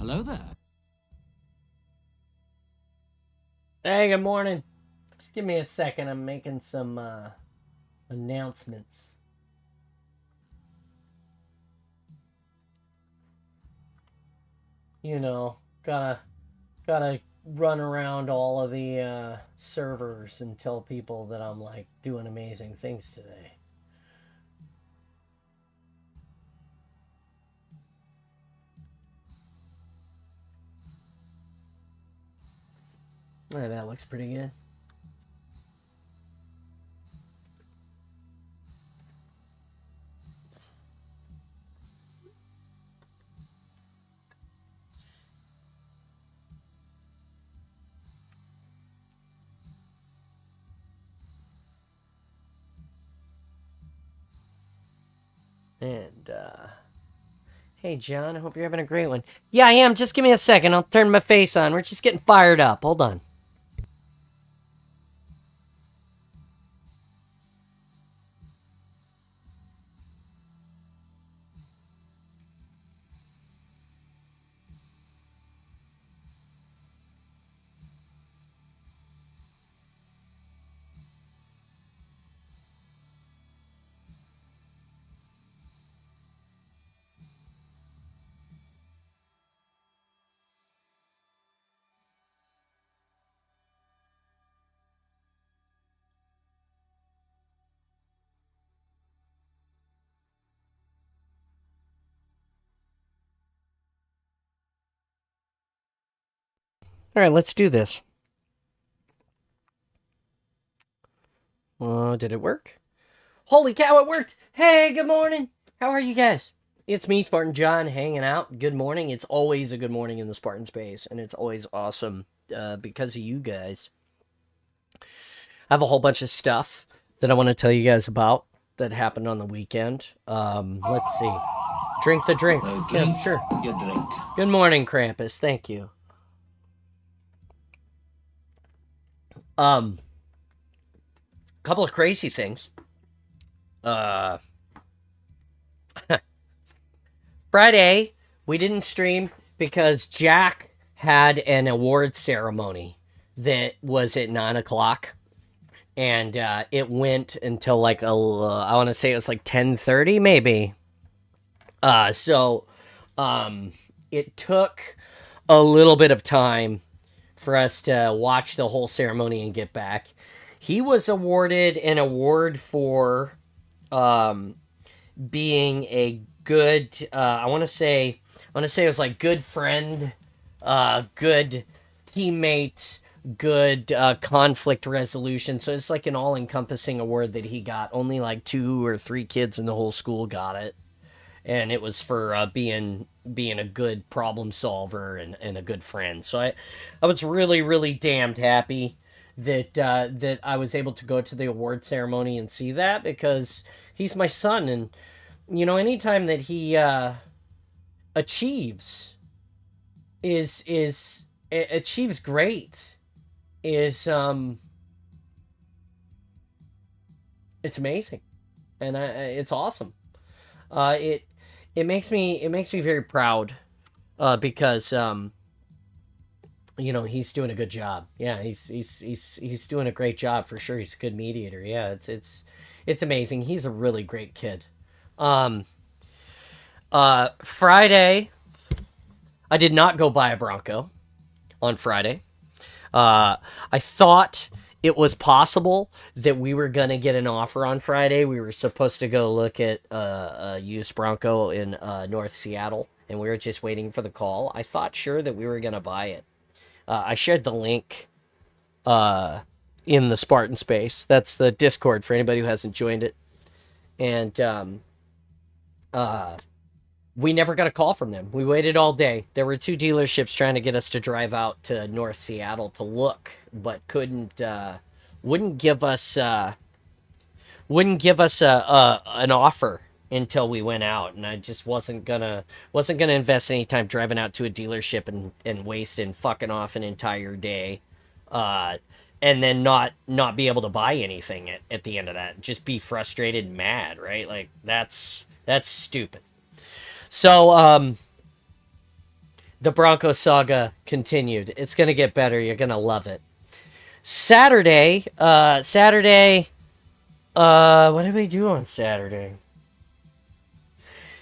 Hello there. Hey, good morning. Just give me a second. I'm making some announcements. You know, gotta run around all of the servers and tell people that I'm like doing amazing things today. Yeah, that looks pretty good. And hey, John, I hope you're having a great one. Yeah, I am. Just give me a second. I'll turn my face on. We're just getting fired up. Hold on. All right, let's do this. Did it work? Holy cow, it worked! Hey, good morning! How are you guys? It's me, Spartan John, hanging out. Good morning. It's always a good morning in the Spartan space, and it's always awesome because of you guys. I have a whole bunch of stuff that I want to tell you guys about that happened on the weekend. Let's see. Drink the drink. Drink Yeah, sure. your drink. Good morning, Krampus. Thank you. Couple of crazy things. Friday, we didn't stream because Jack had an award ceremony that was at 9 o'clock, and it went until like I want to say it was like 10:30, maybe. So it took a little bit of time for us to watch the whole ceremony and get back. He was awarded an award for being a good I want to say it was like good friend, good teammate, good conflict resolution. So it's like an all-encompassing award that he got. Only like 2 or 3 kids in the whole school got it, and it was for being a good problem solver and a good friend. So I was really really damned happy that that I was able to go to the award ceremony and see that, because he's my son. And anytime that he achieves is achieves great is it's amazing, and it's awesome. It makes me very proud because he's doing a good job. Yeah, he's doing a great job for sure. He's a good mediator. Yeah, it's amazing. He's a really great kid. Um, Friday, I did not go buy a Bronco on Friday. I thought it was possible that we were going to get an offer on Friday. We were supposed to go look at a used Bronco in North Seattle, and we were just waiting for the call. I thought sure that we were going to buy it. I shared the link in the Spartan space. That's the Discord for anybody who hasn't joined it. And we never got a call from them. We waited all day. There were 2 dealerships trying to get us to drive out to North Seattle to look, but wouldn't give us an offer until we went out. And I just wasn't gonna invest any time driving out to a dealership and wasting fucking off an entire day, and then not be able to buy anything at the end of that. Just be frustrated and mad, right? Like that's stupid. So The Bronco saga continued. It's gonna get better. You're gonna love it. Saturday. What did we do on Saturday?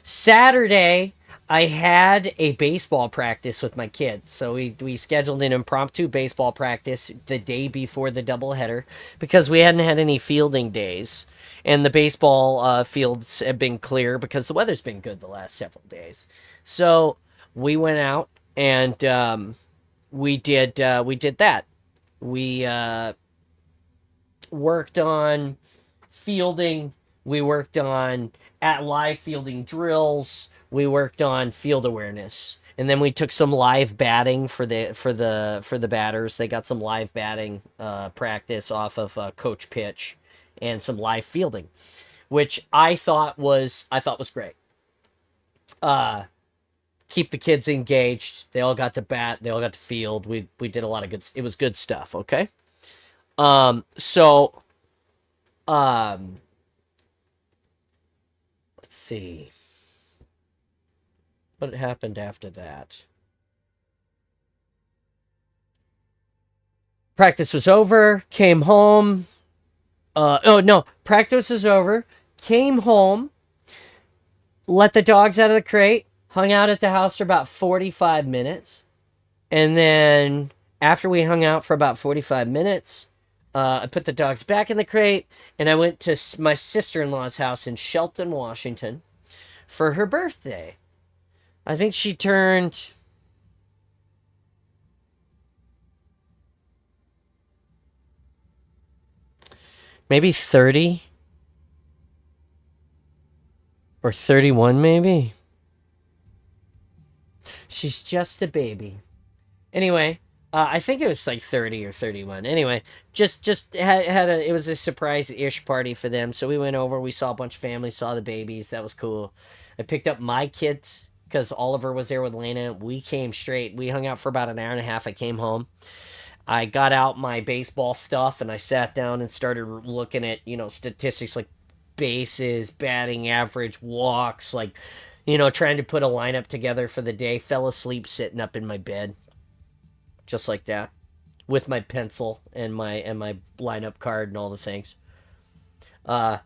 Saturday, I had a baseball practice with my kids. So we scheduled an impromptu baseball practice the day before the doubleheader because we hadn't had any fielding days. And the baseball fields have been clear because the weather's been good the last several days. So we went out and we did that. We worked on fielding. We worked on at live fielding drills. We worked on field awareness, and then we took some live batting for the batters. They got some live batting practice off of coach pitch, and some live fielding, which I thought was great. Keep the kids engaged. They all got to bat. They all got to field. We did a lot of good. It was good stuff. Okay. So let's see what happened after that. Practice was over. Came home. Oh no, practice was over. Came home. Let the dogs out of the crate. Hung out at the house for about 45 minutes. And then after we hung out for about 45 minutes, I put the dogs back in the crate and I went to my sister in law's house in Shelton, Washington for her birthday. I think she turned maybe 30 or 31, maybe. She's just a baby. Anyway, I think it was like 30 or 31. Anyway, just had a it was a surprise-ish party for them. So we went over, we saw a bunch of families, saw the babies. That was cool. I picked up my kids because Oliver was there with Lena. We came straight. We hung out for about an hour and a half. I came home. I got out my baseball stuff and I sat down and started looking at, statistics like bases, batting average, walks, like, trying to put a lineup together for the day. Fell asleep sitting up in my bed, just like that, with my pencil and my lineup card and all the things. Uh,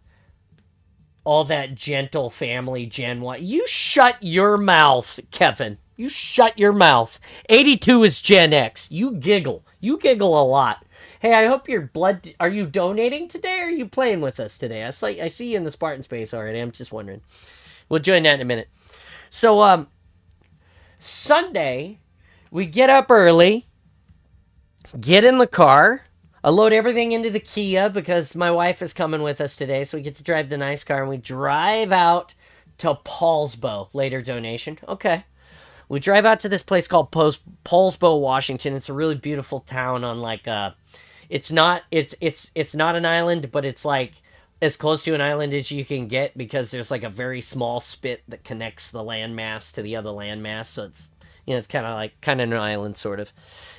all that gentle family Gen Y. You shut your mouth, Kevin. You shut your mouth. 82 is Gen X. You giggle. You giggle a lot. Hey, I hope your blood. Are you donating today or are you playing with us today? I see you in the Spartan space already. I'm just wondering. We'll join that in a minute. So, Sunday, we get up early, get in the car. I load everything into the Kia because my wife is coming with us today, so we get to drive the nice car, and we drive out to Paulsbo. Later donation. Okay. We drive out to this place called Paulsbo, Washington. It's a really beautiful town on like it's not an island, but it's like as close to an island as you can get because there's like a very small spit that connects the landmass to the other landmass. So it's kind of an island sort of.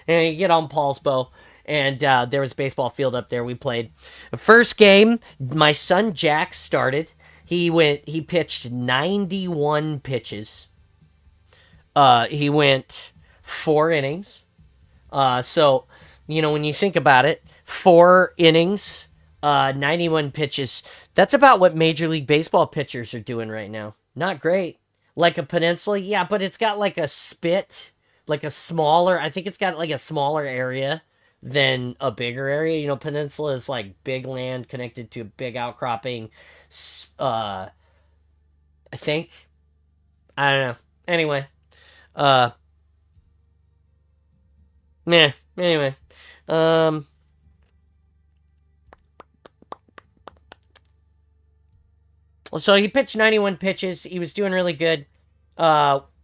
And you get on Paulsbo, and there was a baseball field up there. We played. The first game, my son Jack started. He pitched 91 pitches. He went 4 innings. So, when you think about it, 4 innings, 91 pitches. That's about what Major League Baseball pitchers are doing right now. Not great. Like a peninsula, yeah, but it's got like a spit, like a smaller. I think it's got like a smaller area than a bigger area. Peninsula is like big land connected to a big outcropping. I think. I don't know. Anyway, uh, meh. Anyway, um, so he pitched 91 pitches. He was doing really good.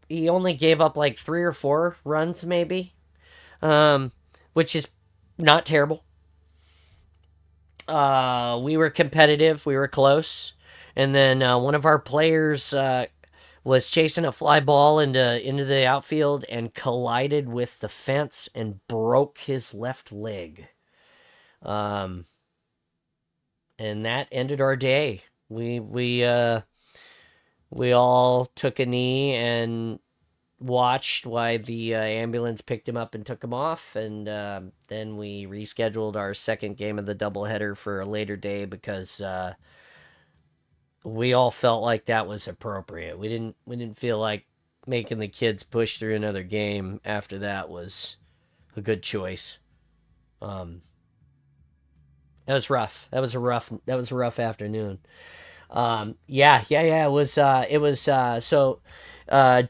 He only gave up like 3 or 4 runs, maybe, um, which is not terrible. We were competitive. We were close. And then one of our players was chasing a fly ball into the outfield and collided with the fence and broke his left leg. Um, and that ended our day. We all took a knee and watched while the ambulance picked him up and took him off, and then we rescheduled our second game of the doubleheader for a later day because we all felt like that was appropriate. We didn't feel like making the kids push through another game after that was a good choice. Um, that was rough. That was a rough afternoon. Yeah. So uh,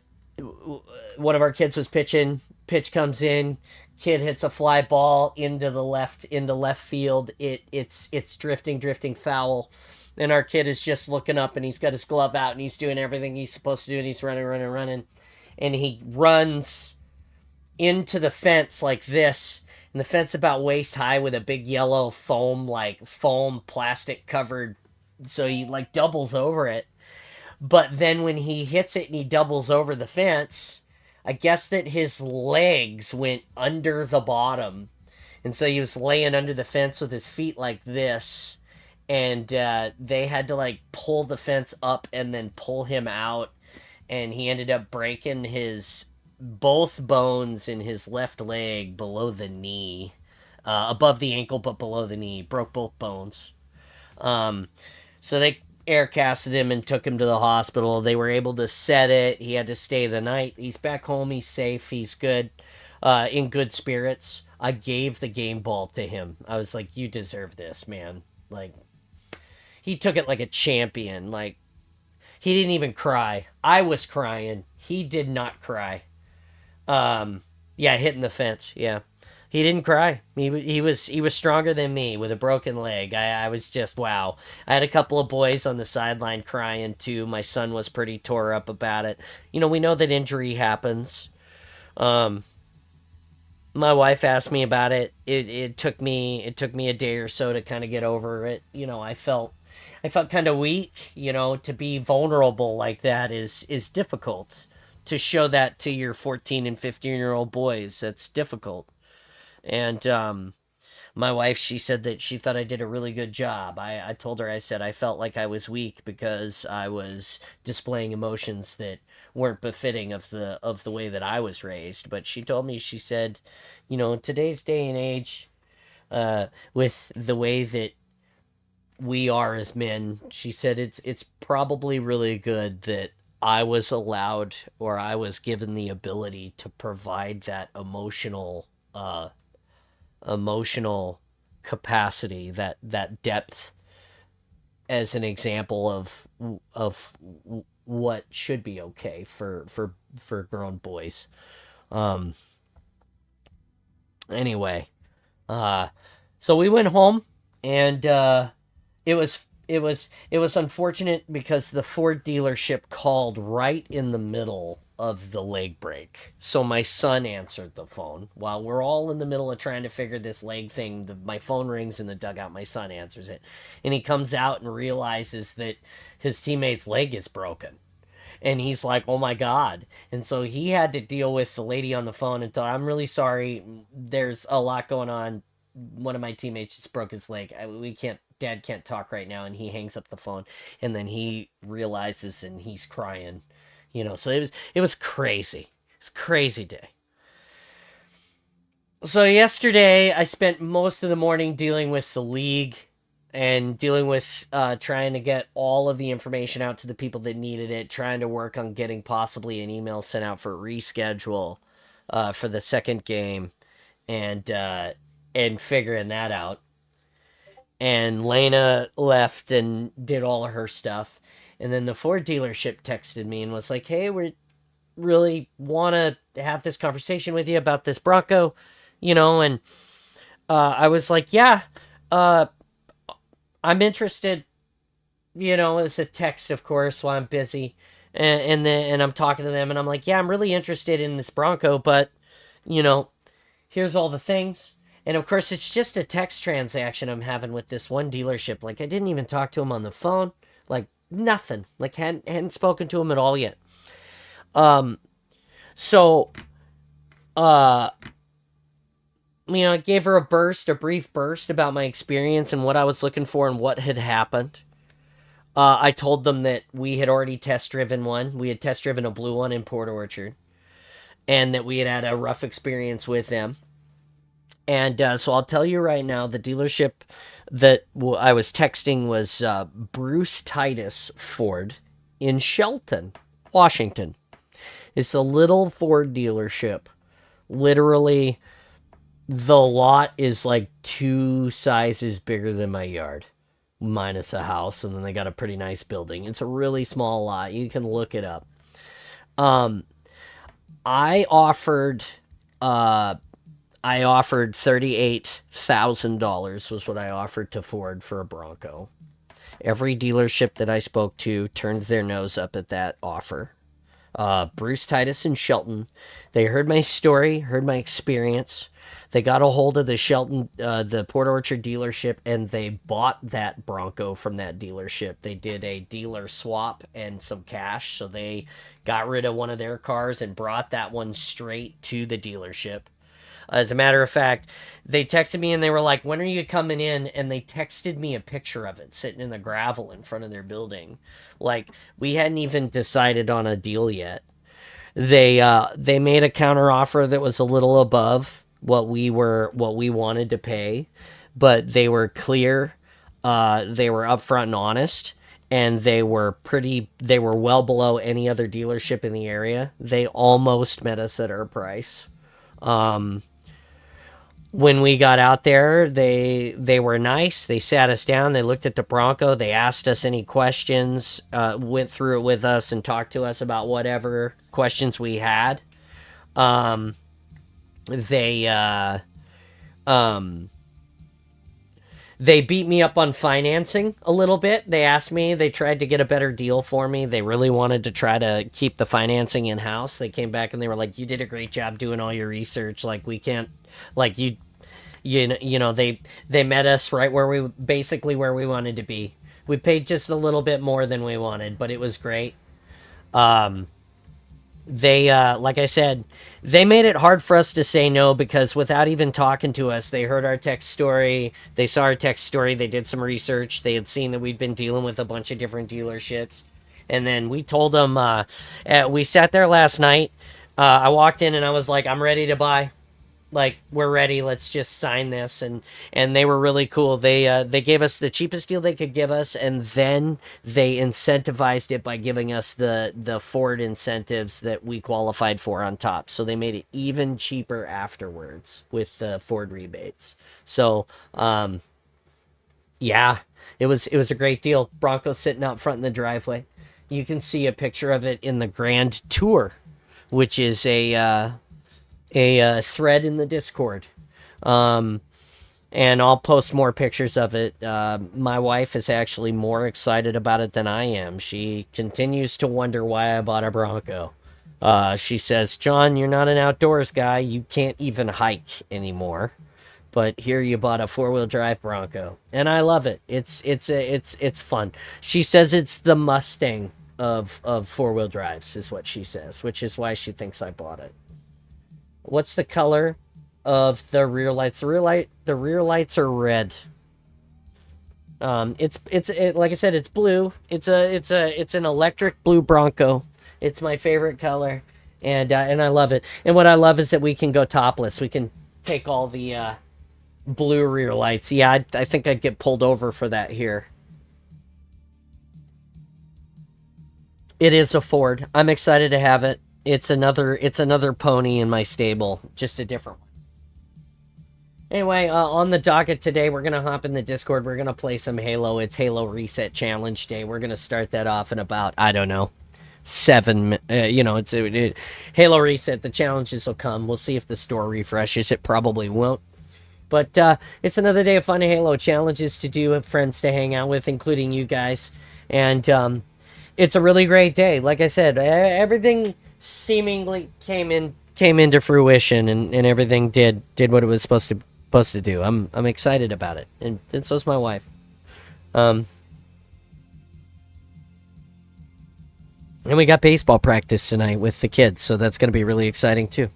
one of our kids was pitching. Pitch comes in. Kid hits a fly ball into left field. It's drifting foul. And our kid is just looking up and he's got his glove out and he's doing everything he's supposed to do and he's running. And he runs into the fence like this. And the fence about waist high with a big yellow foam plastic covered, so he like doubles over it. But then when he hits it and he doubles over the fence, I guess that his legs went under the bottom. And so he was laying under the fence with his feet like this. And they had to like pull the fence up and then pull him out. And he ended up breaking his both bones in his left leg below the knee, above the ankle, but below the knee. Broke both bones. Um, so they air casted him and took him to the hospital. They were able to set it. He had to stay the night. He's back home. He's safe. He's good, in good spirits. I gave the game ball to him. I was like, "You deserve this, man." Like he took it like a champion. Like he didn't even cry. I was crying. He did not cry. Yeah, hitting the fence. Yeah. He didn't cry. He was stronger than me with a broken leg. I was just wow. I had a couple of boys on the sideline crying too. My son was pretty tore up about it. We know that injury happens. Um, my wife asked me about it. It took me a day or so to kind of get over it. I felt kind of weak. To be vulnerable like that is difficult. To show that to your 14 and 15-year-old boys, that's difficult. And my wife, she said that she thought I did a really good job. I told her, I said I felt like I was weak because I was displaying emotions that weren't befitting of the way that I was raised. But she told me, she said, in today's day and age, with the way that we are as men, she said it's probably really good that I was allowed, or I was given the ability to provide that emotional capacity, that depth, as an example of what should be okay for grown boys. Um. Anyway, uh, so we went home, and it was unfortunate because the Ford dealership called right in the middle of the leg break. So my son answered the phone while we're all in the middle of trying to figure this leg thing. My phone rings in the dugout. My son answers it, and he comes out and realizes that his teammate's leg is broken. And he's like, "Oh my god!" And so he had to deal with the lady on the phone and thought, "I'm really sorry. There's a lot going on. One of my teammates just broke his leg. We can't. Dad can't talk right now." And he hangs up the phone, and then he realizes, and he's crying. So it was crazy. It's a crazy day. So yesterday, I spent most of the morning dealing with the league and dealing with trying to get all of the information out to the people that needed it, trying to work on getting possibly an email sent out for reschedule for the second game, and figuring that out. And Lena left and did all of her stuff. And then the Ford dealership texted me and was like, "Hey, we really want to have this conversation with you about this Bronco, and I was like, "Yeah, uh, I'm interested." It's a text, of course, while I'm busy, and I'm talking to them, and I'm like, "Yeah, I'm really interested in this Bronco, but you know, here's all the things." And of course, it's just a text transaction I'm having with this one dealership. Like, I didn't even talk to him on the phone. Like, nothing. Like, hadn't spoken to him at all yet. Um, so, uh, I gave her a brief burst about my experience and what I was looking for and what had happened. I told them that we had already test driven one. We had test driven a blue one in Port Orchard. and that we had a rough experience with them. And so I'll tell you right now, the dealership that I was texting was Bruce Titus Ford in Shelton, Washington. It's a little Ford dealership. Literally, the lot is like 2 sizes bigger than my yard, minus a house, and then they got a pretty nice building. It's a really small lot. You can look it up. I offered $38,000 was what I offered to Ford for a Bronco. Every dealership that I spoke to turned their nose up at that offer. Bruce Titus and Shelton, they heard my story, heard my experience. They got a hold of the Shelton, the Port Orchard dealership, and they bought that Bronco from that dealership. They did a dealer swap and some cash, so they got rid of one of their cars and brought that one straight to the dealership. As a matter of fact, they texted me and they were like, "When are you coming in?" And they texted me a picture of it sitting in the gravel in front of their building. Like, we hadn't even decided on a deal yet. They made a counter offer that was a little above what we wanted to pay, but they were clear, they were upfront and honest, and they were well below any other dealership in the area. They almost met us at our price. When we got out there, they were nice. They sat us down. They looked at the Bronco. They asked us any questions, went through it with us, and talked to us about whatever questions we had. They beat me up on financing a little bit. They asked me, they tried to get a better deal for me. They really wanted to try to keep the financing in-house. They came back and they were like, "You did a great job doing all your research. Like, we can't, like, you know, they met us right where we wanted to be. We paid just a little bit more than we wanted, but it was great." They, like I said, they made it hard for us to say no, because without even talking to us, they heard our text story, they saw our text story, they did some research, they had seen that we'd been dealing with a bunch of different dealerships, and then we told them, we sat there last night, I walked in and I was like, "I'm ready to buy. Like, we're ready, let's just sign this." And they were really cool. They gave us the cheapest deal they could give us, and then they incentivized it by giving us the Ford incentives that we qualified for on top. So they made it even cheaper afterwards with the Ford rebates. So yeah, it was a great deal. Bronco's sitting out front in the driveway. You can see a picture of it in the Grand Tour, which is a thread in the Discord. And I'll post more pictures of it. My wife is actually more excited about it than I am. She continues to wonder why I bought a Bronco. She says, "John, you're not an outdoors guy. You can't even hike anymore. But here you bought a 4-wheel drive Bronco." And I love it. It's fun. She says it's the Mustang of 4-wheel drives, is what she says, which is why she thinks I bought it. What's the color of the rear lights? The rear lights are red. It's like I said, it's blue. It's an electric blue Bronco. It's my favorite color, and I love it. And what I love is that we can go topless. We can take all the blue rear lights. Yeah, I think I'd get pulled over for that here. It is a Ford. I'm excited to have it. It's another pony in my stable, just a different one. Anyway, on the docket today, we're gonna hop in the Discord. We're gonna play some Halo. It's Halo Reset Challenge Day. We're gonna start that off in about, I don't know, 7. Halo Reset. The challenges will come. We'll see if the store refreshes. It probably won't. But it's another day of fun Halo challenges to do, and friends to hang out with, including you guys. And it's a really great day. Like I said, everything seemingly came into fruition, and everything did what it was supposed to do. I'm excited about it, and so's my wife. And we got baseball practice tonight with the kids, so that's going to be really exciting too.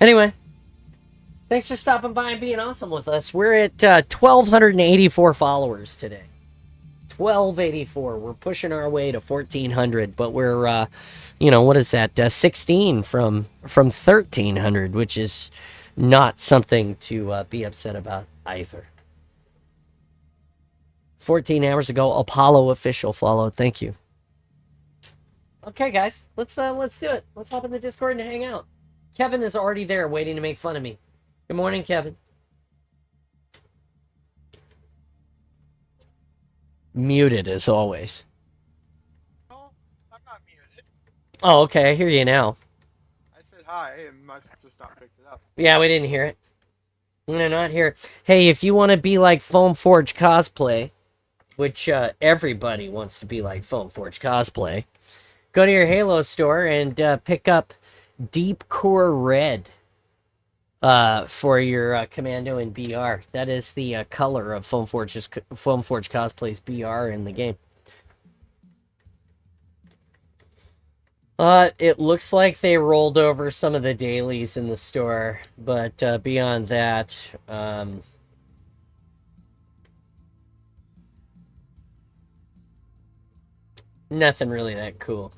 Anyway, thanks for stopping by and being awesome with us. We're at 1,284 followers today. 1284. We're pushing our way to 1400, but we're what is that? 16 from 1300, which is not something to be upset about either. 14 hours ago, Apollo official followed. Thank you. Okay, guys, let's do it. Let's hop in the Discord and hang out. Kevin is already there, waiting to make fun of me. Good morning, Kevin. Muted as always. No, I'm not muted. Oh, okay, I hear you now. I said hi, and must just not picked it up. Yeah, we didn't hear it. We're not here. Hey, if you want to be like Foam Forge Cosplay, which everybody wants to be like Foam Forge Cosplay, go to your Halo store and pick up Deep Core Red for your Commando and BR. That is the color of Foam Forge Cosplay's BR in the game. It looks like they rolled over some of the dailies in the store, but beyond that, nothing really that cool.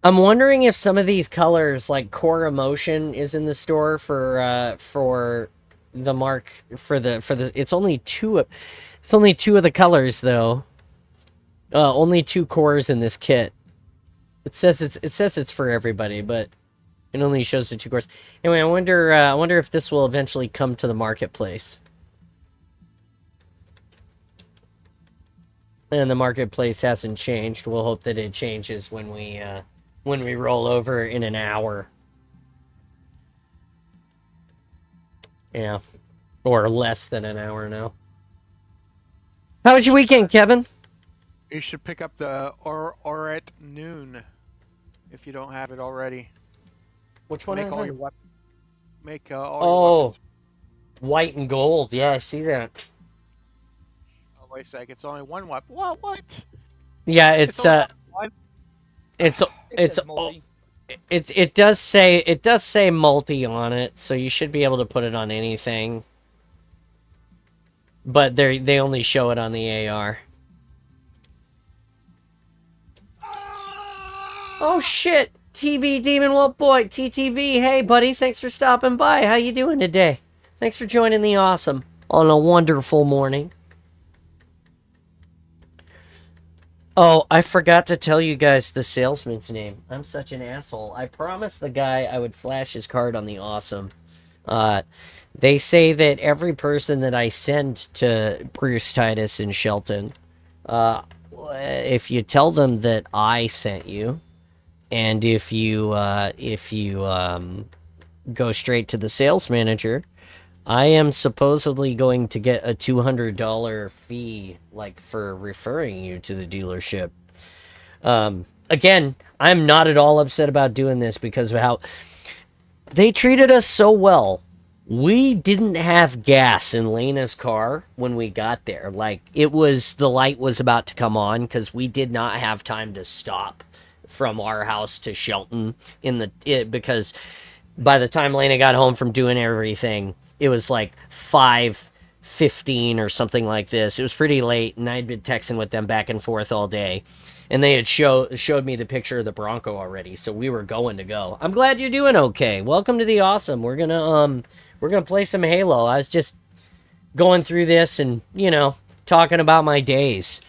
I'm wondering if some of these colors, like Core Emotion, is in the store for the mark for the. It's only two of the colors though. Only 2 cores in this kit. It says it's for everybody, but it only shows the 2 cores. Anyway, I wonder if this will eventually come to the marketplace. And the marketplace hasn't changed. We'll hope that it changes when we roll over in an hour. Yeah. Or less than an hour now. How was your weekend, Kevin? You should pick up the Oret Noon if you don't have it already. Which one is it? Make all your weapons. White and gold. Yeah, I see that. Oh, wait a sec. It's only one weapon. What? Yeah, It's it does say multi on it, so you should be able to put it on anything. But they only show it on the AR. Oh shit! TV Demon Wolf Boy, TTV, hey buddy, thanks for stopping by. How you doing today? Thanks for joining the awesome on a wonderful morning. Oh, I forgot to tell you guys the salesman's name. I'm such an asshole. I promised the guy I would flash his card on the awesome. They say that every person that I send to Bruce Titus in Shelton, if you tell them that I sent you, and if you go straight to the sales manager, I am supposedly going to get a $200 fee, like, for referring you to the dealership. Again, I'm not at all upset about doing this because of how they treated us so well. We didn't have gas in Lena's car when we got there. Like, the light was about to come on because we did not have time to stop from our house to Shelton because by the time Lena got home from doing everything, it was like 5:15 or something like this. It was pretty late, and I'd been texting with them back and forth all day. And they had showed me the picture of the Bronco already, so we were going to go. I'm glad you're doing okay. Welcome to the awesome. We're gonna play some Halo. I was just going through this and, talking about my days.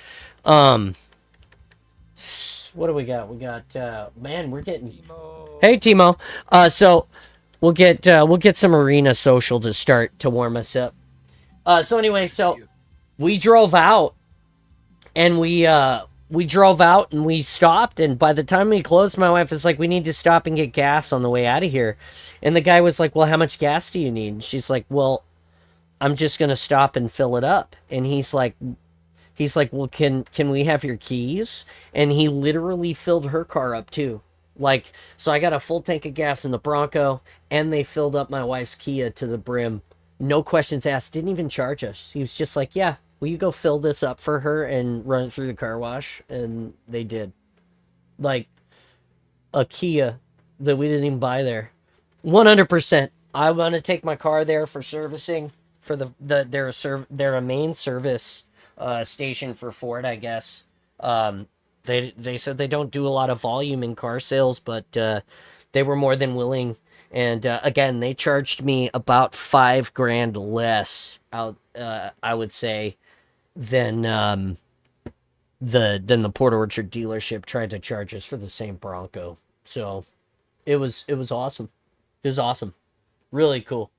What do we got? We got man, we're getting Timo. Hey Timo. So we'll get some arena social to start to warm us up. So anyway, we drove out and we stopped, and by the time we closed, my wife was like, we need to stop and get gas on the way out of here. And the guy was like, well, how much gas do you need? And she's like, well, I'm just gonna stop and fill it up. And he's like, well, can we have your keys? And he literally filled her car up too. Like, so I got a full tank of gas in the Bronco, and they filled up my wife's Kia to the brim. No questions asked. Didn't even charge us. He was just like, yeah, will you go fill this up for her and run it through the car wash? And they did. Like, a Kia that we didn't even buy there. 100%. I want to take my car there for servicing. For their main service station for Ford, I guess. They said they don't do a lot of volume in car sales, but they were more than willing. And again, they charged me about $5,000 less out, I would say, than the Port Orchard dealership tried to charge us for the same Bronco. So it was awesome. It was awesome. Really cool.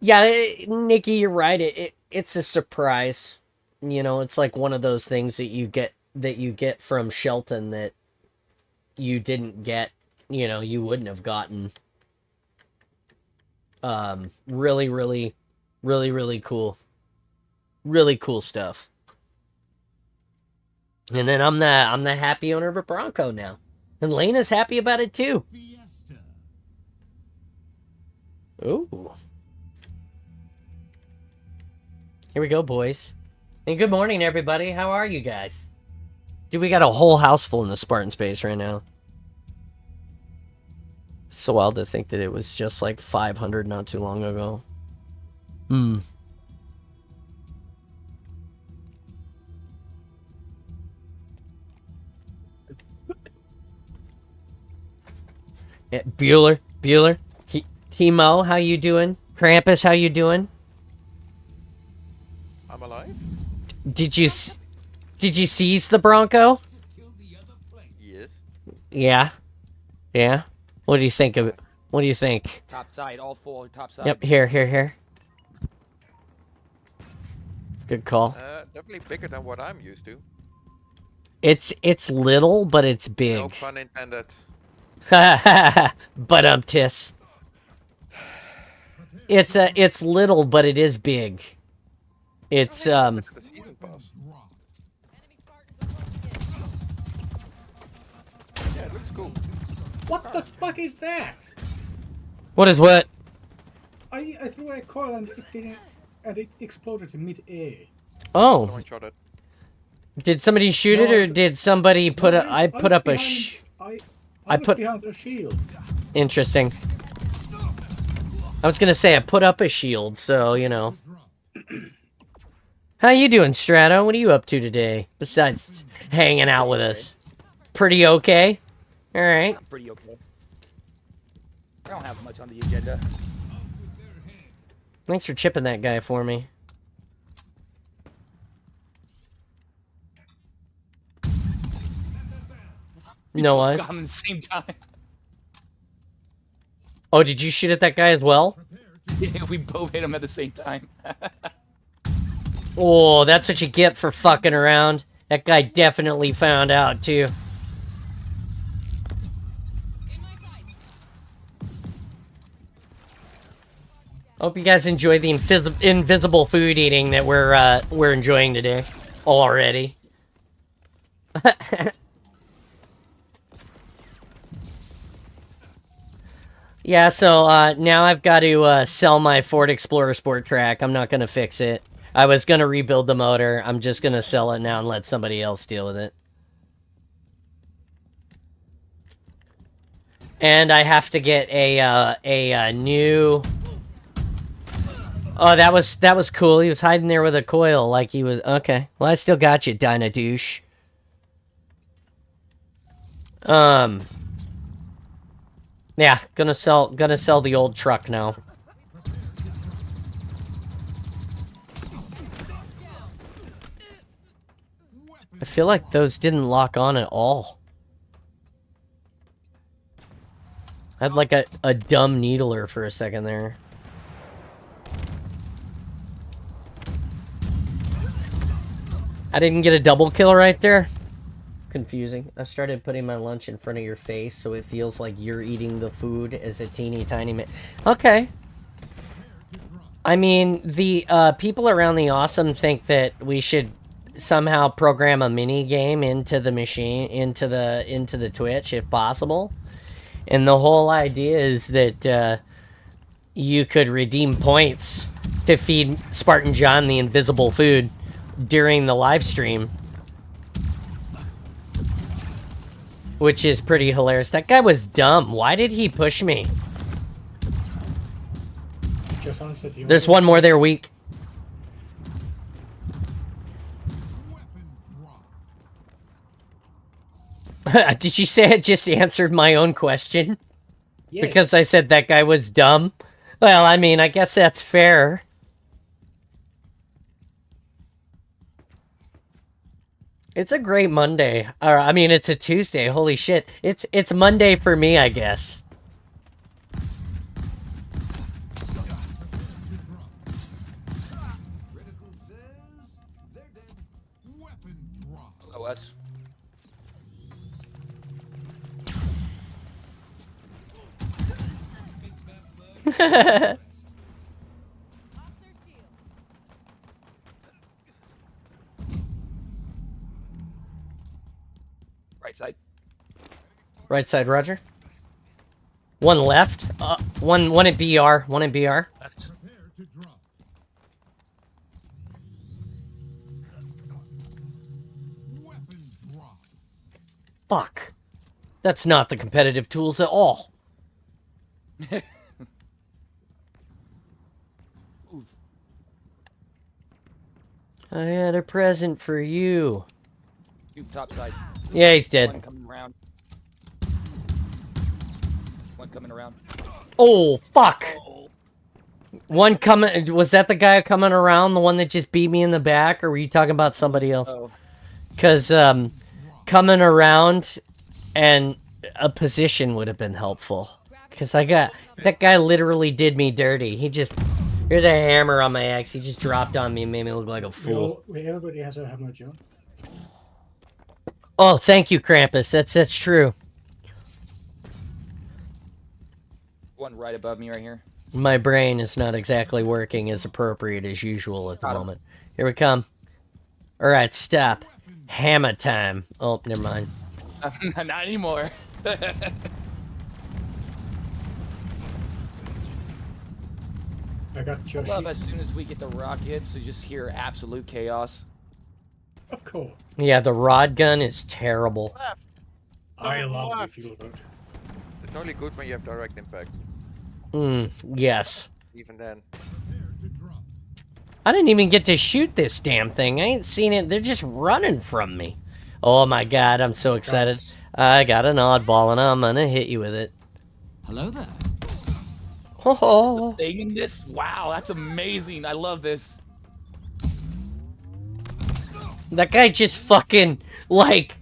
Yeah, Nikki, you're right. It's a surprise. You know, it's like one of those things that you get from Shelton that you didn't get, you know, you wouldn't have gotten. Really, really, really, really cool. Really cool stuff. And then I'm the happy owner of a Bronco now. And Lena's happy about it too. Ooh. Here we go, boys. And good morning, everybody. How are you guys? Dude, we got a whole house full in the Spartan space right now. It's so wild to think that it was just like 500 not too long ago. Yeah, Bueller, Timo, how you doing? Krampus, how you doing? I'm alive? Did you seize the Bronco? Yes. Yeah. Yeah. What do you think of it? What do you think? Top side, all four, top side. Yep, here. Good call. Definitely bigger than what I'm used to. It's little, but it's No big. pun intended. But tis. It's little, but it is big. It's Look at the season pass. Yeah, it looks cool. What the fuck is that? What is what? I threw a coil and it didn't, and it exploded in mid-air. Oh, Someone shot it. did somebody shoot it, or did somebody put a? I put up a. I was behind a shield. Interesting. I was gonna say I put up a shield, so you know. How you doing, Strato? What are you up to today? Besides hanging out with us. Pretty okay? Alright. I'm pretty okay. I don't have much on the agenda. Thanks for chipping that guy for me. No eyes. Got 'em at the same time. Oh, did you shoot at that guy as well? We both hit him at the same time. Oh, that's what you get for fucking around. That guy definitely found out, too. Hope you guys enjoy the invisible food eating that we're enjoying today already. Yeah, so now I've got to sell my Ford Explorer Sport Track. I'm not gonna fix it. I was gonna rebuild the motor. I'm just gonna sell it now and let somebody else deal with it. And I have to get a new. Oh, that was cool. He was hiding there with a coil, like he was. Okay, well I still got you, Dyna douche. Yeah, gonna sell the old truck now. I feel like those didn't lock on at all. I had like a dumb needler for a second there. I didn't get a double kill right there. Confusing. I started putting my lunch in front of your face so it feels like you're eating the food as a teeny tiny bit. Okay. I mean, the people around the Awesome think that we should somehow program a mini game into the machine, into the Twitch if possible. And the whole idea is that you could redeem points to feed Spartan John the invisible food during the live stream. Which is pretty hilarious. That guy was dumb. Why did he push me? just answered you. There's one more there, weak. Did you say I just answered my own question? Yes. Because I said that guy was dumb? Well, I mean, I guess that's fair. It's a great Monday. Or, I mean, it's a Tuesday. Holy shit. It's Monday for me, I guess. OS. Right side. Right side, Roger. One left. One at BR. One at BR. Left. Fuck. That's not the competitive tools at all. I had a present for you. Cube top side. Yeah, he's One dead. coming around. One coming around. Oh, fuck. Oh. One coming... Was that the guy coming around? The one that just beat me in the back? Or were you talking about somebody else? Oh. Because, coming around and a position would have been helpful. Because that guy literally did me dirty. He just... Here's a hammer on my axe. He just dropped on me and made me look like a fool. Everybody has a hammer, Joe. Oh, thank you, Krampus. That's true. One right above me right here. My brain is not exactly working as appropriate as usual at the moment. Here we come. Alright, stop. Hammer time. Oh, never mind. Not anymore. I got I Joshi. love as soon as we get the rockets, you just hear absolute chaos. Of course. Yeah, the rod gun is terrible. I Oh, love the left. feel good. It's only good when you have direct impact. Yes. Even then. I didn't even get to shoot this damn thing. I ain't seen it. They're just running from me. Oh my god, I'm so excited. I got an oddball and I'm gonna hit you with it. Hello there. Oh, Thing in this? Wow, that's amazing. I love this. that guy just fucking, like...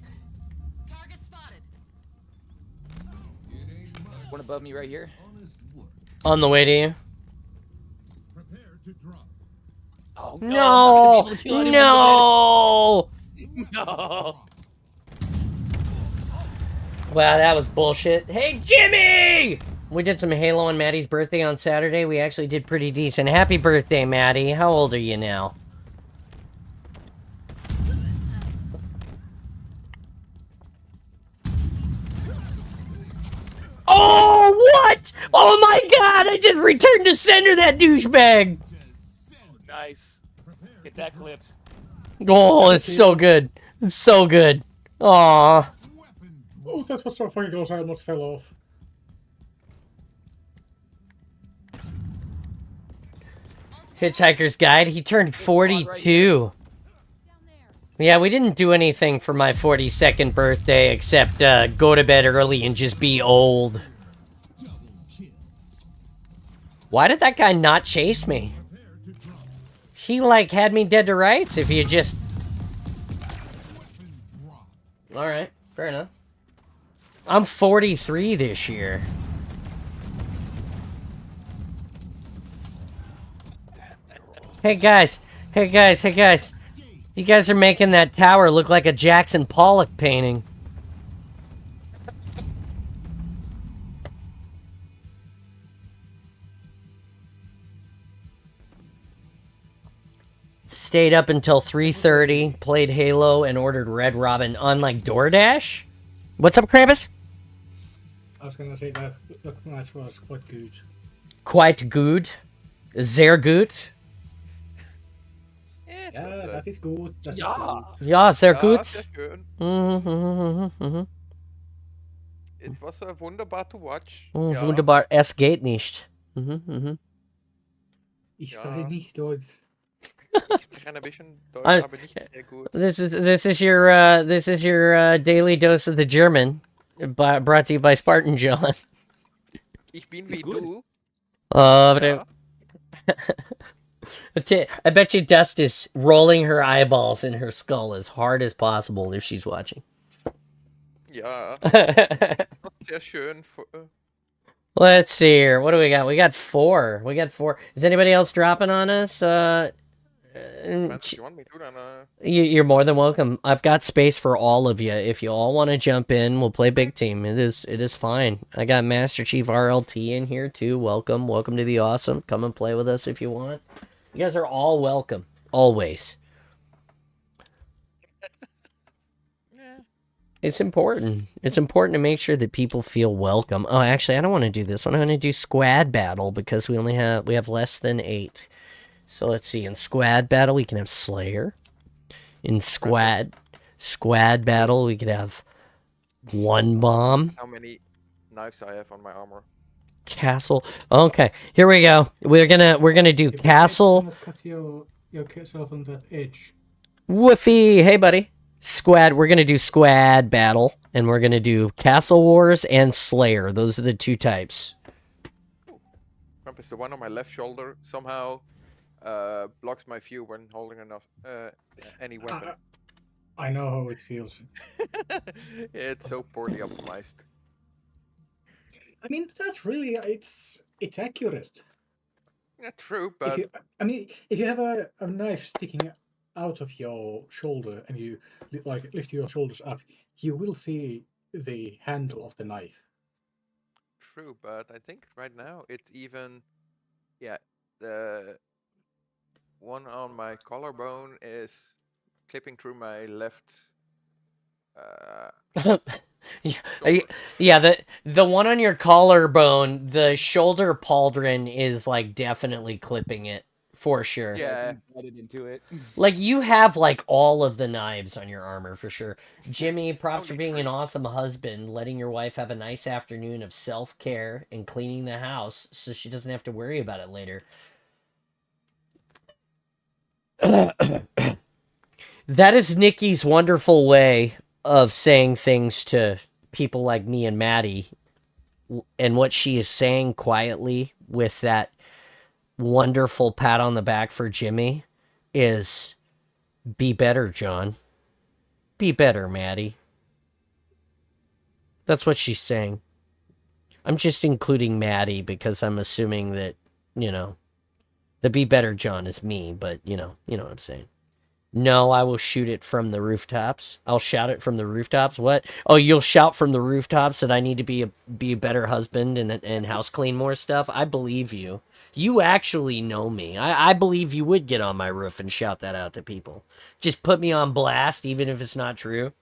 Target spotted. One above me right here. On the way to you. Oh, No! I'm not gonna be able to kill anyone No! with it. No! Wow, that was bullshit. Hey, Jimmy! We did some Halo on Maddie's birthday on Saturday. We actually did pretty decent. Happy birthday, Maddie. How old are you now? Oh, what? Oh my god, I just returned to sender that douchebag! Nice. Get that clipped. Oh, it's so good. It's so good. Aww. Oh, that was so fucking close. I almost fell off. Hitchhiker's Guide. He turned 42. Yeah, we didn't do anything for my 42nd birthday except go to bed early and just be old. Why did that guy not chase me? He, like, had me dead to rights if you just... Alright, fair enough. I'm 43 this year. Hey guys, hey guys, hey guys. You guys are making that tower look like a Jackson Pollock painting. Stayed up until 3:30, played Halo, and ordered Red Robin on, like, DoorDash? What's up, Krampus? I was gonna say that match was quite good. Quite good. Sehr gut. Yeah, that is good. That is Yeah. good. Ja, sehr Ja, gut. sehr schön. It was wunderbar to watch. Ja. Wunderbar, es geht nicht. Ich Ja. spreche nicht Deutsch. Ich spreche ein bisschen Deutsch, I- aber nicht sehr gut. This is your daily dose of the German, brought to you by Spartan John. Ich bin wie Gut. du. Uh, Ja. I bet you Dust is rolling her eyeballs in her skull as hard as possible if she's watching. Ja. Let's Ist not sehr schön. see here. What do we got? We got 4. We got 4. Is anybody else dropping on us? If you want me to, then You're more than welcome. I've got space for all of you. If you all want to jump in, we'll play big team. It is fine. I got Master Chief RLT in here too. Welcome to the awesome. Come and play with us if you want. You guys are all welcome, always. It's important. It's important to make sure that people feel welcome. Oh, actually, I don't want to do this one. I'm going to do squad battle because we have less than 8. So let's see. In squad battle, we can have Slayer. In squad battle, we could have one bomb. how many knives I have on my armor. Castle. Okay, here we go. We're gonna do If you castle. cannot cut yourself on that edge. Woofy. Hey, buddy. Squad. We're gonna do squad battle, and we're gonna do Castle Wars and Slayer. Those are the 2 types. Krampus, the one on my left shoulder somehow blocks my view when holding any weapon. I know how it feels. It's so poorly optimized. I mean, that's really it's accurate. Yeah, true, If but you, if you have a knife sticking out of your shoulder and you lift your shoulders up, you will see the handle of the knife. true, but I think right now it's even, yeah, the one on my collarbone is clipping through my left. Shoulder. Yeah, the one on your collarbone, the shoulder pauldron is like definitely clipping it for sure. Yeah. Embedded into it. Like you have like all of the knives on your armor for sure. Jimmy, props for Only being an 3. awesome husband, letting your wife have a nice afternoon of self-care and cleaning the house so she doesn't have to worry about it later. That is Nikki's wonderful way of saying things to people like me and Maddie, and what she is saying quietly with that wonderful pat on the back for Jimmy is, be better, John. Be better, Maddie. That's what she's saying. I'm just including Maddie because I'm assuming that, the be better John is me, but you know what I'm saying. No, I will shoot it from the rooftops. I'll shout it from the rooftops. What? Oh, you'll shout from the rooftops that I need to be a better husband and house clean more stuff? I believe you. You actually know me. I believe you would get on my roof and shout that out to people. Just put me on blast, even if it's not true.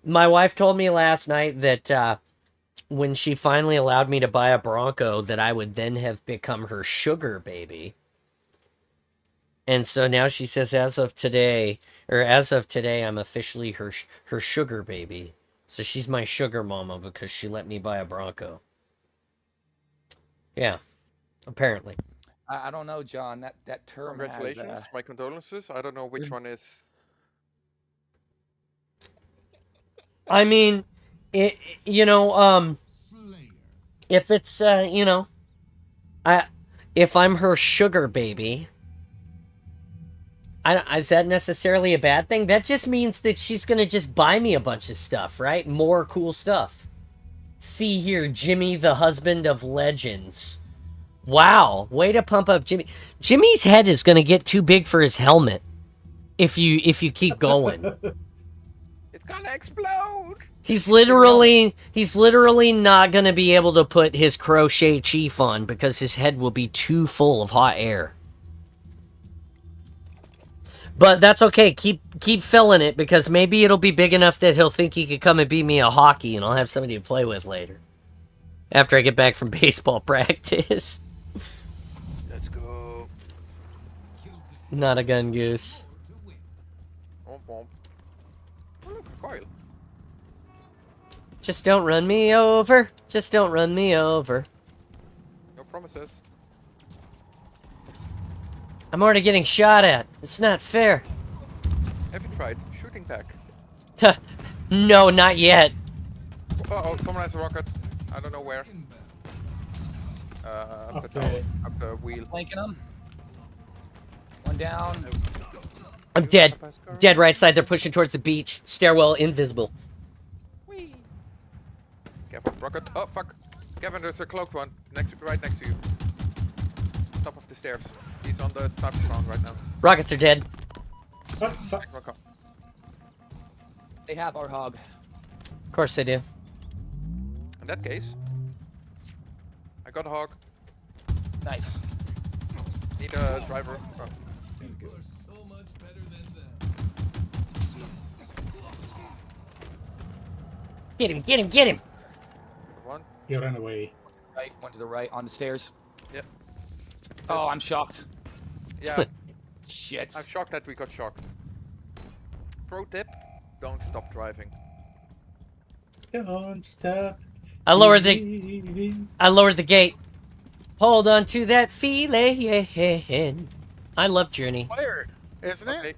My wife told me last night that when she finally allowed me to buy a Bronco, that I would then have become her sugar baby. And so now she says, as of today, I'm officially her sugar baby. So she's my sugar mama because she let me buy a Bronco. Yeah, apparently. I don't know, John. That term Congratulations, has. my condolences. I don't know which one is. I mean, if it's if I'm her sugar baby, is that necessarily a bad thing? That just means that she's gonna just buy me a bunch of stuff, right? More cool stuff. See here, Jimmy, the husband of legends. Wow, way to pump up Jimmy. Jimmy's head is gonna get too big for his helmet if you keep going. It's gonna explode! He's literally not gonna be able to put his crochet chief on because his head will be too full of hot air. But that's okay. Keep filling it because maybe it'll be big enough that he'll think he could come and beat me a hockey, and I'll have somebody to play with later. After I get back from baseball practice. Let's go. Not a gun goose. Womp womp. Oh, look, a coil. Just don't run me over. Just don't run me over. No promises. I'm already getting shot at. It's not fair. Have you tried shooting back? No, not yet. Oh, someone has a rocket. I don't know where. Up the Okay. tower, up the wheel. Flanking them. One down. I'm dead. Dead right side. They're pushing towards the beach. Stairwell invisible. Careful, rocket. Oh fuck. Kevin, there's a cloaked one right next to you. Top of the stairs. He's on the sniper spawn right now. Rockets are dead. Fuck, fuck. Rocket. They have our hog. Of course they do. In that case, I got a hog. Nice. Need a driver. Oh. Get him, get him, get him! One. He ran away. Right, one to the right on the stairs. Yep. Oh, I'm shocked. Yeah, Shit. I'm shocked that we got shocked. Pro tip: don't stop driving. Don't stop. I lowered the believing. gate. Hold on to that feeling. I love Journey. Fire, isn't it? Okay.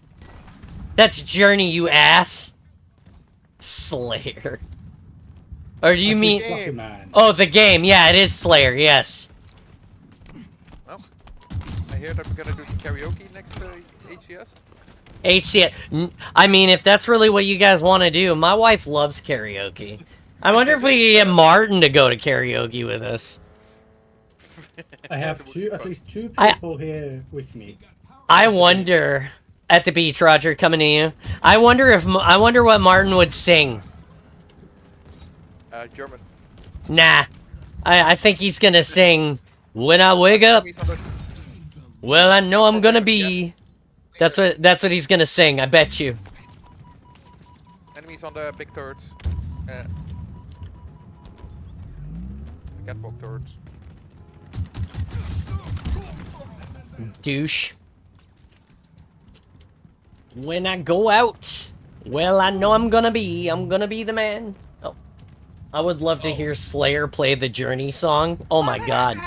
That's Journey, you ass. Slayer. Or do you Fucking mean? Fluffy man. Oh, the game. Yeah, it is Slayer. Yes. Well, I hear that we're gonna do some karaoke next HCS. I mean, if that's really what you guys want to do, my wife loves karaoke. I wonder if we could get Martin to go to karaoke with us. I have at least two I- people here with me. I wonder at the beach, Roger, coming to you. I wonder what Martin would sing. German. Nah, I think he's gonna sing "When I Wake Up." Enemies on the, Well, I know I'm gonna be. That's what he's gonna sing. I bet you. enemies on the big turrets. The catwalk turrets. Douche. When I go out, well, I know I'm gonna be the man. Oh, I would love to hear Slayer play the Journey song. Oh my god.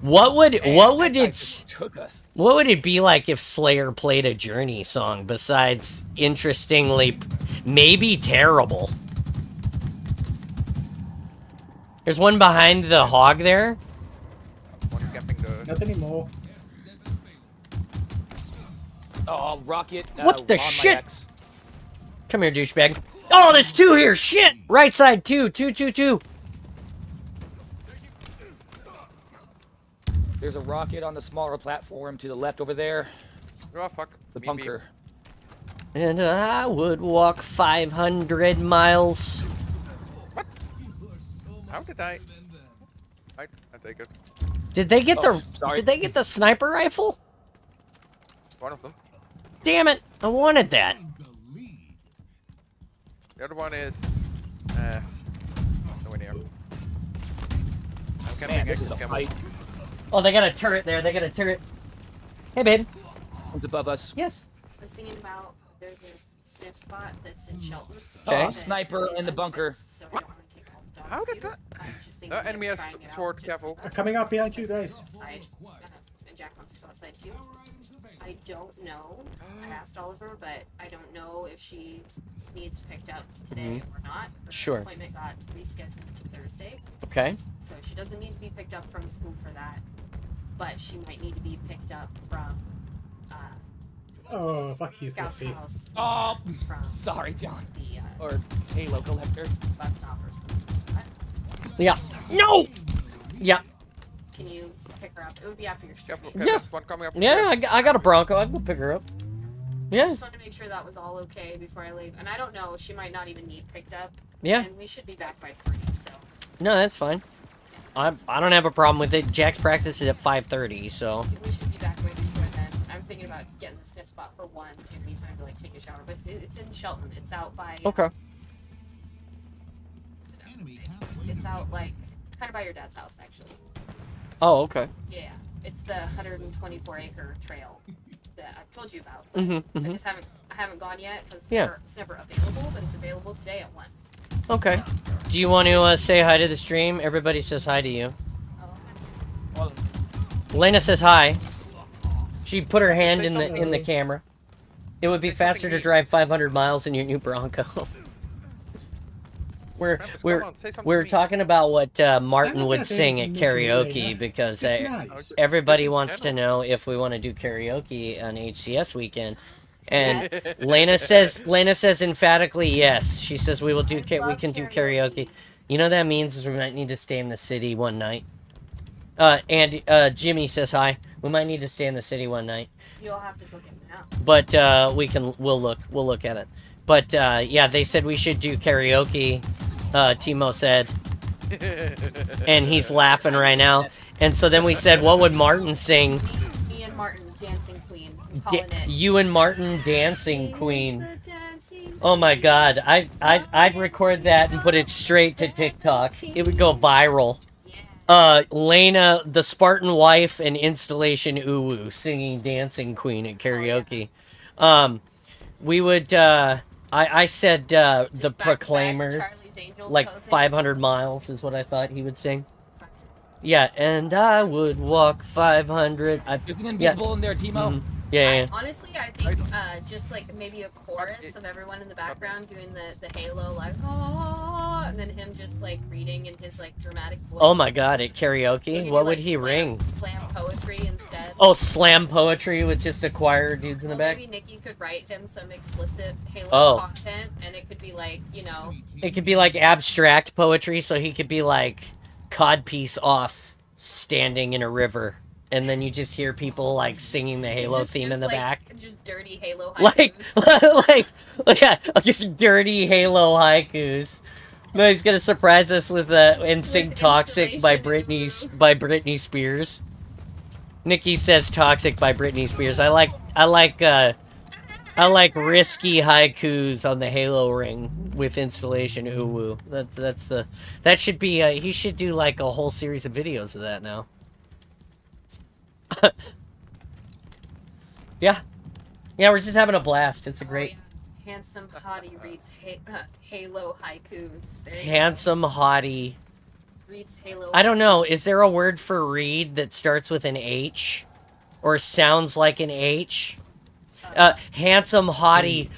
What would Took us. it be like if Slayer played a Journey song besides interestingly, maybe terrible? There's one behind the hog there. One camping the. Not anymore. Oh, rocket. What the on my shit? X. Come here, douchebag. Oh, there's two here. Shit. Right side, two. There's a rocket on the smaller platform to the left over there. Oh fuck. The Me, bunker. And I would walk 500 miles. How did I take it. Did they get Oh, sorry. Did they get the sniper rifle? One of them. Damn it! I wanted that. The other one is nowhere near. I'm camping Man, this next is to a camel. fight. Oh, they got a turret there. They got a turret. Hey, babe. One's above us. Yes. I was thinking about there's a sniff spot that's in Shelton. Okay. Oh, sniper in the bunker. So I don't want to take all the dogs How did too. that? I was just thinking of Enemy has trying it out sword, just careful. Coming up behind you guys. outside. And Jack wants to go outside too. I don't know. I asked Oliver, but I don't know if she needs picked up today or not. Her Sure. appointment got rescheduled to Thursday, Okay. so she doesn't need to be picked up from school for that. But she might need to be picked up from Oh, fuck you, Scout's Fluffy. house. Oh, From sorry, John. the Or Halo collector. bus stop or something. What? Yeah. No. Yeah. Can you pick her up? It would be after your stream. Careful, I okay, Yeah. there's one coming up. the Yeah. stairs. I got a Bronco. I can go pick her up. Yeah. just wanted to make sure that was all okay before I leave. And I don't know, she might not even need picked up. Yeah. And we should be back by 3, so. No, that's fine. I don't have a problem with it. Jack's practice is at 5:30, so. We should be back way before then. I'm thinking about getting the sniff spot for 1 and me time to like take a shower. But it's in Shelton. It's out by. Okay. It's out like kind of by your dad's house actually. Oh, okay. Yeah. It's the 124-acre trail that I've told you about. Mm-hmm. I haven't gone yet because Yeah. it's never available, but it's available today at 1. Okay. Do you want to say hi to the stream? Everybody says hi to you. Oh, Lena says hi. She put her hand Say in the something. camera. It would be Say faster something to neat. drive 500 miles in your new Bronco. we're Krampus, we're come on, say something we're neat. talking about what I'm Martin not would gonna say sing at anything mean to karaoke Lena. because She's nice. everybody Just in wants to general. know if we want to do karaoke on HCS weekend. And Yes. Lena says emphatically yes. She says we will do I we love can do karaoke. karaoke. You know what that means is we might need to stay in the city one night. And Jimmy says hi. We might need to stay in the city one night. You'll have to book it now. But we'll look at it. But yeah, they said we should do karaoke. Timo said, and he's laughing right now. And so then we said, what would Martin sing? Me and Martin, Dancing Queen. Calling it. You and Martin, Dancing Queen. The dancing Oh my God, I'd record that and put it straight to TikTok. It would go viral. Lena, the Spartan wife, and Installation Uwu singing Dancing Queen at karaoke. We would, I said, the Just back to back Proclaimers, Charlie's Angels like posing. 500 miles is what I thought he would sing. Yeah, and I would walk 500. There's an invisible in there, Timo. Mhm. Yeah. Honestly, I think just like maybe a chorus of everyone in the background doing the Halo like oh, and then him just like reading in his like dramatic voice. Oh my God, at We karaoke, could what do, would like, he ring? Slam poetry instead. Oh, slam poetry with just a choir dudes in the Well, back. maybe Nikki could write him some explicit Halo Oh. content, and it could be like It could be like abstract poetry, so he could be like codpiece off, standing in a river, and then you just hear people like singing the Halo theme in the like, back. just dirty Halo Like, haikus. yeah, just dirty Halo haikus. No, he's gonna surprise us with "NSYNC With Toxic" by Installation Britney Spears. Nikki says "Toxic" by Britney Spears. I like risky haikus on the Halo ring with Installation Uwu. That should be he should do like a whole series of videos of that now. Yeah, we're just having a blast. It's a great. Oh, yeah. Handsome hottie reads Halo haikus. There you go. Handsome hottie. Reads Halo. I don't know. Is there a word for read that starts with an H? Or sounds like an H? Handsome hottie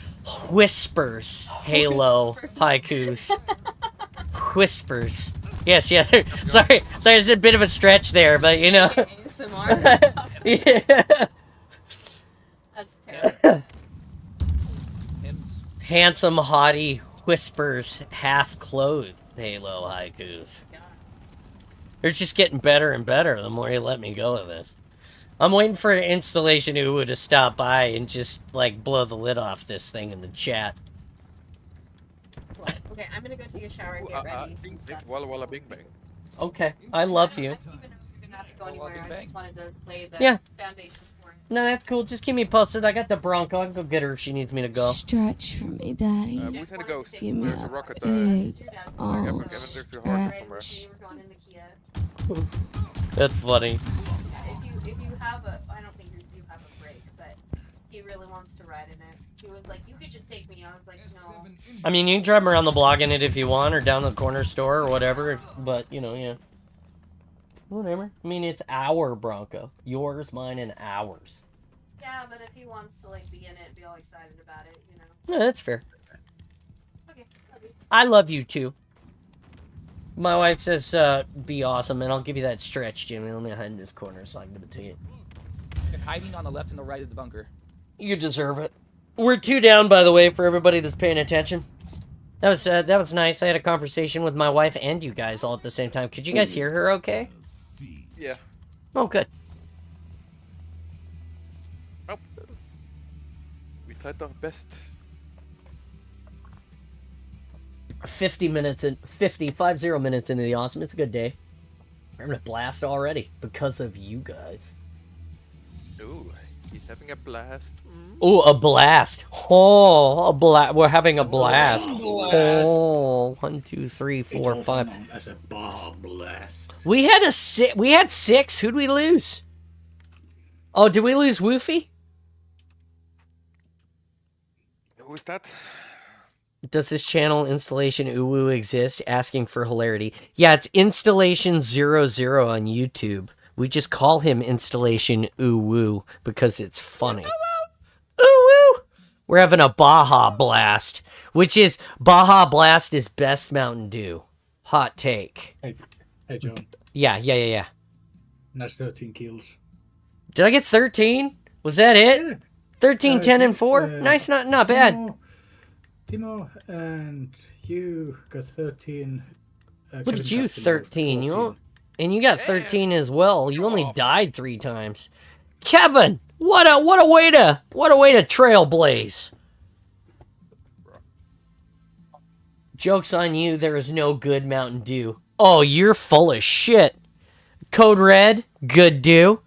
whispers Halo haikus. Whispers. Yes. Sorry, it's a bit of a stretch there, but you know. ASMR. Yeah. That's terrible. Hymns. Handsome hottie whispers half-clothed Halo haikus. They're just getting better and better the more you let me go with this. I'm waiting for Installation Uwu to stop by and just, like, blow the lid off this thing in the chat. Well, okay, I'm gonna go take a shower and get ready. Bing, Since bing, that's... walla walla bing bang. Okay, I love you. I don't even know if you're gonna have to go anywhere. I just wanted to lay the Yeah. foundation for it. No, that's cool. Just keep me posted. I got the Bronco. I can go get her if she needs me to go. Stretch for me, daddy. Who's in the ghost? Give me There's a a rocket. big It's your dad's Oh, car, Gavin, so- there's a stretch. heart Right, somewhere. we were going in the Kia. That's funny. Yeah, if you have a, I don't think you have a break, but he really wants to ride in it. He was like, you could just take me. I was like, no. I mean, you can drive around the block in it if you want, or down to the corner store or whatever, but, you know, yeah. Whatever. I mean, it's our Bronco. Yours, mine, and ours. Yeah, but if he wants to like be in it, be all excited about it, you know. No, that's fair. Okay. Love you. I love you, too. My wife says, be awesome, and I'll give you that stretch, Jimmy. Let me hide in this corner so I can give it to you. You're hiding on the left and the right of the bunker. You deserve it. We're 2 down, by the way, for everybody that's paying attention. That was nice. I had a conversation with my wife and you guys all at the same time. Could you guys hear her okay? Yeah. Oh, good. Nope. We tried our best. 50 minutes into the awesome. It's a good day. We're having a blast already because of you guys. Ooh, he's having a blast. Oh, a blast. Oh, we're having a blast. Oh, 1, 2, 3, 4, It's 5. also known as a bar blast. We had 6. Who'd we lose? Oh, did we lose Woofy? Who's that? Does this channel Installation Uwu exist? Asking for hilarity. Yeah, it's Installation 00 on YouTube. We just call him Installation Ooh Woo because it's funny. Ooh Woo! We're having a Baja Blast, which is Baja Blast is best Mountain Dew. Hot take. Hey, John. Yeah. That's 13 kills. Did I get 13? Was that it? Yeah. 13, 10, and 4? Nice, not bad. Timo, and you got 13. What did you 13? And you got 13 as well. You only died 3 times. Kevin, what a way to trailblaze. Joke's on you, there is no good Mountain Dew. Oh, you're full of shit. Code Red, good Dew.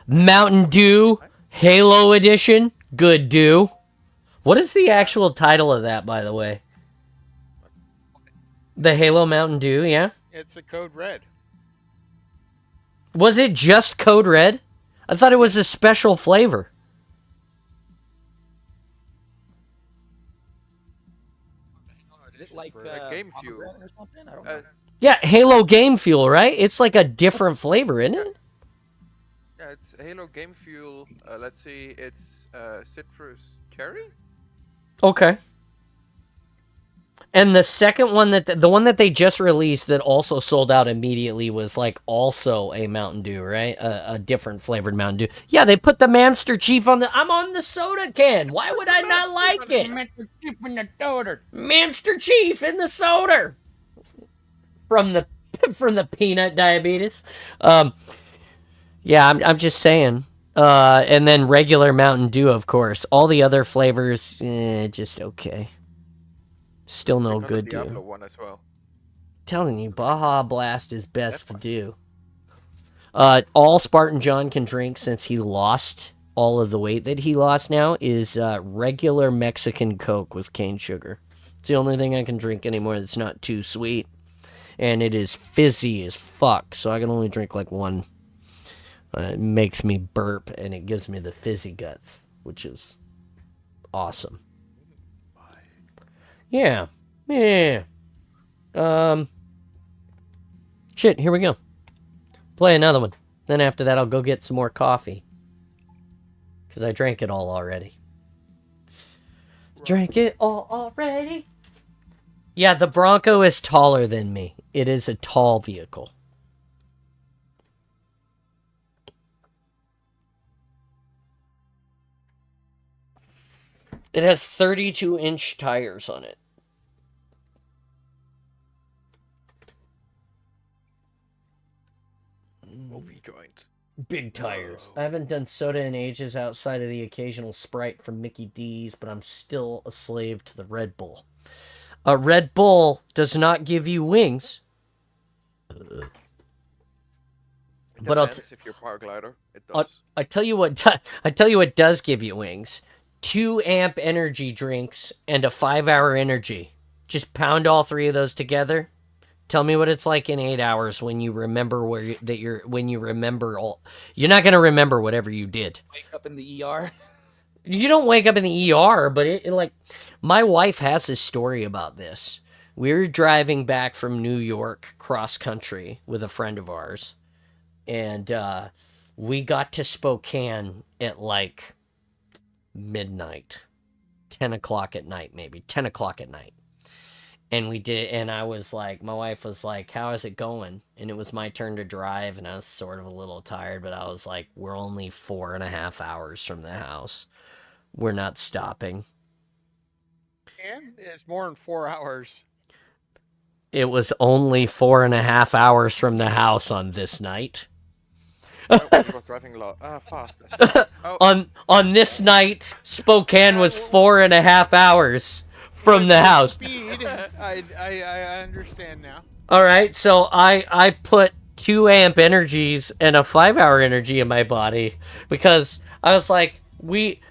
Mountain Dew, Halo Edition, good Dew. What is the actual title of that, by the way? The Halo Mountain Dew, yeah? It's a Code Red. Was it just Code Red? I thought it was a special flavor. Is it like Game Fuel. pomegranate or something? I don't know. Yeah, Halo Game Fuel, right? It's like a different flavor, isn't it? Yeah, it's Halo Game Fuel. Let's see, it's citrus cherry. Okay. And the second one the one that they just released that also sold out immediately was like also a Mountain Dew, right? A different flavored Mountain Dew. Yeah, they put the Master Chief on I'm on the soda can. Why would I not like it? Master Chief in the soda. From the peanut diabetes. Yeah, I'm just saying. And then regular Mountain Dew, of course. All the other flavors, just okay. Still no Because good the Diablo Dew. one as well. Telling you, Baja Blast is best to do. All Spartan John can drink since he lost all of the weight that he lost now is regular Mexican Coke with cane sugar. It's the only thing I can drink anymore that's not too sweet. And it is fizzy as fuck, so I can only drink like one. It makes me burp, and it gives me the fizzy guts, which is awesome. Yeah. Shit, here we go. Play another one. Then after that, I'll go get some more coffee. Because I drank it all already. Drank it all already? Yeah, the Bronco is taller than me. It is a tall vehicle. It has 32-inch tires on it. Movie joint. Big tires. I haven't done soda in ages outside of the occasional Sprite from Mickey D's, but I'm still a slave to the Red Bull. A Red Bull does not give you wings. But Depends if you're paraglider, it does. I tell you what does give you wings. 2 amp energy drinks and a 5-hour energy. Just pound all 3 of those together. Tell me what it's like in 8 hours when you remember you're not gonna remember whatever you did. Wake up in the ER. You don't wake up in the ER, but it like my wife has a story about this. We were driving back from New York cross country with a friend of ours, and we got to Spokane at like midnight, 10 o'clock at night, maybe 10 o'clock at night. And we did, and I was like, my wife was like, how is it going? And it was my turn to drive, and I was sort of a little tired, but I was like, we're only 4.5 hours from the house. We're not stopping. And it's more than 4 hours. It was only 4.5 hours from the house on this night. I was driving fast. On this night, Spokane was 4.5 hours from the house. Speed. I understand now. All right, so I put 2 amp energies and a 5-hour energy in my body because I was like, we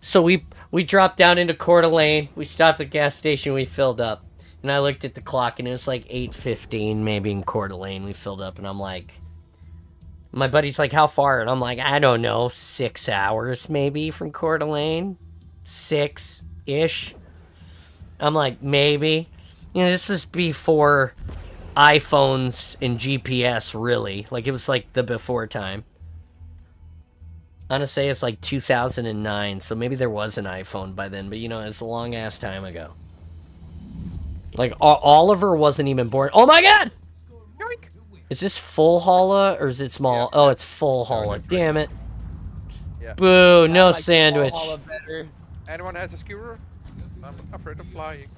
dropped down into Coeur d'Alene. We stopped at the gas station. We filled up, and I looked at the clock, and it was like 8:15 maybe in Coeur d'Alene. We filled up, and I'm like, my buddy's like, how far? And I'm like, I don't know, 6 hours maybe from Coeur d'Alene, 6-ish. I'm like, maybe. You know, this is before iPhones and GPS, really. Like, it was like the before time. I'm gonna say it's like 2009, so maybe there was an iPhone by then, but you know, it's a long ass time ago. Like, Oliver wasn't even born. Oh my god! Yoink! Is this full holla or is it small? Yeah. Oh, it's full holla. Damn it. Yeah. Boo, I no like sandwich. Valhalla better. Anyone has a skewer? I'm afraid of flying.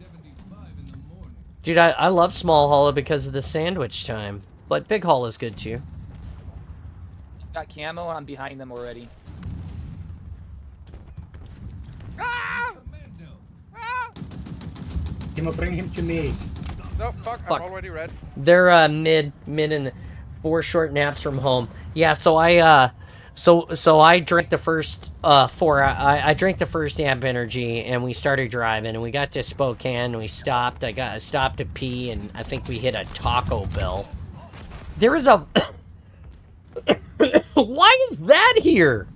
Dude, I love small holla because of the sandwich time. But big holla is good too. Got camo and I'm behind them already. Ah! Ah! Timo, bring him to me. No, fuck, Fuck. I'm already red. They're mid and 4 short naps from home. Yeah, so I drank the first 4. I drank the first amp energy and we started driving and we got to Spokane and we stopped. I stopped to pee and I think we hit a Taco Bell. There is a why is that here?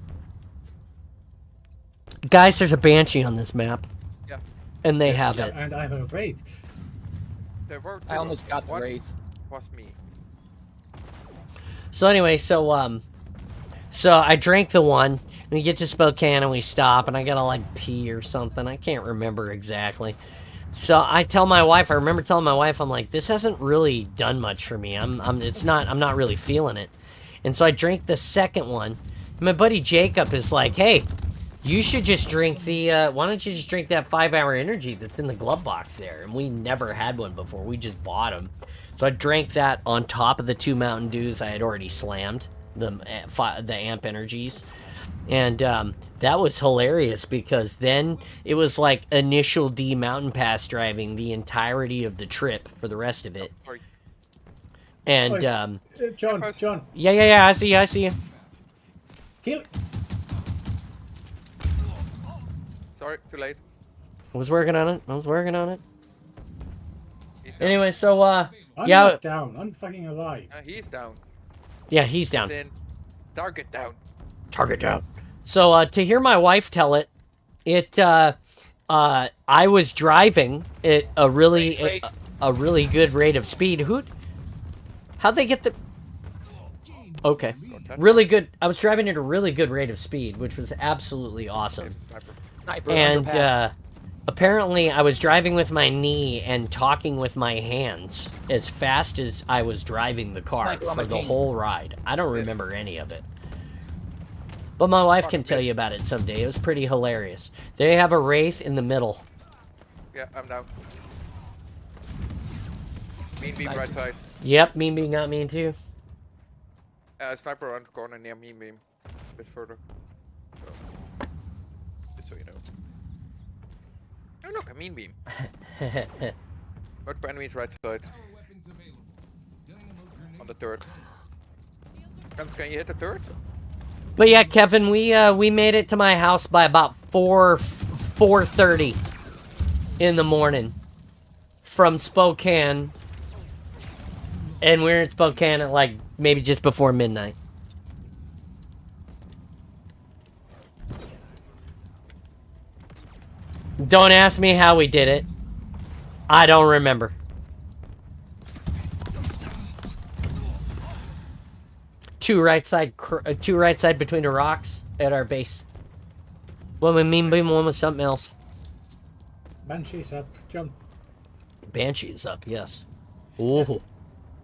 Guys, there's a Banshee on this map. Yeah. And they Yes, have yeah, it. And I have a Wraith. There were two. I almost got the One Wraith. was me. So anyway, so I drank the one. We get to Spokane and we stop, and I gotta like pee or something. I can't remember exactly. So I tell my wife. I remember telling my wife, I'm like, this hasn't really done much for me. I'm not really feeling it. And so I drank the second one. And my buddy Jacob is like, hey, you should just drink the. Why don't you just drink that 5-hour energy that's in the glove box there? And we never had one before. We just bought them. So I drank that on top of the 2 Mountain Dews I had already slammed, the amp energies. And that was hilarious because then it was like initial D mountain pass driving the entirety of the trip for the rest of it. Sorry. And John, John, yeah, I see you. kill. Sorry, too late. I was working on it. He's down. Anyway, so I'm yeah, not down. I'm fucking alive. He's down. yeah, he's down. He's in. Target down. Target down. So to hear my wife tell it, I was driving at a really good rate of speed. How'd they get the? Okay, really good. I was driving at a really good rate of speed, which was absolutely awesome. Sniper. Sniper And underpass. apparently, I was driving with my knee and talking with my hands as fast as I was driving the car Sniper on for my the team. whole ride. I don't remember any of it. But my wife can tell you about it someday. It was pretty hilarious. They have a Wraith in the middle. Yeah, I'm down. Mean beam right side. Yep, Mean Beam got me too. Sniper around the corner near mean beam. A bit further. So, just so you know. Oh look, a mean beam. Multiple enemies right side. On the turret. Can you hit the turret? But yeah, Kevin, we made it to my house by about 4:30 in the morning from Spokane, and we were in Spokane at like maybe just before midnight. Don't ask me how we did it. I don't remember. Two right side between the rocks at our base. One with Mean Beam, one with something else. Banshee's up. Jump. Banshee is up, yes. Ooh.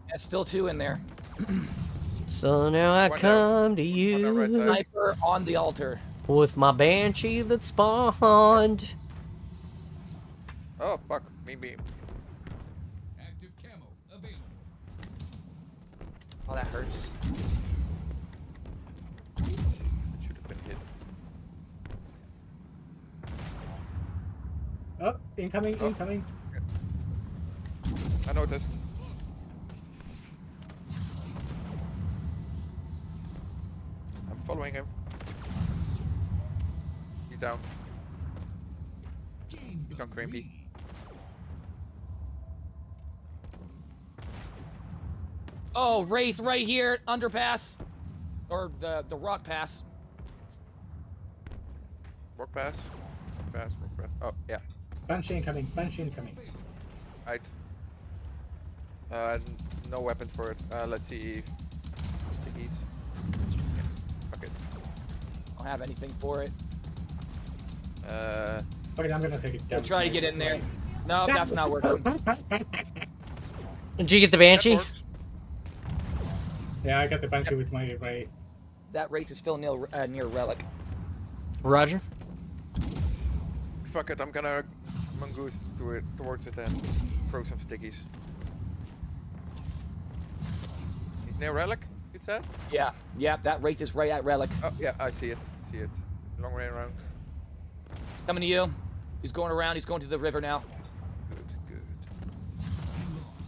There's still 2 in there. So now I One come to One down right you side. Sniper on the altar. with my Banshee that spawned. Oh fuck, mean beam. Active camo available. Oh, that hurts. Should have been hit. Oh, incoming, Oh. incoming. I noticed. I'm following him. He's down. He's on Crimpy. Oh, Wraith right here, underpass. Or the rock pass. Rock pass. Rock pass, rock pass. Oh, yeah. Banshee incoming, Banshee incoming. Right. No weapons for it. Let's see. Stickies. Fuck it. I don't have anything for it. Okay, I'm gonna take it down. We'll try to get in there. No, that's not working. Did you get the That Banshee? works. Yeah, I got the Banshee with my Ray. That Wraith is still near Relic. Roger. Fuck it, I'm gonna mongoose towards it and throw some stickies. He's near Relic, you said? Yeah, that Wraith is right at Relic. Oh, yeah, I see it. See it. Long way around. Coming to you. He's going around. He's going to the river now. Good.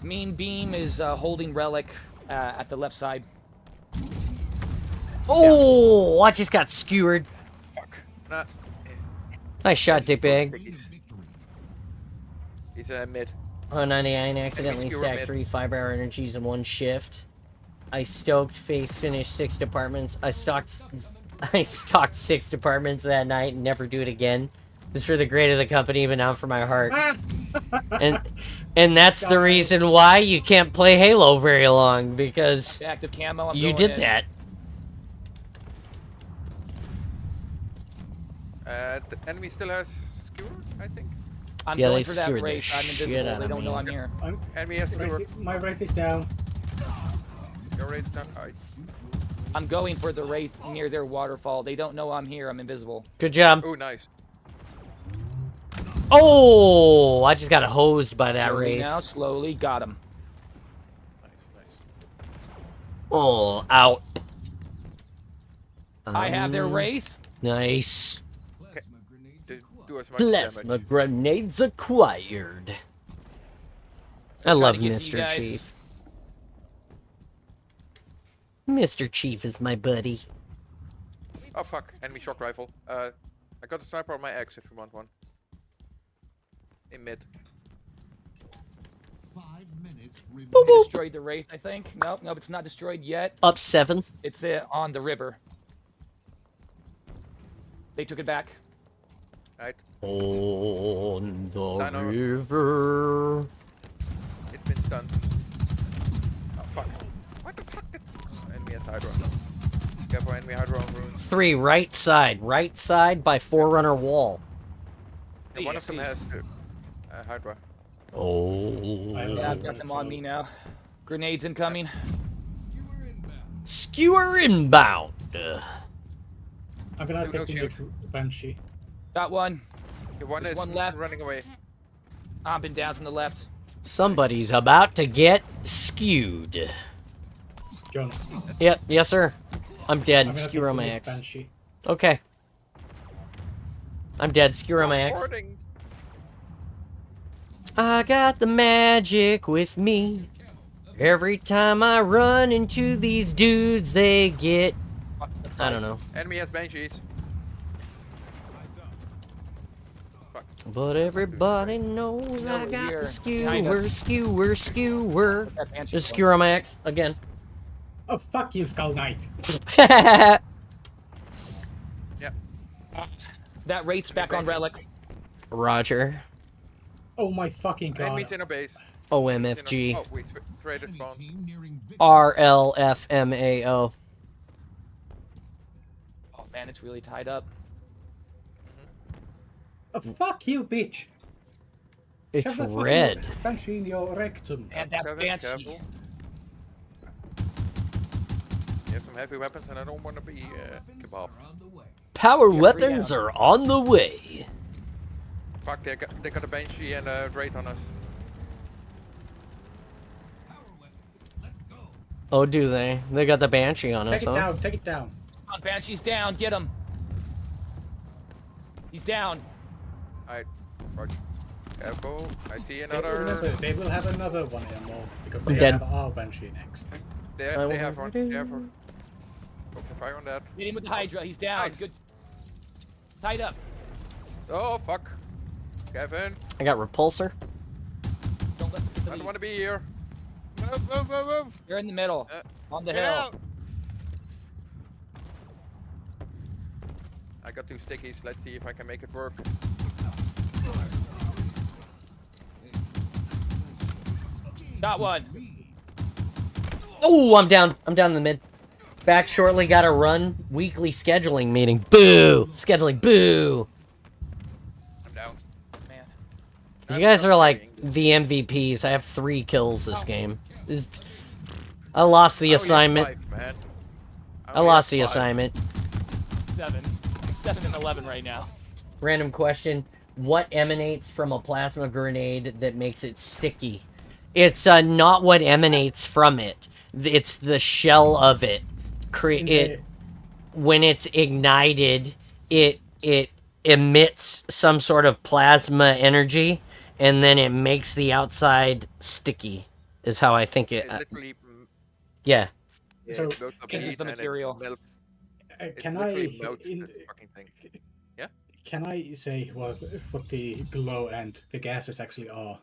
Mean Beam is holding Relic at the left side. Oh, I just got skewered. Fuck. Nah. Nice shot, dickbag. He's mid. Oh, 99 accidentally Skewer stacked mid. 3 5-hour energies in one shift. I stoked face finished 6 departments. I stocked 6 departments that night and never do it again. It's for the great of the company, but not for my heart. And that's the reason why you can't play Halo very long, because Active camo. I'm you going did in. that. The enemy still has skewer, I think. I'm Yeah, going they for that skewered the Wraith. I'm shit invisible. out They of don't know me. I'm here. Enemy has skewer. My Wraith is down. Your rate's down. Alright. I'm going for the Wraith near their waterfall. They don't know I'm here. I'm invisible. Good job. Oh, nice. Oh, I just got hosed by that Slowly Wraith. now, slowly got him. Nice. Oh, out. I have their Wraith. Nice. Plasma grenades Do acquired. as much Plasma damage. grenades acquired. I Trying love to get to you Mr. guys. Chief. Mr. Chief is my buddy. Oh fuck, enemy shock rifle. I got a sniper on my X if you want one. In mid. 5 minutes remaining. Boop, We boop. destroyed the Wraith, I think. Nope, it's not destroyed yet. Up 7. It's on the river. They took it back. Right? On the Dino. river. It's been stunned. Oh fuck. What the fuck? Enemy has Hydra. Careful, enemy Hydra on runes. 3, right side by Forerunner wall. And one of them see. has Hydra. Oh. Yeah, I've got them on me now. Grenades incoming. Skewer inbound. Skewer inbound. I'm gonna No take the shield. next Banshee. Got one. The one There's is one left. running away. Up and down from the left. Somebody's about to get skewed. John, Yep, yes sir. I'm dead. I'm gonna Skewer on take my the next X. Banshee. Okay. I'm dead. Skewer on my X. Boarding. I got the magic with me. Every time I run into these dudes, they get... I don't know. Enemy has Banshees. But everybody knows No, I got here. the Behind us. skewer. That Banshee Just one. skewer on my X again. Oh, fuck you, Skull Knight. That Wraith's back on Relic. Roger. Oh my fucking god. Enemies in a base. OMFG. Oh, we traded Enemy spawn. team nearing victory. RLFMAO. Oh man, it's really tied up. Oh, fuck you, bitch. It's Have that fucking red. Banshee in your rectum. And that Careful, Banshee. careful. You have some heavy weapons and I don't want to be kebab. Are on the way. Power Yeah, weapons free are on the way. Fuck, they got a Banshee and a Wraith on us. Power weapons. Let's go. Oh, do they? They got the Banshee on us, Take it huh? down, take it down. Come on, Banshee's down. Get him. He's down. Alright, Roger. Careful, I see Remember, another. they will have another one ammo because I'm they dead. have our Banshee next. They have one. They have one. Open fire on that. Hit him with the Hydra. He's down. Nice. Good. Tied up. Oh fuck. Kevin, I got repulsor. Don't let them get I the don't lead. want to be here. Move. You're in the middle. On the Get hill. out. I got 2 stickies. Let's see if I can make it work. Got one. Oh, I'm down. I'm down in the mid. Back shortly. Got to run. Weekly scheduling meeting. Boo. Scheduling. Boo. I'm down. Man. You I'm guys not are like carrying this. the MVPs. I have 3 kills this game. I lost the I only have assignment. 5, man. I only lost have the 5. assignment. 7 and 11 right now. Random question. What emanates from a plasma grenade that makes it sticky? It's not what emanates from it. It's the shell of it. In the, When it's ignited, it emits some sort of plasma energy, and then it makes the outside sticky. Is how I think it. It literally Yeah. So, goes up changes heat the and it material. melts. It can literally I melts in, this fucking thing. can I say what the glow and the gases actually are?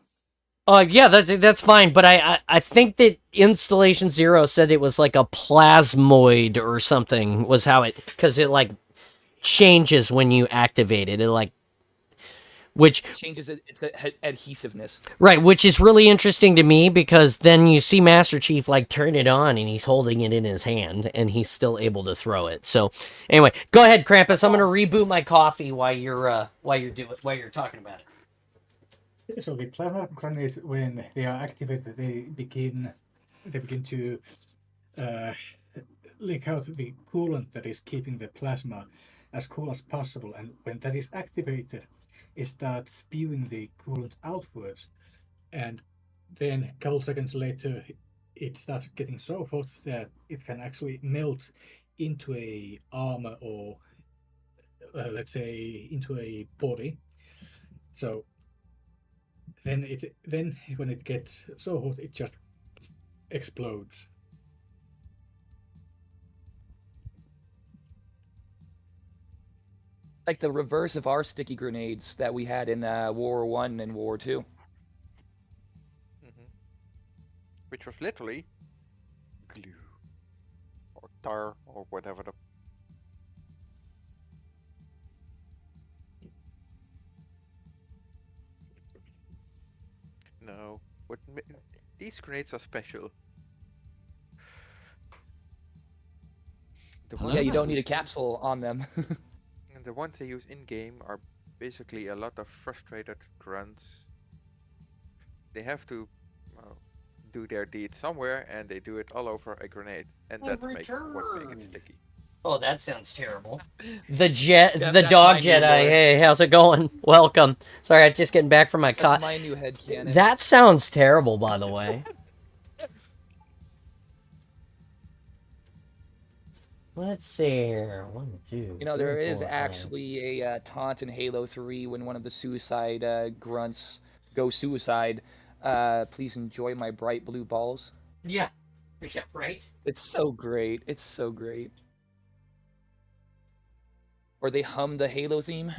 Yeah, that's fine. But I think that Installation Zero said it was like a plasmoid or something. Was how it, because it like changes when you activate it. It like, which Changes its adhesiveness. right, which is really interesting to me, because then you see Master Chief like turn it on and he's holding it in his hand and he's still able to throw it. So anyway, go ahead, Krampus. I'm gonna reboot my coffee while you're talking about it. So the plasma grenades, when they are activated, they begin to leak out the coolant that is keeping the plasma as cool as possible. And when that is activated, it starts spewing the coolant outwards. And then a couple seconds later, it starts getting so hot that it can actually melt into a armor, or let's say into a body. So then when it gets so hot, it just explodes. Like the reverse of our sticky grenades that we had in World War One and World War Two. Which was literally glue or tar or whatever the. No, these grenades are special. The Hello? ones Yeah, you I don't need a use capsule on them. and the ones they use in game are basically a lot of frustrated grunts. They have to do their deed somewhere, and they do it all over a grenade, and that's what make it sticky. Oh, that sounds terrible. The That's dog my new Jedi. lore. Hey, how's it going? Welcome. Sorry, I'm just getting back from my That's cot. my new headcanon. That sounds terrible, by the way. Let's see here. 1, 2. You know, 3, there is 4, 5. actually a taunt in Halo 3 when one of the suicide grunts go suicide. Please enjoy my bright blue balls. Yeah. Yeah, right. It's so great. It's so great. Or they hum the Halo theme.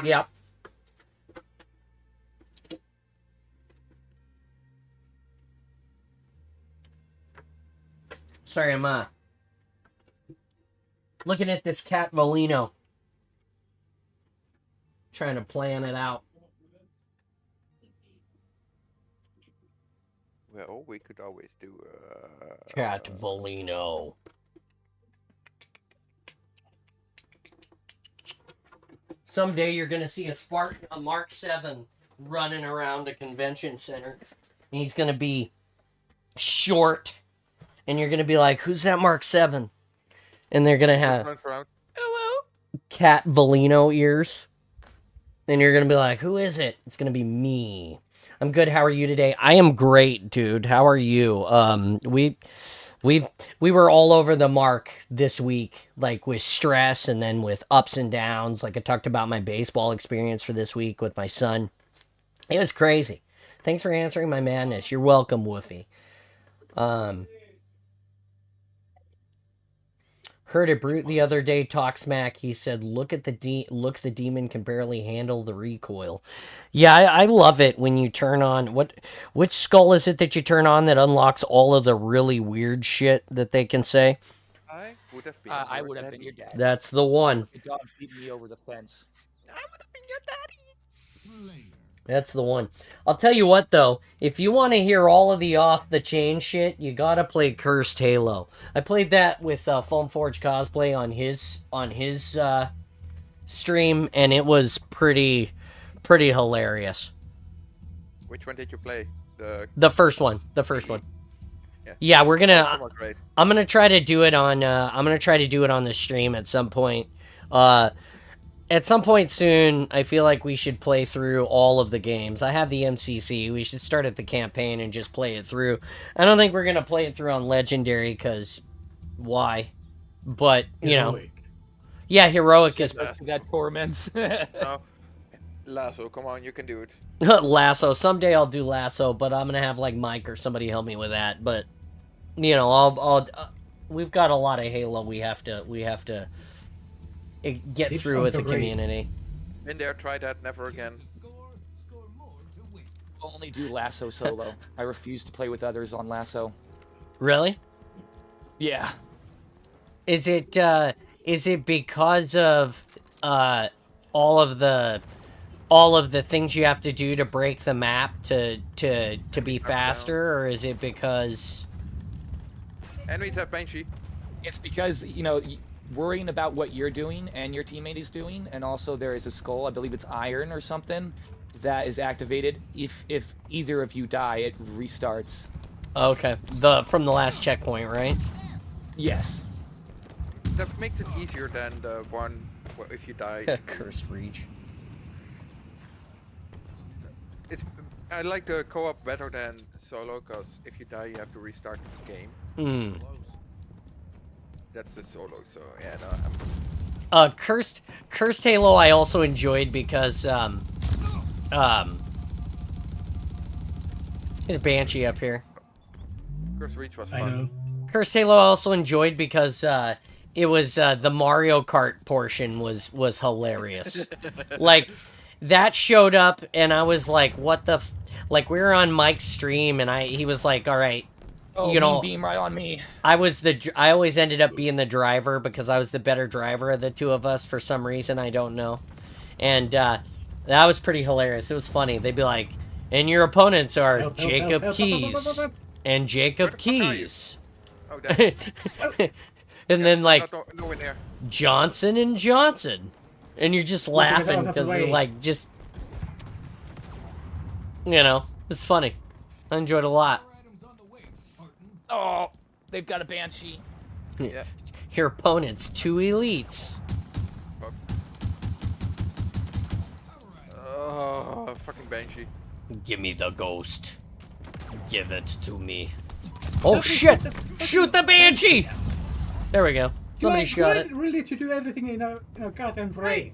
Yep. Sorry, I'm looking at this Cat Volino. Trying to plan it out. Well, we could always do Cat Volino. Someday you're gonna see a Mark 7 running around a convention center. And he's gonna be short, and you're gonna be like, "Who's that Mark 7?" And they're gonna have runs around. Hello. Cat Volino ears. And you're gonna be like, "Who is it?" It's gonna be me. I'm good. How are you today? I am great, dude. How are you? We were all over the mark this week, like with stress and then with ups and downs. Like I talked about my baseball experience for this week with my son. It was crazy. Thanks for answering my madness. You're welcome, Woofy. Heard a brute the other day talk smack. He said, "Look at look, the demon can barely handle the recoil." Yeah, I love it when you turn on which skull is it that you turn on that unlocks all of the really weird shit that they can say? I would have been. I your would have been daddy. your dad. That's the one. The dog beat me over the fence. I would have been your daddy. Slayer. That's the one. I'll tell you what though, if you want to hear all of the off the chain shit, you gotta play Cursed Halo. I played that with Foam Forge Cosplay on his stream, and it was pretty hilarious. Which one did you play? The first one. Yeah. Yeah, we're Both of gonna. them are great. I'm gonna try to do it on. I'm gonna try to do it on the stream at some point. At some point soon, I feel like we should play through all of the games. I have the MCC. We should start at the campaign and just play it through. I don't think we're gonna play it through on Legendary, because why? But you know, Heroic. yeah, heroic is That torments. No. Lasso, come on, you can do it. Lasso. Someday I'll do Lasso, but I'm gonna have like Mike or somebody help me with that. But you know, I'll we've got a lot of Halo. We have to get It's through on with the the raid. community. Been there, try that, never again. Score more to win. I'll only do Lasso solo. I refuse to play with others on Lasso. Really? Yeah. Is it because of all of the things you have to do to break the map to be faster, or is it because Enemies have Banshee. It's because, you know, worrying about what you're doing and your teammate is doing, and also there is a skull, I believe it's iron or something, that is activated. If either of you die, it restarts. okay, from the last checkpoint, right? Yes. That makes it easier than the one if you die. Curse Reach. I like the co-op better than solo, because if you die, you have to restart the game. Hmm. That's the solo, so yeah, no, I'm... Cursed Halo I also enjoyed because there's Banshee up here. Curse Reach was I fun. know. Cursed Halo I also enjoyed because it was the Mario Kart portion was hilarious. Like that showed up and I was like, what the like we were on Mike's stream and he was like, all right, Oh, you know, beam right on me. I always ended up being the driver because I was the better driver of the two of us for some reason, I don't know. And that was pretty hilarious. It was funny. They'd be like, and your opponents are Help, Jacob help, Keys help. and Jacob Where the fuck are you? Keys. Oh, that... And then like No in there. Johnson and Johnson. And you're just laughing because they're like just, you know, it's funny. I enjoyed it a lot. More items on the way, Spartan. Oh, they've got a Banshee. Yeah. Your opponents, 2 elites. Fuck. Power item. Fucking Banshee. Give me the ghost. Give it to me. Oh shit! Shoot the Banshee! There we go. Somebody shot it. Really to do everything in a goddamn raid.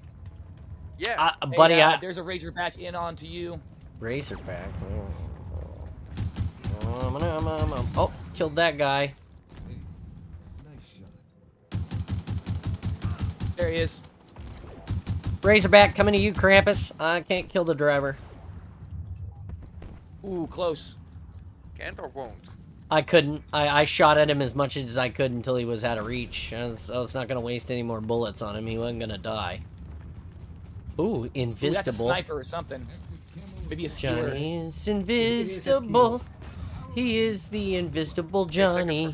Yeah. Buddy, Hey, there's a Razorback in onto you. Razorback. Oh, killed that guy. Hey, nice shot. There he is. Razorback coming to you, Krampus. I can't kill the driver. Ooh, close. Can't or won't. I couldn't. I shot at him as much as I could until he was out of reach. I was not going to waste any more bullets on him. He wasn't going to die. Ooh, Ooh, that's a invisible. sniper or something. Maybe a skewer. Johnny is invisible. He is the invisible Johnny.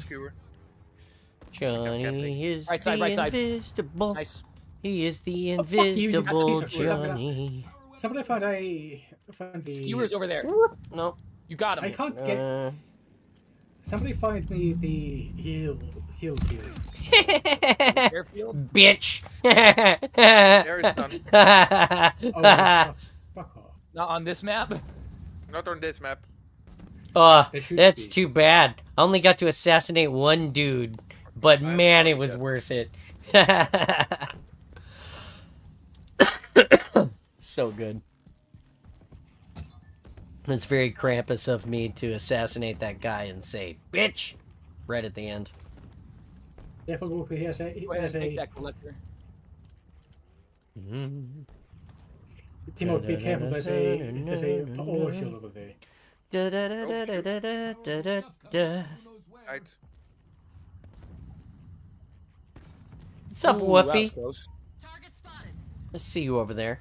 Johnny is Right side, the right side. invisible. Nice. He is the Oh, fuck you, you invisible piece of shit. Johnny. Somebody found the Skewers over there. Whoop. No. You got him. I can't get. Somebody find me the heal field. Airfield? Bitch. There is none. Oh, fuck off. Not on this map. Not on this map. Oh, There should that's be. too bad. I only got to assassinate one dude, but I man, it love was that. worth it. So good. It was very Krampus of me to assassinate that guy and say, bitch, right at the end. Careful, Wolfie. Go ahead and take that collector. Mm. Timo, be careful. There's a ore shield over there. Da-da-da-da-da-da-da-da. Right. What's up, Ooh, that was Woofy? close. Target spotted. I see you over there.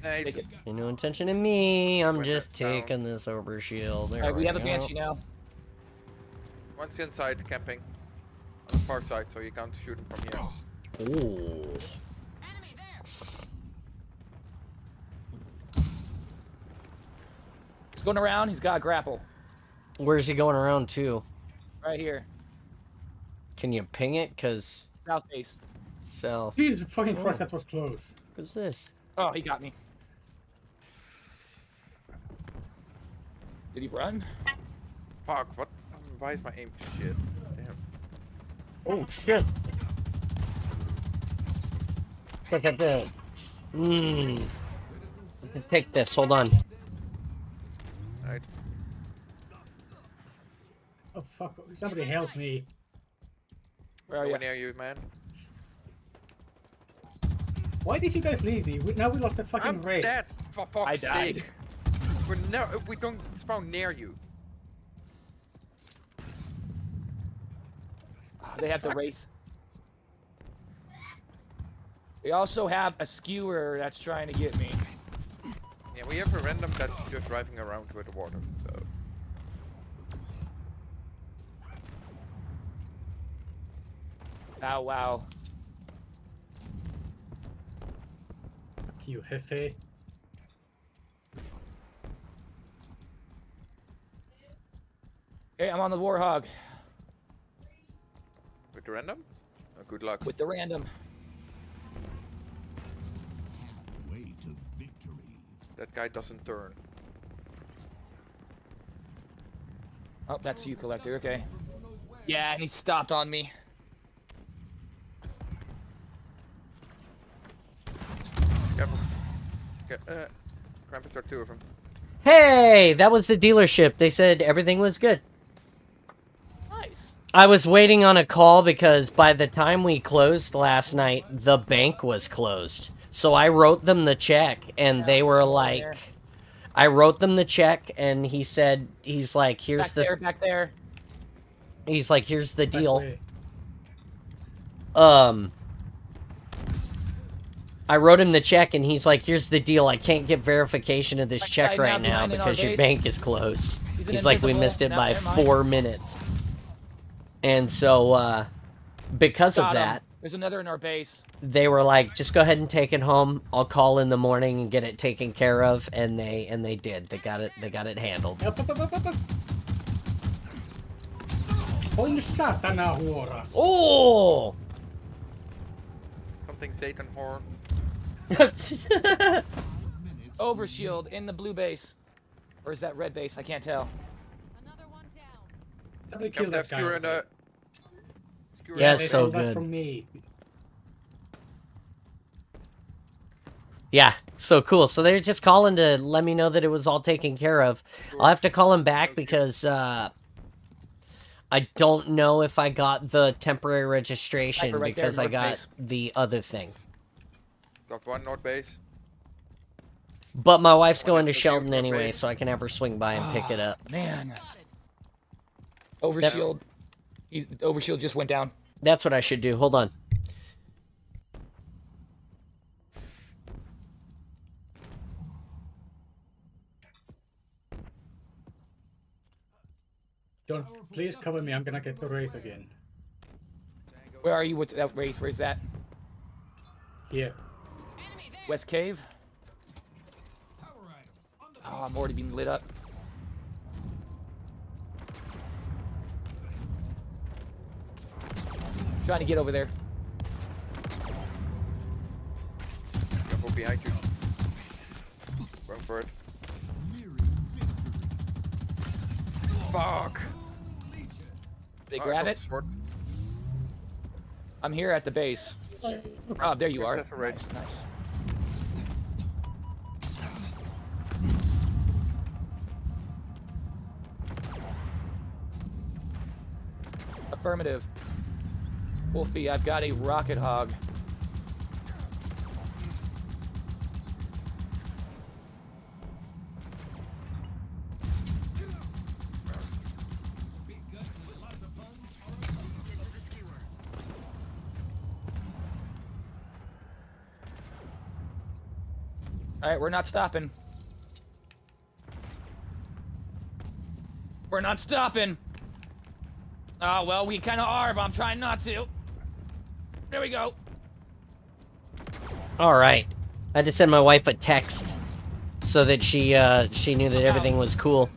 Nice. Take it. Ain't no intention of me. I'm Window just down. taking this over shield. There All right, we have a go. Banshee now. One's inside camping. On the far side, so you can't shoot him from here. Ooh. Enemy there. He's going around. He's got a grapple Where's he going around to? right here, Can you ping it? Cause southeast. south. Jesus fucking Christ, Oh. that was close. What's this? Oh, he got me. Did he run? Fuck, what? Why is my aim shit? Damn. Oh shit! Look at that. Mmm. Take this. Hold on. Right. Oh fuck! Somebody help me. Where are you? Nowhere near you, man. Why did you guys leave me? Now we lost the fucking I'm raid. dead, for fuck's I died. sake. We don't spawn near you. They have the wraith. They also have a skewer that's trying to get me. Yeah, we have a random that's just driving around with the water, so. Ow, wow. You Hefe. Okay, I'm on the Warhog With the random? Oh, good luck. with the random. Way to victory. That guy doesn't turn. Oh, that's you, collector. Okay. Yeah, and he stopped on me. Careful. Krampus are two of them. Hey, that was the dealership. They said everything was good. Nice. I was waiting on a call because by the time we closed last night, the bank was closed. So I wrote them the check, and they were like, there. I wrote them the check, and he said, he's like, here's Back the, there, back there. he's like, here's the Back deal. away. I wrote him the check, and he's like, here's the deal. I can't get verification of this Right check side right now, now behind in our because your base. bank is closed. He's an He's like, we invisible. missed it No, by never mind. 4 minutes. And so, because of Got him. that, There's another in our base. they were like, just go ahead and take it home. I'll call in the morning and get it taken care of. And they did. They got it handled. Up. On satana huora. Oh! Something Satan horror. Overshield in the blue base. Or is that red base? I can't tell. Another one down. Somebody Careful, kill that that guy. skewer over in there. the... Skewer Yes, They so stole that good. from me. Yeah, so cool. So they're just calling to let me know that it was all taken care of. I'll have to call him back because I don't know if I got the temporary registration Sniper right there, because I north got base. the other thing. Got one north base. But my wife's Well, going to that's the Sheldon north anyway, base. so I can have her swing by and pick it up. Man. Spotted. Overshield. Overshield just went down. That's what I should do. Hold on. Don't please cover me. I'm gonna get the wraith again. Where are you with that wraith? Where's that? Here. Enemy there. West Cave? Power items on the Oh, I'm already being lit up. Trying to get over there. Careful behind you. Run for it. nearing victory. Fuck! They Oh, I grab got it. the sword. I'm here at the base. Oh, there you are. Princess Red. Nice, nice. Affirmative. Wolfie, I've got a rocket hog. Alright, we're not stopping. We're not stopping. Oh, well, we kind of are, but I'm trying not to. There we go. All right. I just sent my wife a text so that she knew that everything was cool.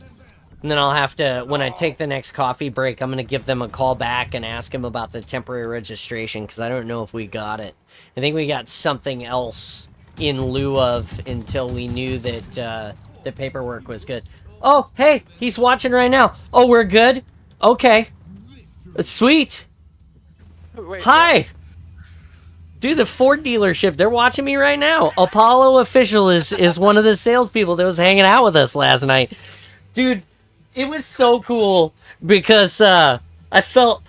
And then I'll have to, when I take the next coffee break, I'm going to give them a call back and ask them about the temporary registration, because I don't know if we got it. I think we got something else in lieu of until we knew that the paperwork was good. Oh, hey, he's watching right now. Oh, we're good? Okay. Sweet. Wait, Hi. Dude, the Ford dealership, they're watching me right now. Apollo Official is one of the salespeople that was hanging out with us last night. Dude, it was so cool because I feel,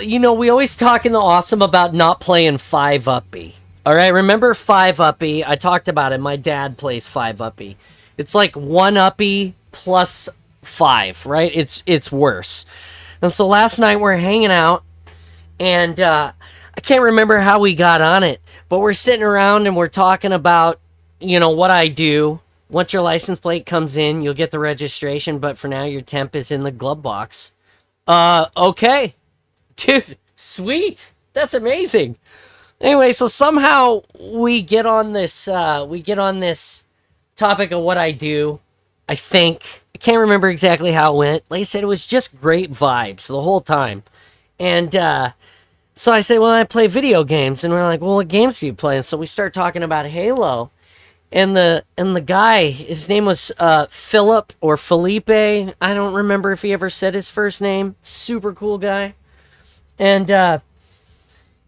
you know, we always talk in the awesome about not playing 5-uppy. All right, remember 5-uppy? I talked about it. My dad plays 5-uppy. It's like 1-uppy plus 5, right? It's worse. And so last night we're hanging out, and I can't remember how we got on it, but we're sitting around and we're talking about, you know, what I do. Once your license plate comes in, you'll get the registration, but for now your temp is in the glove box. Okay. Dude, sweet. That's amazing. Anyway, so somehow we get on this topic of what I do. I think. I can't remember exactly how it went. Like I said, it was just great vibes the whole time. And so I say, well, I play video games. And we're like, well, what games do you play? And so we start talking about Halo. And the guy, his name was Philip or Felipe. I don't remember if he ever said his first name. Super cool guy. And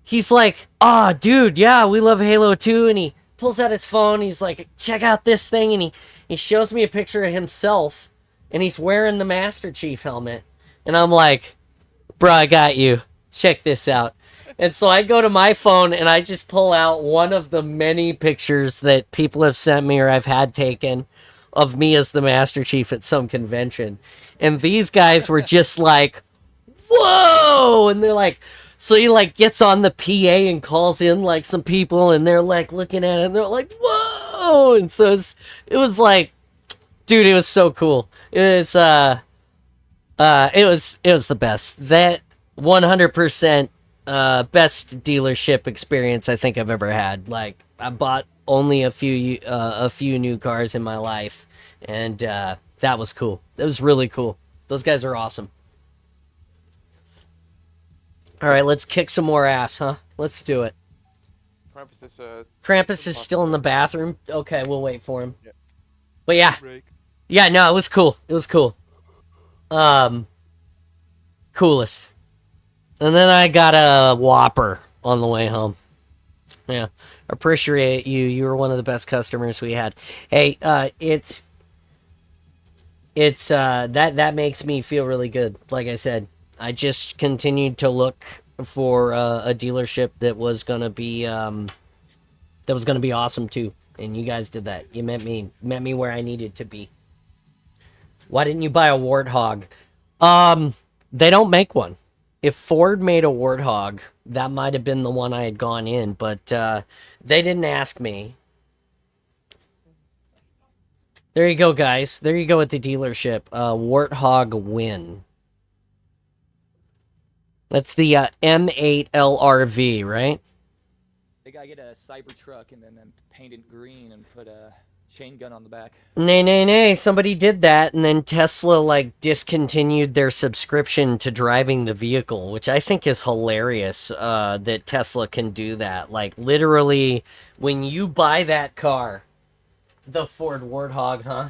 he's like, oh, dude, yeah, we love Halo 2. And he pulls out his phone. He's like, check out this thing. And he shows me a picture of himself. And he's wearing the Master Chief helmet. And I'm like, bro, I got you. Check this out. And so I go to my phone and I just pull out one of the many pictures that people have sent me or I've had taken of me as the Master Chief at some convention. And these guys were just like, whoa! And they're like, so he like gets on the PA and calls in like some people and they're like looking at it and they're like, whoa! And so it was like, dude, it was so cool. It was the best. That 100% best dealership experience I think I've ever had. Like, I bought only a few new cars in my life, and that was cool. That was really cool. Those guys are awesome. All right, let's kick some more ass, huh? Let's do it. Krampus is still in the bathroom. Okay, we'll wait for him. Yeah. But yeah, no, it was cool. It was cool. Coolest. And then I got a Whopper on the way home. Yeah, appreciate you. You were one of the best customers we had. Hey, it's that makes me feel really good. Like I said, I just continued to look for a dealership that was gonna be awesome too, and you guys did that. You met me where I needed to be. Why didn't you buy a Warthog? They don't make one. If Ford made a Warthog, that might have been the one I had gone in, but they didn't ask me. There you go, guys. There you go at the dealership. Warthog Win. That's the M8 LRV, right? They gotta get a Cybertruck and then paint it green and put a chain gun on the back. Nay. Somebody did that, and then Tesla, like, discontinued their subscription to driving the vehicle, which I think is hilarious, that Tesla can do that. Like, literally, when you buy that car, the Ford Warthog, huh?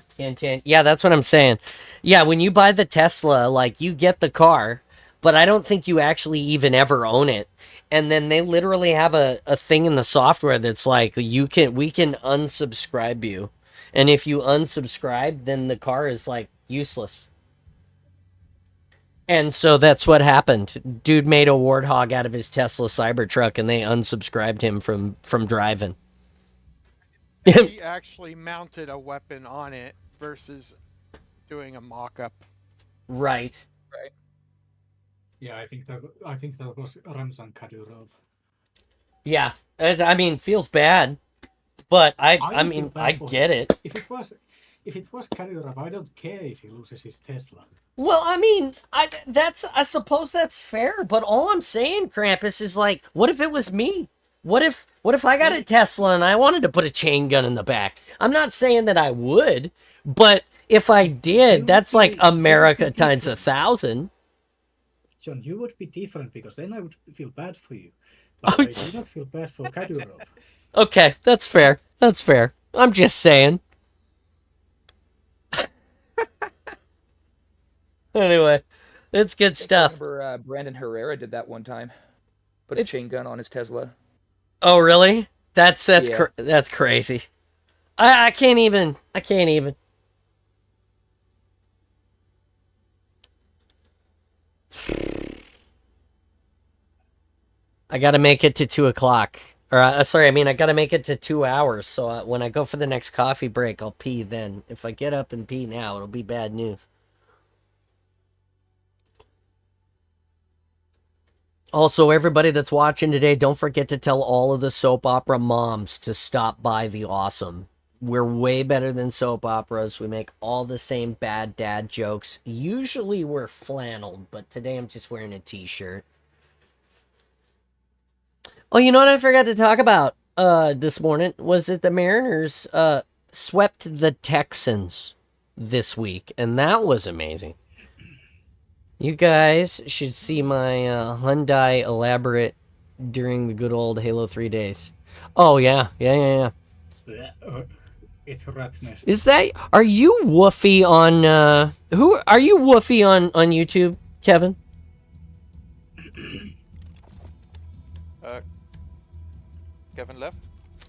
Yeah, that's what I'm saying. Yeah, when you buy the Tesla, like, you get the car, but I don't think you actually even ever own it. And then they literally have a thing in the software that's like, we can unsubscribe you. And if you unsubscribe, then the car is like useless. And so that's what happened. Dude made a warthog out of his Tesla Cybertruck, and they unsubscribed him from driving. He actually mounted a weapon on it versus doing a mock-up. Right. Yeah, I think that was Ramzan Kadyrov. Yeah. I mean, feels bad, but I I mean, feel bad I for get him. it. If it was Kadyrov, I don't care if he loses his Tesla. Well, I mean, I suppose that's fair, but all I'm saying, Krampus, is like, what if it was me? What if I got a Tesla and I wanted to put a chain gun in the back? I'm not saying that I would, but if I did, that's like America times 1,000. John, you would be different because then I would feel bad for you. But I do not feel bad for Kadyrov. Okay, that's fair. That's fair. I'm just saying. Anyway, it's good I stuff. remember Brandon Herrera did that one time. Put a chain gun on his Tesla. Oh, really? That's Yeah. that's crazy. I can't even. I gotta make it to 2:00. Or sorry, I mean I gotta make it to 2 hours. So when I go for the next coffee break, I'll pee then. If I get up and pee now, it'll be bad news. Also, everybody that's watching today, don't forget to tell all of the soap opera moms to stop by the Awesome. We're way better than soap operas. We make all the same bad dad jokes. Usually we're flanneled, but today I'm just wearing a t-shirt. Oh, you know what I forgot to talk about this morning was that the Mariners swept the Texans this week, and that was amazing. You guys should see my Hyundai Elaborate during the good old Halo 3 days. Oh, yeah. It's a rat nest. Is that... Are you Woofy on... Are you Woofy on YouTube, Kevin? Kevin left.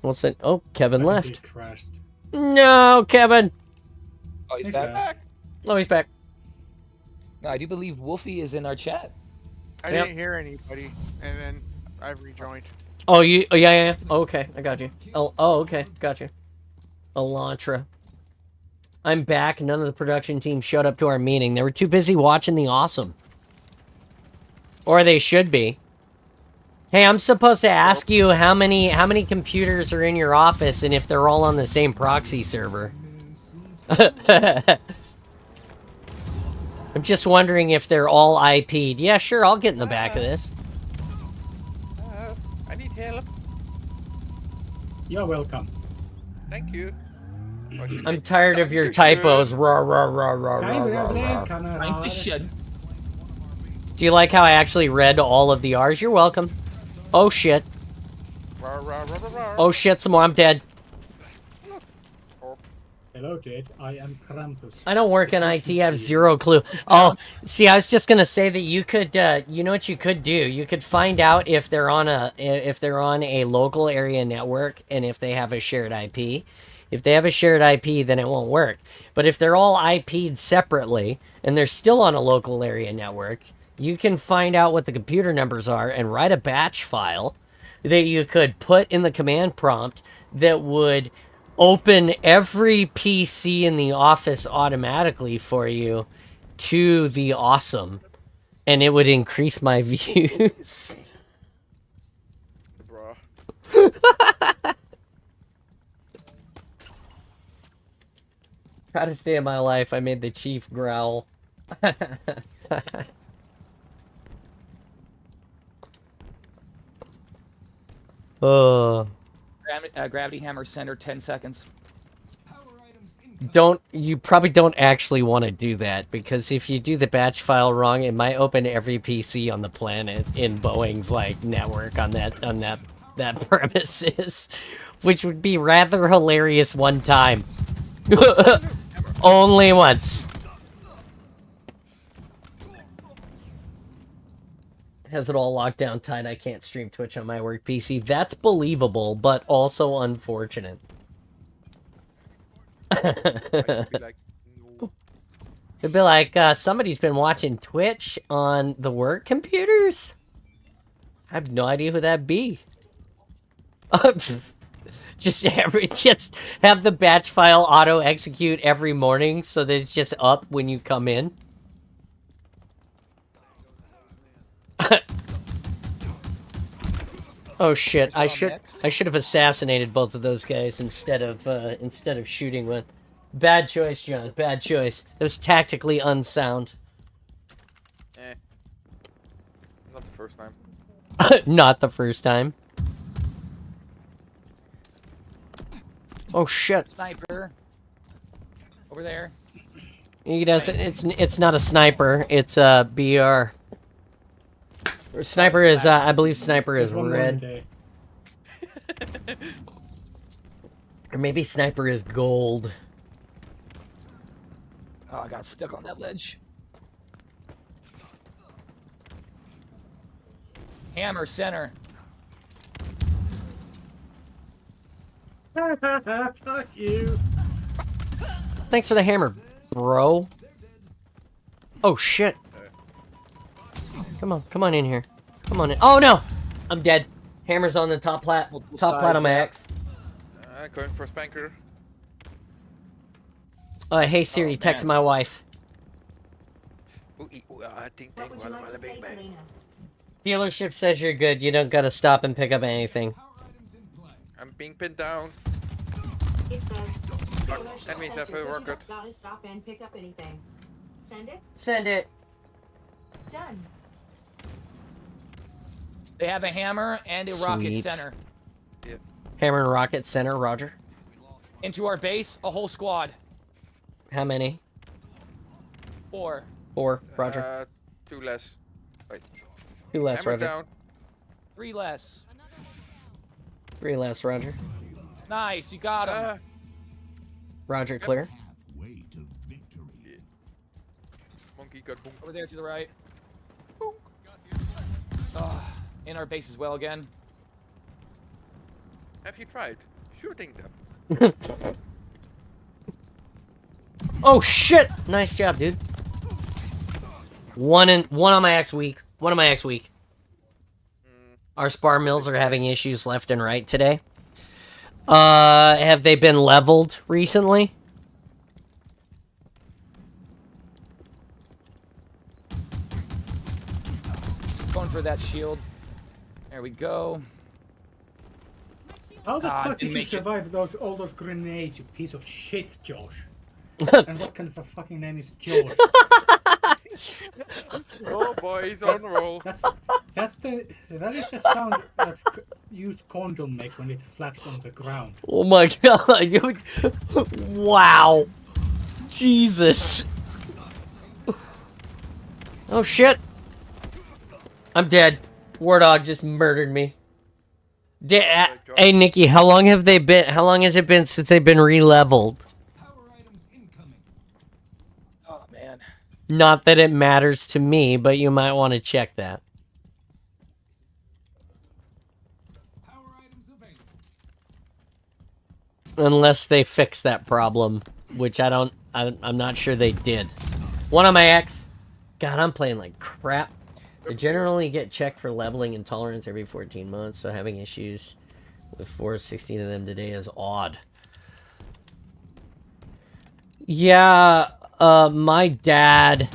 What's it? Oh, Kevin I think left. he crashed. No, Kevin! Oh, he's He's back. back. Oh, he's back. No, I do believe Wolfie is in our chat. I Yep. didn't hear anybody, and then I rejoined. Oh, you... Oh, yeah. Oh, okay, I got you. Oh, okay, got you. Elantra. I'm back. None of the production team showed up to our meeting. They were too busy watching the Awesome. Or they should be. Hey, I'm supposed to ask you how many computers are in your office and if they're all on the same proxy server. I'm just wondering if they're all IP'd. Yeah, sure, I'll get in the back of this. I need help. You're welcome. Thank you. I'm tired of your typos. Rah, rah, rah, rah, rah, rah, rah. Time to shed. Do you like how I actually read all of the R's? You're welcome. Oh, shit. Rah, rah, rah, rah, rah. Oh, shit, some more. I'm dead. Hello, Jade. I am Krampus. I don't work in IT. I have zero clue. Oh, see, I was just gonna say that you could, you know what you could do? You could find out if they're on a local area network and if they have a shared IP. If they have a shared IP, then it won't work. But if they're all IP'd separately and they're still on a local area network, you can find out what the computer numbers are and write a batch file that you could put in the command prompt that would open every PC in the office automatically for you to the Awesome, and it would increase my views. Bruh. Proudest day of my life, I made the chief growl. Oh. Gravity hammer center, 10 seconds. You probably don't actually want to do that, because if you do the batch file wrong, it might open every PC on the planet in Boeing's like network on that premises, which would be rather hilarious one time. Only once. Has it all locked down tight. I can't stream Twitch on my work PC. That's believable, but also unfortunate. I'd be like, no. It'd be like, somebody's been watching Twitch on the work computers? I have no idea who that'd be. Just have the batch file auto execute every morning so that it's just up when you come in. Oh shit! I should have assassinated both of those guys instead of shooting one. Bad choice, John. Bad choice. That was tactically unsound. Not the first time. Not the first time. Oh shit! Sniper. Over there. He doesn't. It's not a sniper. It's a BR. Sniper is. I believe sniper is There's one more in red, there. or maybe sniper is gold. Oh, I got stuck on that ledge. Hammer center. Fuck you. Thanks for the hammer, bro. Oh shit! Come on in here. Come on in. Oh no! I'm dead. Hammer's on the top plat. Multiple Top plat on sides, my yeah. axe. Going for Spanker. Hey Siri, man. text my wife. Ting ting, What would you walla like to walla say, bang bang. Helena? Dealership says you're good. You don't gotta stop and pick up anything. Power items in play. I'm being pinned down. It says, Enemies have a you rocket. don't gotta stop and pick up anything. Send it? Send it. Done. They have a hammer and a rocket Sweet. center. Hammer and rocket center, Roger. Into our base, a whole squad. How many? 4. 4, Roger. 2 less. Wait. 2 less, Hammer's Roger. down. 3 less. 3 less, Roger. Nice, you got him. Roger, clear. Halfway to victory. Monkey got boom. Over there to the right. Boom. In our base as well again. Have you tried shooting them? Oh shit! Nice job, dude. One on my axe weak. One on my axe weak. Our spar mills are having issues left and right today. Have they been leveled recently? Going for that shield. There we go. How the Ah, fuck did didn't you make it. survive all those grenades, you piece of shit, Josh? And what kind of a fucking name is Josh? Oh boy, he's on a roll. That is the sound that used condom make when it flaps on the ground. Oh my god, dude. Wow. Jesus. Oh shit. I'm dead. War Dog just murdered me. Hey Nikki, how long has it been since they've been re-leveled? Power items incoming. Oh man. Not that it matters to me, but you might want to check that. Power items available. Unless they fix that problem, which I'm not sure they did. One on my X. God, I'm playing like crap. They generally get checked for leveling and tolerance every 14 months, so having issues with 416 of them today is odd. Yeah, my dad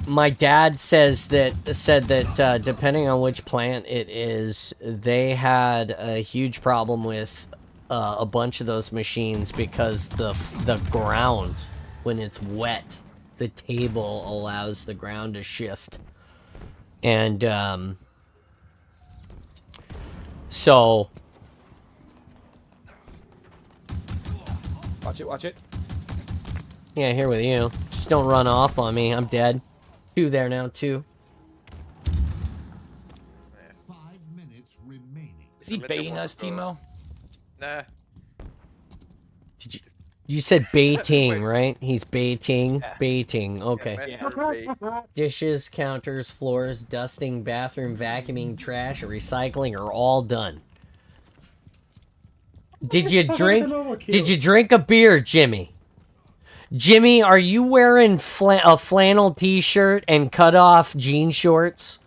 said that depending on which plant it is, they had a huge problem with a bunch of those machines because the ground, when it's wet, the table allows the ground to shift. And so Watch it. yeah, here with you. Just don't run off on me. I'm dead. 2 there now, 2. 5 minutes remaining. Is he Let them baiting walk us, go. Timo? Nah. You said baiting, Wait. right? He's baiting. Yeah. Baiting. Okay. Master bait. Dishes, counters, floors, dusting, bathroom, vacuuming, trash, or recycling are all done. Did you drink? Did you drink a beer, Jimmy? Jimmy, are you wearing a flannel t-shirt and cut-off jean shorts?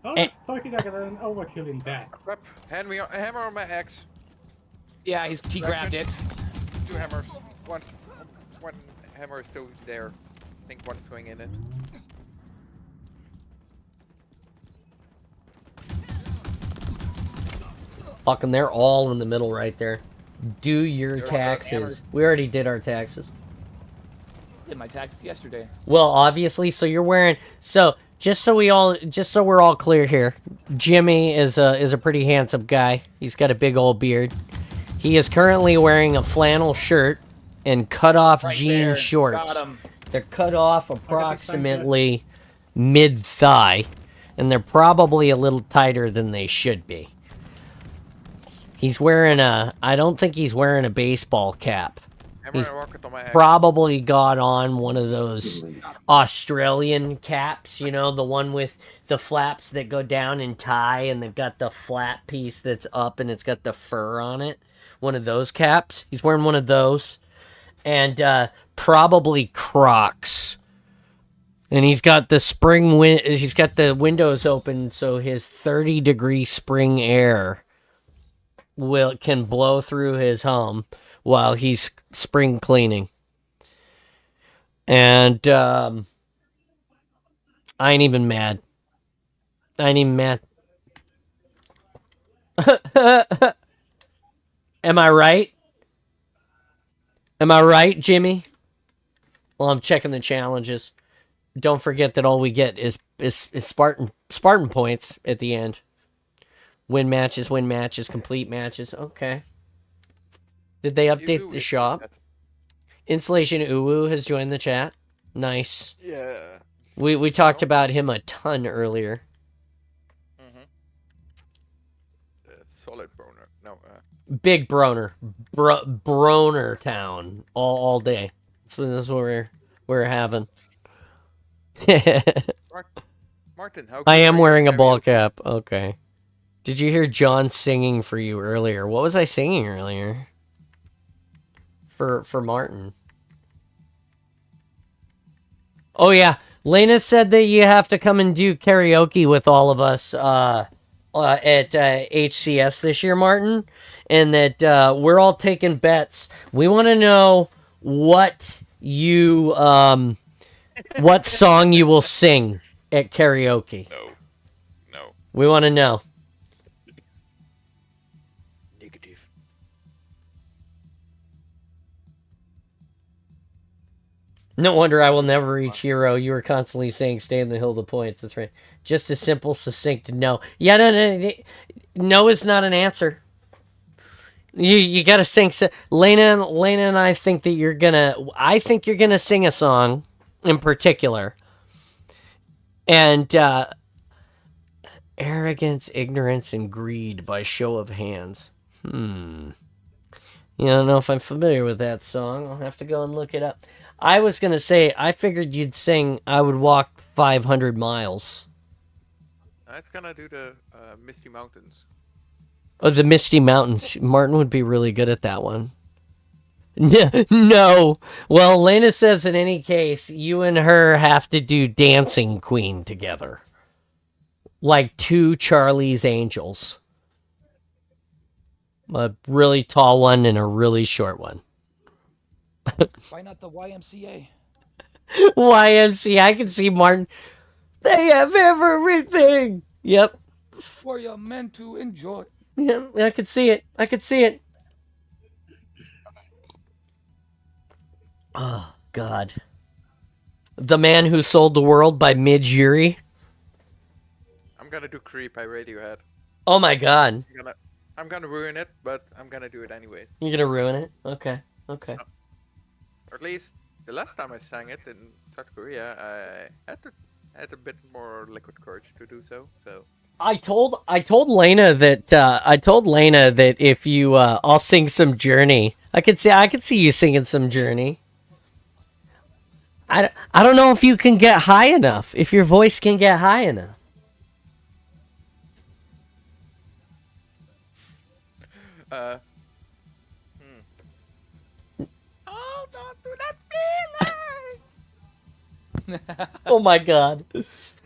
How Eh. the fuck did I get an overkill in that? Crap. Hand me a hammer on my axe. Yeah, he grabbed it. 2 hammers. One hammer is still there. I think one swing in it. Fucking, they're all in the middle right there. Do your They're all taxes. hammered. We already did our taxes. Did my taxes yesterday. Well, obviously, so you're wearing. So just so we're all clear here, Jimmy is a pretty handsome guy. He's got a big old beard. He is currently wearing a flannel shirt and cut off Right jean there. shorts. Got him. They're cut off approximately mid thigh, and they're probably a little tighter than they should be. He's wearing I don't think he's wearing a baseball cap. Hammer He's and rocket on my axe. Probably got on one of those Australian caps, you know, the one with the flaps that go down and tie, and they've got the flat piece that's up and it's got the fur on it. One of those caps. He's wearing one of those. And probably Crocs. And he's got the he's got the windows open so his 30-degree spring air can blow through his home while he's spring cleaning. And I ain't even mad. I ain't even mad. Am I right? Am I right, Jimmy? Well, I'm checking the challenges. Don't forget that all we get is Spartan points at the end. Win matches, complete matches. Okay. Did they update Uwu the is shop? that. Insulation Uwu has joined the chat. Nice. Yeah. We talked about him a ton earlier. Solid boner. No. Big Broner. Broner town. All day. So this is what we're having. Martin, how? I good am are you wearing a at ball karaoke? cap. Okay. Did you hear John singing for you earlier? What was I singing earlier? For Martin. Oh yeah, Lena said that you have to come and do karaoke with all of us at HCS this year, Martin, and that we're all taking bets. We want to know what you what song you will sing at karaoke. No. We want to know. Negative. No wonder I will never reach hero. You were constantly saying stay in the hill of the points. That's right. Just a simple, succinct no. Yeah, no is not an answer. You gotta sing. Lena and I think that you're gonna sing a song in particular. And arrogance, ignorance, and greed by show of hands. I don't know if I'm familiar with that song. I'll have to go and look it up. I was going to say, I figured you'd sing I Would Walk 500 Miles. It's gonna do the Misty Mountains. Oh, the Misty Mountains. Martin would be really good at that one. No. Well, Lena says in any case, you and her have to do Dancing Queen together. Like two Charlie's Angels. A really tall one and a really short one. Why not the YMCA? YMCA, I can see Martin. They have everything. Yep. For you're meant to enjoy. Yeah, I could see it. I could see it. Oh, God. The Man Who Sold the World by Midge Uri. I'm gonna do Creep by Radiohead. Oh, my God. I'm gonna ruin it, but I'm gonna do it anyways. You're going to ruin it? Okay. Okay. Or at least the last time I sang it in South Korea, I had a bit more liquid courage to do so. So I told Lena that if you I'll sing some Journey. I could see you singing some Journey. I don't know if you can get high enough. If your voice can get high enough. Hold Oh my god.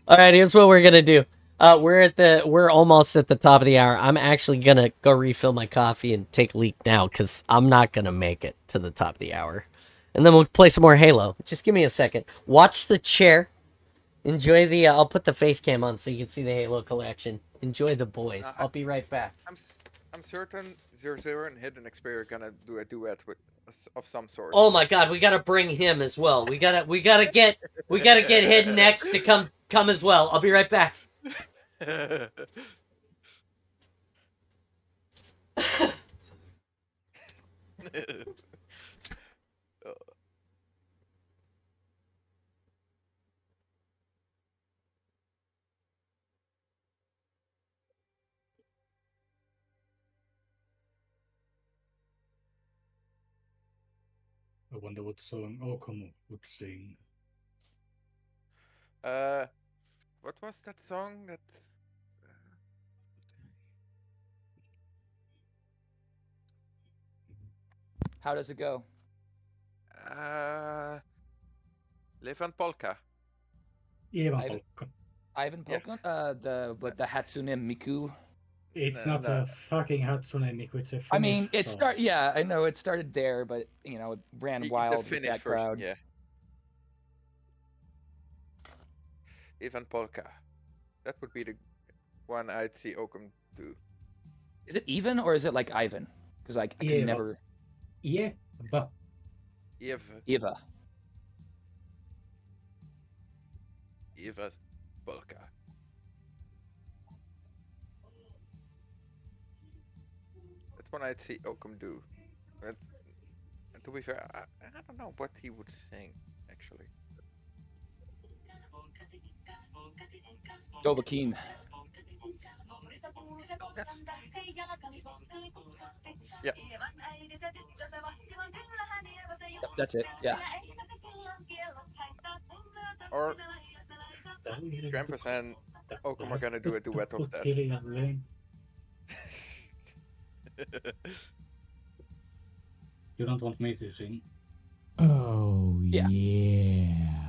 All right, here's what we're gonna do. We're almost at the top of the hour. I'm actually gonna go refill my coffee and take a leak now because I'm not gonna make it to the top of the hour. And then we'll play some more Halo. Just give me a second. Watch the chair. Enjoy the. I'll put the face cam on so you can see the Halo collection. Enjoy the boys. I'll be right back. I'm certain 00 and Hidden XP are gonna do a duet of some sort. Oh my god, we gotta bring him as well. We gotta get Hidden X to come as well. I'll be right back. I wonder what song Okomo would sing. What was that song that? How does it go? Live and Polka. Ivan Ivan- Polkka. Ivan Yeah. Polka? The Hatsune Miku. It's No, not no. a fucking Hatsune Miku, it's a Finnish I mean, it song. Yeah, I know it started there, but you know, it ran wild with Finnish that version, crowd. yeah. Ivan Polka. That would be the one I'd see Oakham do. Is it even or is it like Ivan? Because like I Yeah, can well- never. Eva. Eva. Eva Polka. That's one I'd see Oakham do. But to be fair, I don't know what he would sing actually. Dovahkiin. Yes. Yep, that's it. Yeah. Or Krampus and Oakham are gonna do a duet of that. You don't want me to sing? Oh, Yeah. I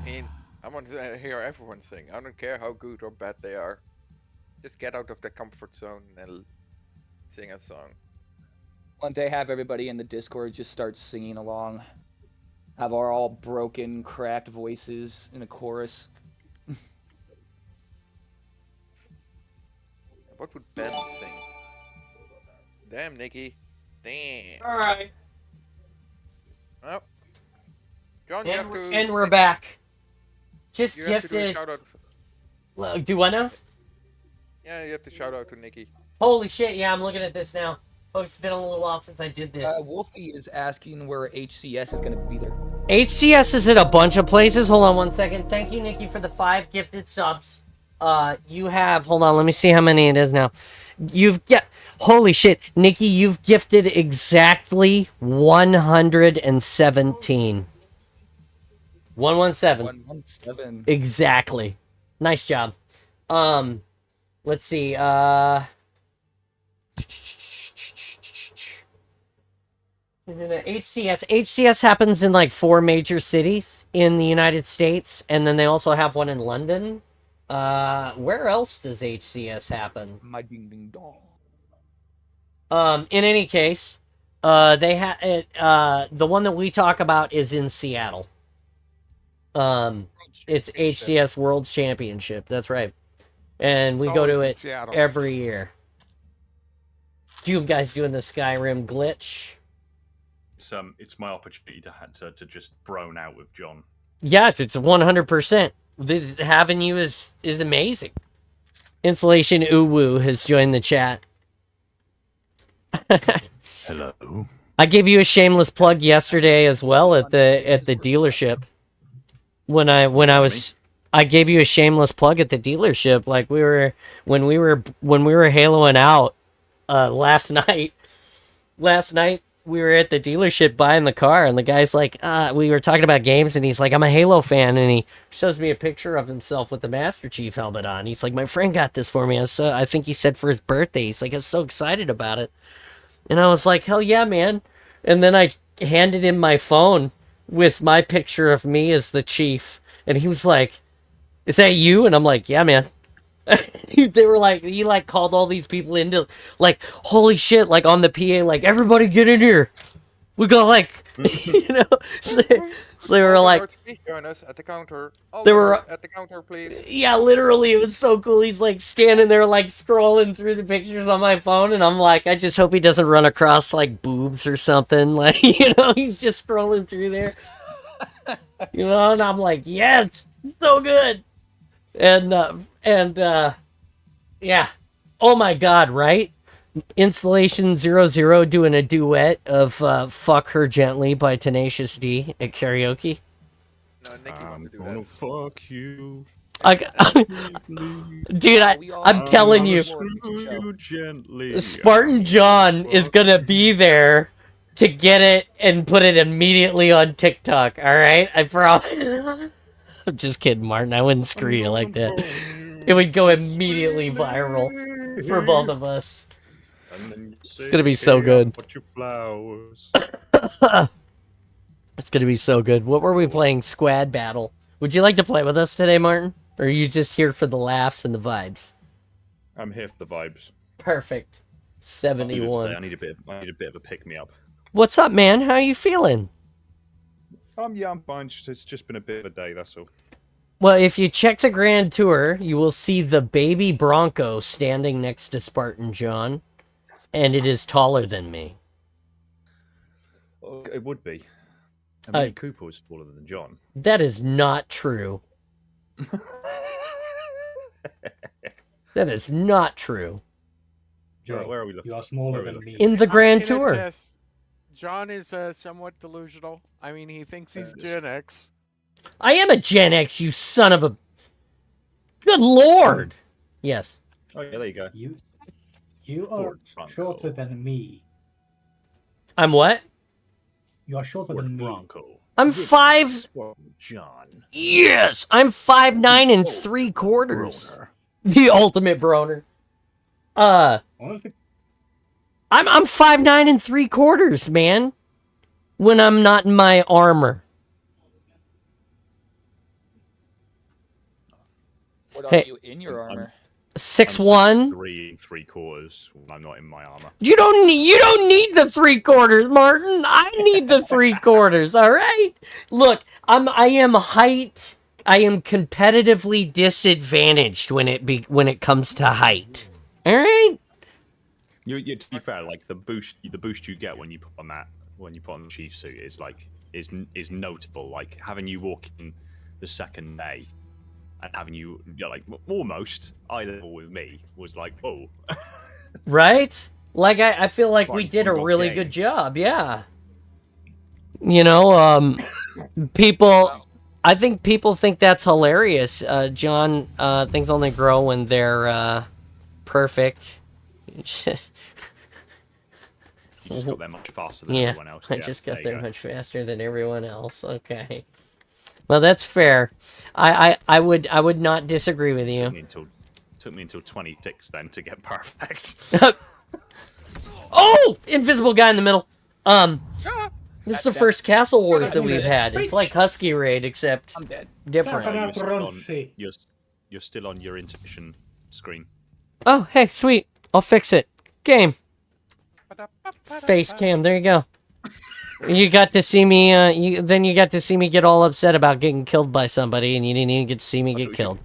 mean, I want to hear everyone sing. I don't care how good or bad they are. Just get out of the comfort zone and sing a song. One day, have everybody in the Discord just start singing along. Have our all broken, cracked voices in a chorus. What would Ben sing? Damn, Nikki. Damn. All right. Well, John, you have to. And we're back. Just You have to do a gifted. shout out. Do I know? Yeah, you have to shout out to Nikki. Holy shit! Yeah, I'm looking at this now, folks. It's been a little while since I did this. Wolfie is asking where HCS is going to be there. HCS is at a bunch of places. Hold on one second. Thank you, Nikki, for the 5 gifted subs. You have. Hold on. Let me see how many it is now. You've got. Holy shit, Nikki! You've gifted exactly 117. 117. 117. Exactly. Nice job. Let's see. HCS happens in like 4 major cities in the United States, and then they also have one in London. Where else does HCS happen? My ding ding dong. In any case, they have the one that we talk about is in Seattle. It's HCS World Championship. That's right, and we It's go to always in it Seattle. every year. You guys doing the Skyrim glitch? It's my opportunity to just brone out with John. Yeah, it's 100%. This having you is amazing. Insulation Uwu has joined the chat. Hello. I gave you a shameless plug yesterday as well at the dealership. When I gave you a shameless plug at the dealership, like when we were haloing out last night. Last night we were at the dealership buying the car, and the guy's like, we were talking about games, and he's like, I'm a Halo fan, and he shows me a picture of himself with the Master Chief helmet on. He's like, my friend got this for me. I think he said for his birthday. He's like, I was so excited about it. And I was like, hell yeah, man. And then I handed him my phone with my picture of me as the Chief. And he was like, "Is that you?" And I'm like, "Yeah, man." They were like, he like called all these people into, like, holy shit, like on the PA, like, everybody get in here. We got like, you know, so they were All like, guards, please join us at the counter. All They were- guards at the counter, please. yeah, literally, it was so cool. He's like standing there, like scrolling through the pictures on my phone, and I'm like, I just hope he doesn't run across like boobs or something. Like, you know, he's just scrolling through there, you know, and I'm like, yes, so good. And yeah, oh my god, right? Installation 00 doing a duet of "Fuck Her Gently" by Tenacious D at karaoke. No, Nikki I'm wants to do gonna that. fuck you. Dude, I'm telling you, You gently. Spartan John is gonna be there to get it and put it immediately on TikTok. All right, I promise. I'm just kidding, Martin. I wouldn't screw you like that. It would go immediately viral for both of us. It's gonna be so good. Put your flowers. It's gonna be so good. What were we playing? Squad Battle. Would you like to play with us today, Martin? Or are you just here for the laughs and the vibes? I'm here for the vibes. Perfect. I'll do it today. 71. I need a bit of a pick me up. What's up, man? How are you feeling? Yeah, I'm fine. It's just been a bit of a day. That's all. Well, if you check the Grand Tour, you will see the baby Bronco standing next to Spartan John, and it is taller than me. Oh, it would be. And Mini Cooper was taller than John. That is not true. That is not true. Where are we looking? You are smaller Where are we than me. In the I Grand can Tour. attest, John is somewhat delusional. I mean, he thinks he's Gen X. I am a Gen X, you son of a... Good lord! Yes. Oh yeah, there you go. You are Ford Bronco. shorter than me. I'm what? You are shorter Ford than me. Bronco. I'm 5... Spartan John. Yes! I'm 5'9" and 3/4. Broner. The ultimate broner. Honestly, I'm 5'9" and 3/4, man. When I'm not in my armor. What are Hey. you in your armor? 6'1". 3 3/4 when I'm not in my armor. You don't need the 3/4, Martin. I need the 3/4. All right. Look, I am competitively disadvantaged when it comes to height. All right. You to be fair, like the boost you get when you put on the chief suit is notable. Like having you walk in the second day and having you like almost eye level with me was like, oh. Right? Like I feel like we Fine, did a we got really game. good job. Yeah. You know, people. I think people think that's hilarious. John, things only grow when they're perfect. You just got there much faster than Yeah, everyone else. I Yeah, just got you there go. much faster than everyone else. Okay. Well, that's fair. I would not disagree with you. Took me until 26 then to get perfect. Oh, invisible guy in the middle. This is the first Castle Wars that we've had. It's like Husky Raid, except I'm dead. different. Sapana You're still on- Bronze. You're still on your intermission screen. Oh, hey, sweet. I'll fix it. Game. Face cam. There you go. You got to see me. You got to see me get all upset about getting killed by somebody, and you didn't even get to see me That's get what we killed.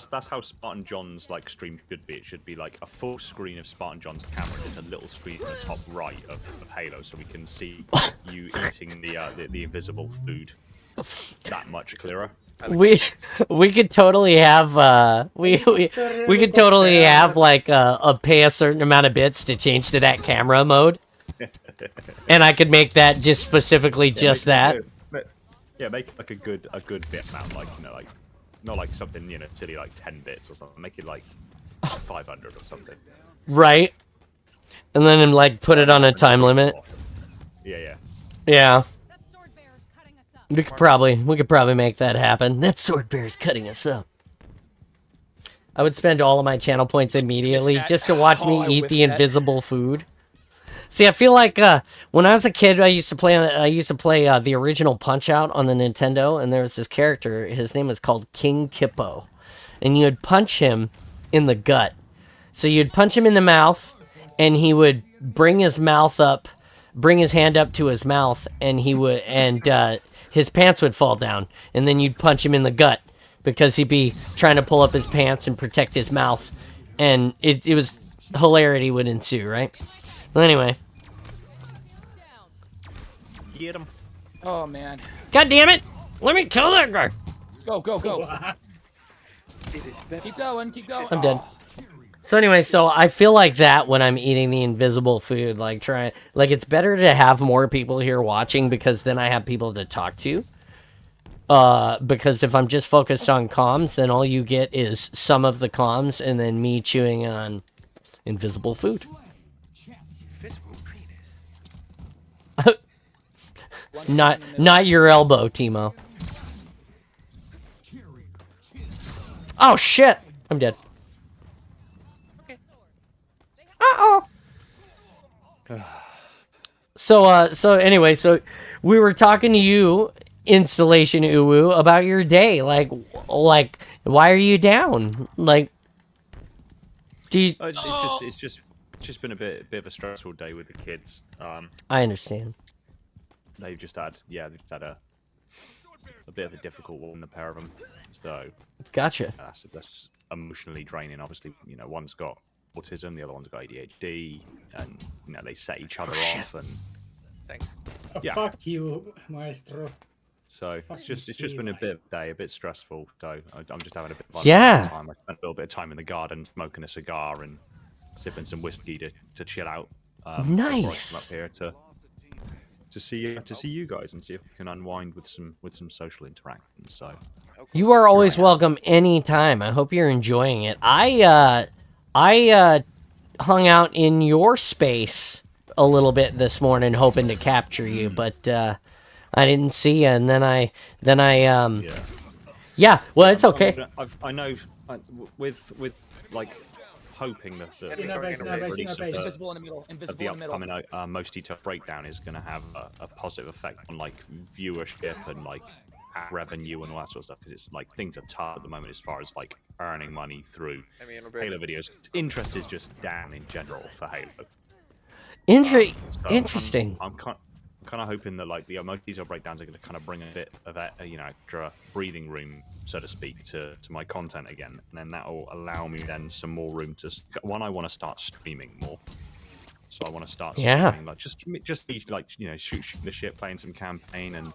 That's how Spartan John's like stream should be. It should be like a full screen of Spartan John's camera, just a little screen in the top right of Halo, so we can see you eating the invisible food that much clearer. We could totally have we could totally have like pay a certain amount of bits to change to that camera mode, and I could make that just specifically just that. Yeah, make it like a good bit amount, like like not like something silly like 10 bits or something. Make it like 500 or something. Right. And then like put it on a time limit. Yeah. Yeah. That sword bear is cutting us up. We could probably make that happen. That sword bear is cutting us up. I would spend all of my channel points immediately that. just to watch Oh, me I eat whiffed the that. invisible food. See, I feel like when I was a kid, I used to play the original Punch Out on the Nintendo, and there was this character. His name was called King Kippo, and you would punch him in the gut. So you'd punch him in the mouth, and he would bring his hand up to his mouth, and his pants would fall down, and then you'd punch him in the gut because he'd be trying to pull up his pants and protect his mouth, and it was hilarity would ensue, right? Well, anyway. Get him. Oh man. God damn it! Let me kill that guy! Go, go, go. Keep going, keep going. I'm dead. Oh. So anyway, so I feel like that when I'm eating the invisible food, like it's better to have more people here watching because then I have people to talk to. Because if I'm just focused on comms, then all you get is some of the comms and then me chewing on invisible food. Not your elbow, Timo. Oh shit! I'm dead. Uh-oh. So anyway, so we were talking to you, Installation Uwu, about your day. Like, why are you down? Like, do you... It's just been a bit of a stressful day with the kids. I understand. They've just had a bit of a difficult one, the pair of them. So Gotcha. That's emotionally draining. Obviously, you know, one's got autism, the other one's got ADHD, and you know they set each other off, and yeah. Fuck you, Maestro. So it's just been a bit of a day, a bit stressful. So I'm just having a bit of time. I spent a little bit of time in the garden, smoking a cigar and sipping some whiskey to chill out. Nice. Up here to see you guys and see if we can unwind with some social interaction. So You are always welcome anytime. I hope you're enjoying it. I hung out in your space a little bit this morning, hoping to capture you, but I didn't see you. And then I yeah. Well, it's okay. I know with like hoping that the release of the upcoming most detailed breakdown is going to have a positive effect on like viewership and like revenue and all that sort of stuff, because it's like things are tough at the moment as far as like earning money through Halo videos. Interest is just down in general for Halo. Interesting. I'm kind of hoping that like the most detailed breakdowns are going to kind of bring a bit of extra breathing room, so to speak, to my content again, and then that will allow me then some more room to. One, I want to start streaming more. So I want to start streaming, like just be like shoot the shit, playing some campaign, and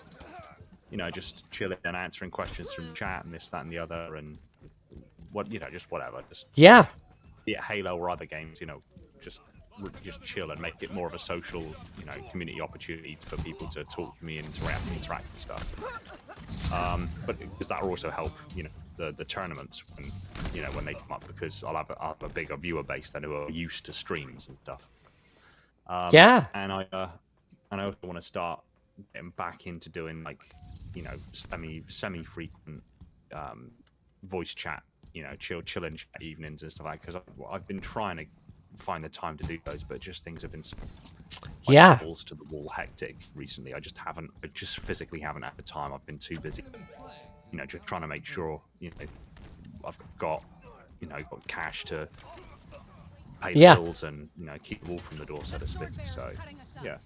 just chilling and answering questions from chat and this, that, and the other, and just whatever. Just be it Halo or other games, just chill and make it more of a social, community opportunity for people to talk to me and interact and stuff. But because that will also help, the tournaments when they come up, because I'll have a bigger viewer base than who are used to streams and stuff. And I also want to start getting back into doing like semi-frequent voice chat, chilling chat evenings and stuff like that, because I've been trying to find the time to do those, but just things have been balls to the wall hectic recently. I just physically haven't had the time. I've been too busy, just trying to make sure I've got got cash to pay the bills and keep the wall from the door, so to speak. So yeah,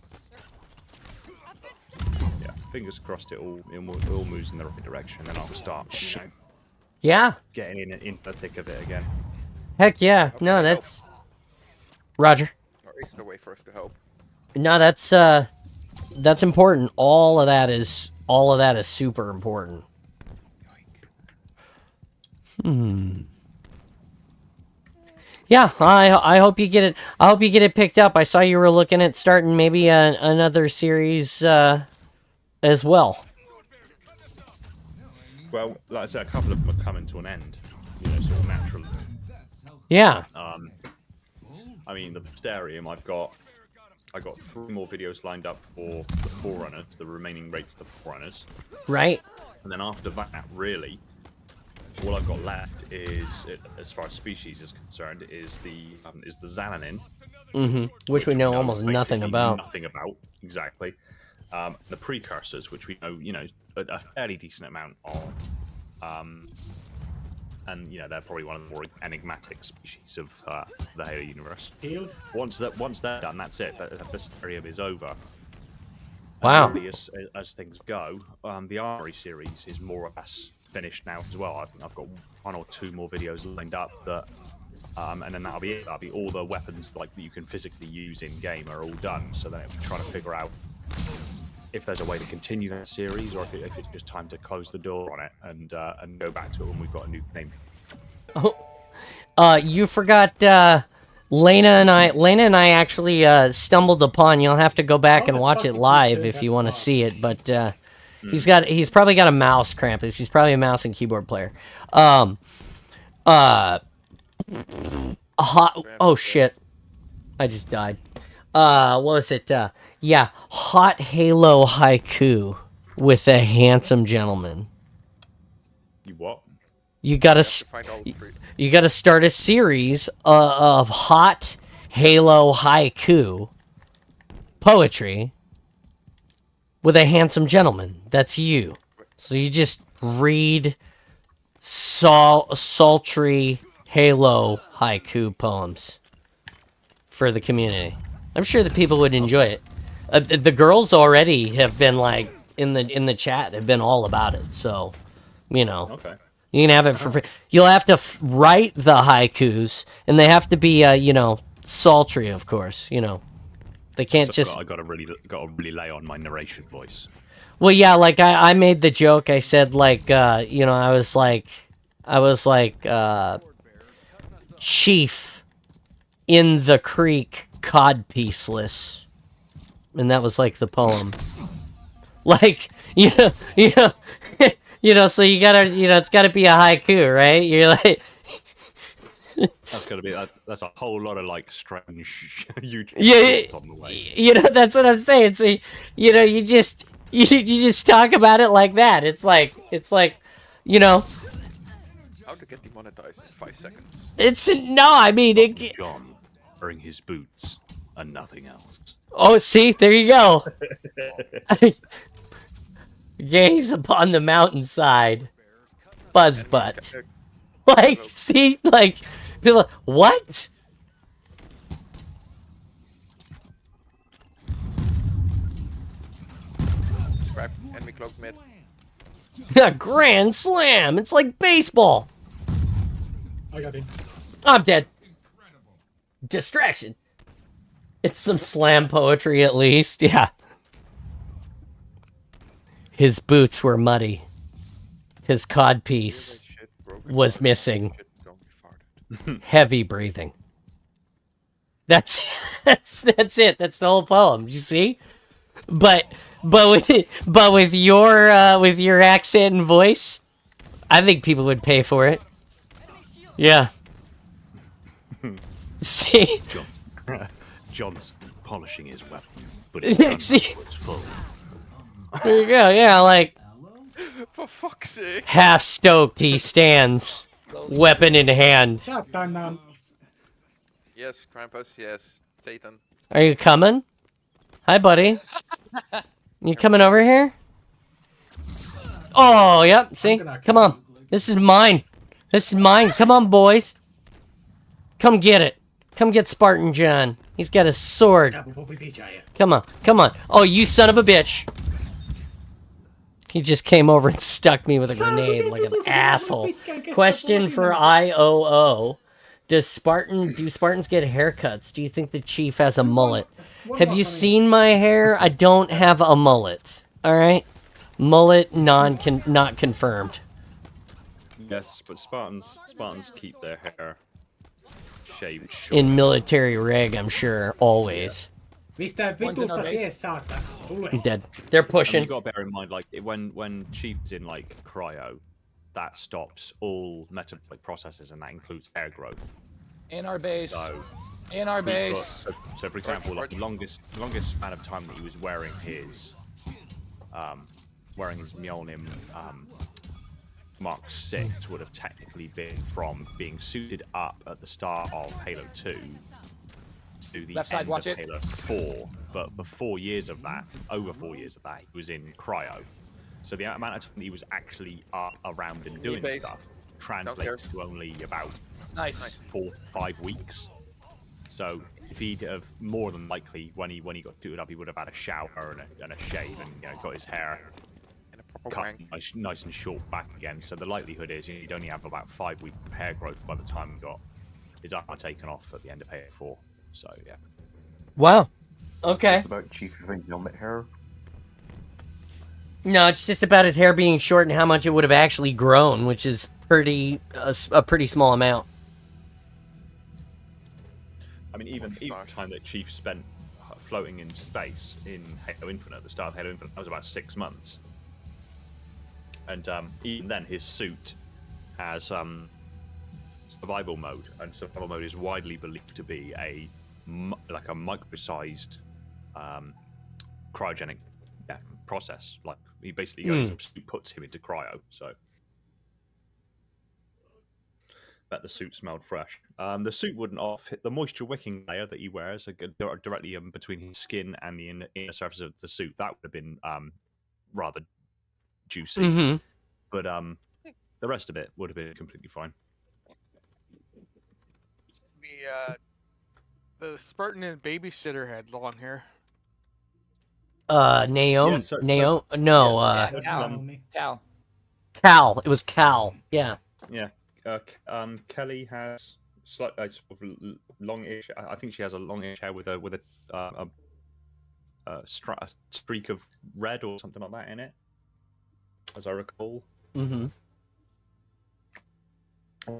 fingers crossed it all moves in the right direction, then I'll start getting in the thick of it again. Heck yeah. No, that's Roger. Or at least a way for us to help. No, that's important. All of that is super important. Yeah, I hope you get it. I hope you get it picked up. I saw you were looking at starting maybe another series as well. Well, like I said, a couple of them are coming to an end, sort of naturally. Yeah. I mean, the Mysterium, I got 3 more videos lined up for the Forerunners, the remaining rates of the Forerunners. Right. And then after that, really, all I've got left is, as far as species is concerned, is the Xananin, Which we know know almost nothing basically about. Nothing about, exactly. The precursors, which we know, a fairly decent amount of. And they're probably one of the more enigmatic species of the Halo universe. Healed. Once they're done, that's it. The Mysterium is over. Wow. And really, as things go, the Armory series is more or less finished now as well. I think I've got 1 or 2 more videos lined up that, and then that'll be it. That'll be all the weapons that you can physically use in game are all done. So then we're trying to figure out if there's a way to continue that series, or if it's just time to close the door on it and go back to it when we've got a new name. Oh, you forgot. Lena and I actually stumbled upon. You'll have to go back and watch it live if you want to see it. But he's probably got a mouse, Krampus. He's probably a mouse and keyboard player. Oh shit! I just died. What was it? Yeah, hot Halo haiku with a handsome gentleman. You what? You gotta Find all 3. you gotta start a series of hot Halo haiku poetry with a handsome gentleman. That's you. So you just read sultry Halo haiku poems for the community. I'm sure the people would enjoy it. The girls already have been like in the chat have been all about it. So, Okay. you can have it for free. You'll have to write the haikus, and they have to be sultry, of course. They can't just. I gotta really lay on my narration voice. Well, yeah, like I made the joke. I said I was like chief in the creek, codpiece-less. And that was like the poem. Like, so you gotta, it's gotta be a haiku, right? You're like, That's a whole lot of strange YouTube yeah, on the way. That's what I'm saying. So, you just talk about it like that. It's like, How to get demonetized in 5 seconds. I mean, John wearing his boots and nothing else. oh, see, there you go. Gaze upon the mountainside, buzzbutt. See, people, what? Scrap, enemy cloak mid. A grand slam. It's like baseball. I got him. I'm dead. Distraction. It's some slam poetry at least, yeah. His boots were muddy. His codpiece was missing. Heavy breathing. That's it. That's the whole poem. You see? But with your accent and voice, I think people would pay for it. Yeah. See? John's polishing his weapon, but his gun's full. There you go. Yeah, For fuck's sake. half stoked he stands, weapon in hand. Satana. Yes, Krampus, yes. Satan. Are you coming? Hi, buddy. You coming over here? Oh, yep. See? Come on. This is mine. This is mine. Come on, boys. Come get it. Come get Spartan John. He's got a sword. Come on. Come on. Oh, you son of a bitch. He just came over and stuck me with a grenade like an asshole. Question for IOO. Do Spartans get haircuts? Do you think the chief has a mullet? Have you seen my hair? I don't have a mullet. All right? Mullet not confirmed. Yes, but Spartans keep their hair shaved short. In military rig, I'm sure, always. I'm dead. They're pushing. You got to bear in mind, when Chief is in cryo, that stops all metabolic processes, and that includes hair growth. In our base. So, in our base. so for example, the longest span of time that he was wearing his Mjolnir Mark 6 would have technically been from being suited up at the start of Halo 2 to the Left side, end watch of it. Halo 4. But for 4 years of that, over 4 years of that, he was in cryo. So the amount of time that he was actually around and doing base. stuff translates Downstairs. to only about Nice. 4 to 5 weeks. So if he'd have more than likely when he got suited up, he would have had a shower and a shave and got his hair And a proper cut wank. nice and short back again. So the likelihood is you'd only have about 5 weeks of hair growth by the time he got his armor taken off at the end of Halo 4. So yeah. Wow. Okay. It's about Chief having helmet hair. No, it's just about his hair being short and how much it would have actually grown, which is a pretty small amount. I mean, even the time that Chief spent floating in space in Halo Infinite, at the start of Halo Infinite, that was about 6 months. And even then, his suit has survival mode, and survival mode is widely believed to be like a micro-sized cryogenic process. Like he basically goes and puts him into cryo. So. Bet the suit smelled fresh. The suit wouldn't hit the moisture wicking layer that he wears directly between his skin and the inner surface of the suit. That would have been rather juicy. Mm-hmm. But the rest of it would have been completely fine. The Spartan and babysitter had long hair. Naomi? Yeah, so- No, Yes, Cal. Cal. It was Cal. Yeah. Yeah. Kelly has sort of longish. I think she has a longish hair with a streak of red or something like that in it, as I recall. Mm-hmm.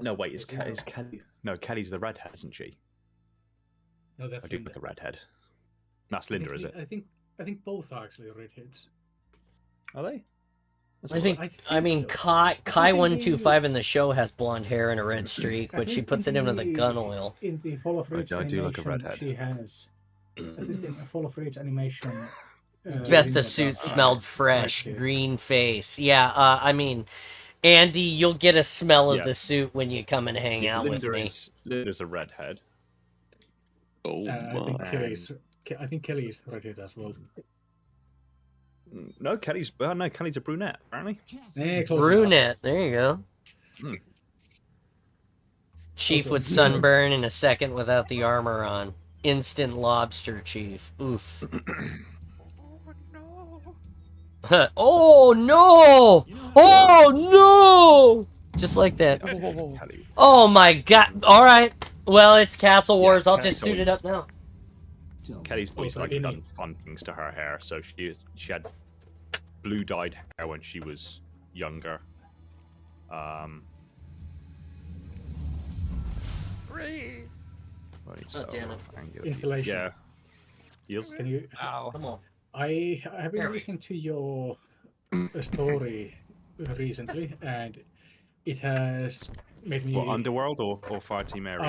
No, wait, is Kelly? No, Kelly's the redhead, isn't she? No, that's I do Linda. with the redhead. That's I think Linda, is it? I think both are actually redheads. Are they? That's I all think. I I think mean, so. Kai Because in 125 in the show has blonde hair and a red streak, At but she least puts it in into the gun oil. In the Fall of Rage I do like a animation, redhead. she has. At least in the Fall of Rage animation. Bet the suit smelled fresh, Okay. green face. Yeah, I mean, Andy, you'll get a smell of Yeah. the suit when you come and hang out with me. Linda's a redhead. Oh I think Kelly is redhead as well. No, Kelly's a brunette, apparently. Eh, close enough. Brunette. There you go. Hmm. Chief Also- would sunburn in a second without the armor on. Instant lobster, Chief. Oof. Oh no! Oh no! Just like that. Kelly. Oh my god. Alright. Well, it's Castle Yeah, Wars. I'll Kelly's just suit it up now. Kelly's always Also, like in done it- fun things to her hair, so she had blue dyed hair when she was younger. Free. Well, it's, Oh, damn it. angular. Installation. Yeah. Heels. Can you? Ow. Come on. I have There been we- listening to your story recently, and it has made me What, Underworld or Fireteam Ares?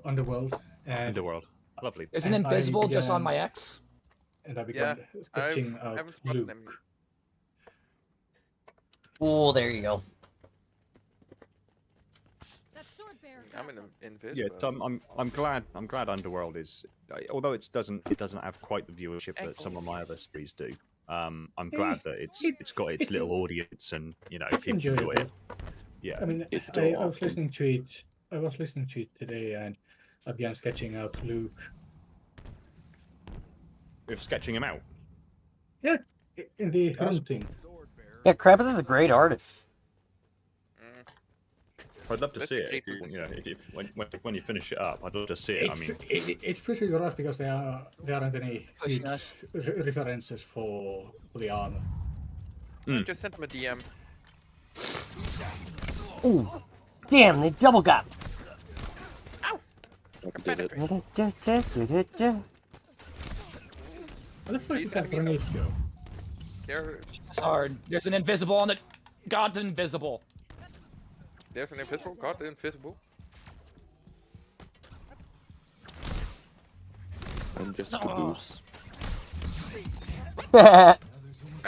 Underworld, and Underworld. Lovely. Isn't And I invisible just on began- my X? and I began sketching I out haven't spotted Luke. them. Oh, there you go. That sword bearer I'm got them. invisible. Yeah, so I'm glad Underworld is, although it doesn't have quite the viewership that some of my other series do. I'm glad that it's got its it's little audience and It's people enjoy enjoyable. it. Yeah. I mean, It's I still was awesome. listening to it. I was listening to it today, and I began sketching out Luke. You're sketching him out. In the hunting. Yeah, Krampus is a great artist. I'd love to Let's see it. get If you, this. when you finish it up, I'd love to see it. I mean, It's pretty rough because there aren't any Pushing big us. references for the armor. Just sent him a DM. Ooh. Damn, they double got. I did it. Where the fuck These did that enemies grenade go? There, It's hard. There's an invisible on the. God's invisible. there's an invisible. God, invisible. I'm just a Oh. caboose. I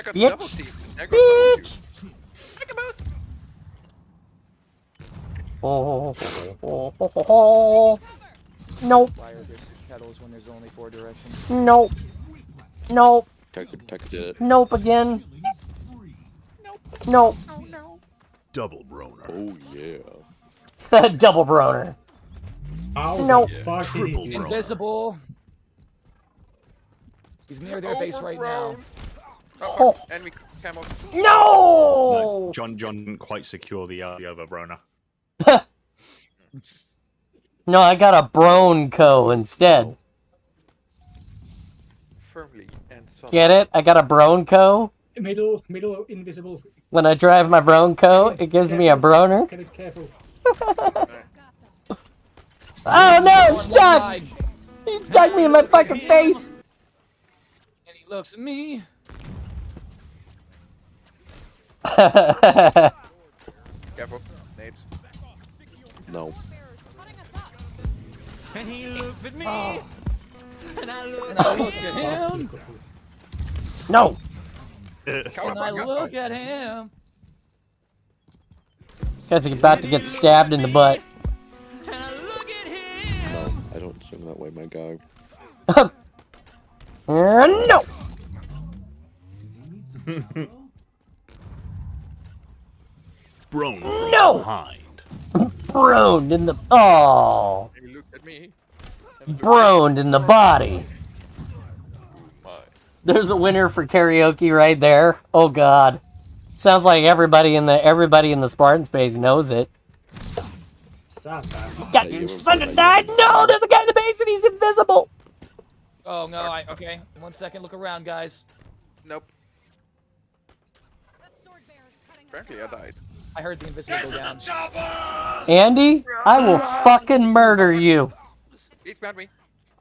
got Bitch. double teeth. I got double Bitch. teeth. I got mouse. Nope. Fire versus kettles when there's only 4 directions. Nope. Nope. Tucker did it. Nope again. Nope. Double broner. Oh yeah. Double broner. How Nope. the fuck did Triple he bro. Invisible. He's near their base right now. Oh, fuck. Enemy camo. No! No, John didn't quite secure the over broner. No, I got a Bronco instead. Firmly and solid. Get it? I got a Bronco. Middle, invisible. When I drive my Bronco, it gives me a broner. Get it careful. Oh no, One stuck! side, He stuck me in my fucking face! and he looks at me. Careful. Nades. No. And he looks at me. And I look And I look at him. No! And I look at him. Guys are about to get stabbed in the butt. and I look at him. No. I don't swing that way, my guy. No! Broner from No! behind. Broned in the... Oh! And he looked at me. Broned in the body. My. There's a winner for karaoke right there. Oh god. Sounds like everybody in the Spartan space knows it. Satan. Got your son to die? No! There's a guy in the base and he's invisible! Oh no, okay. 1 second, look around, guys. Nope. That sword bear is cutting us Apparently I died. I heard the invisible go down. Andy, I will fucking murder you. He's behind me.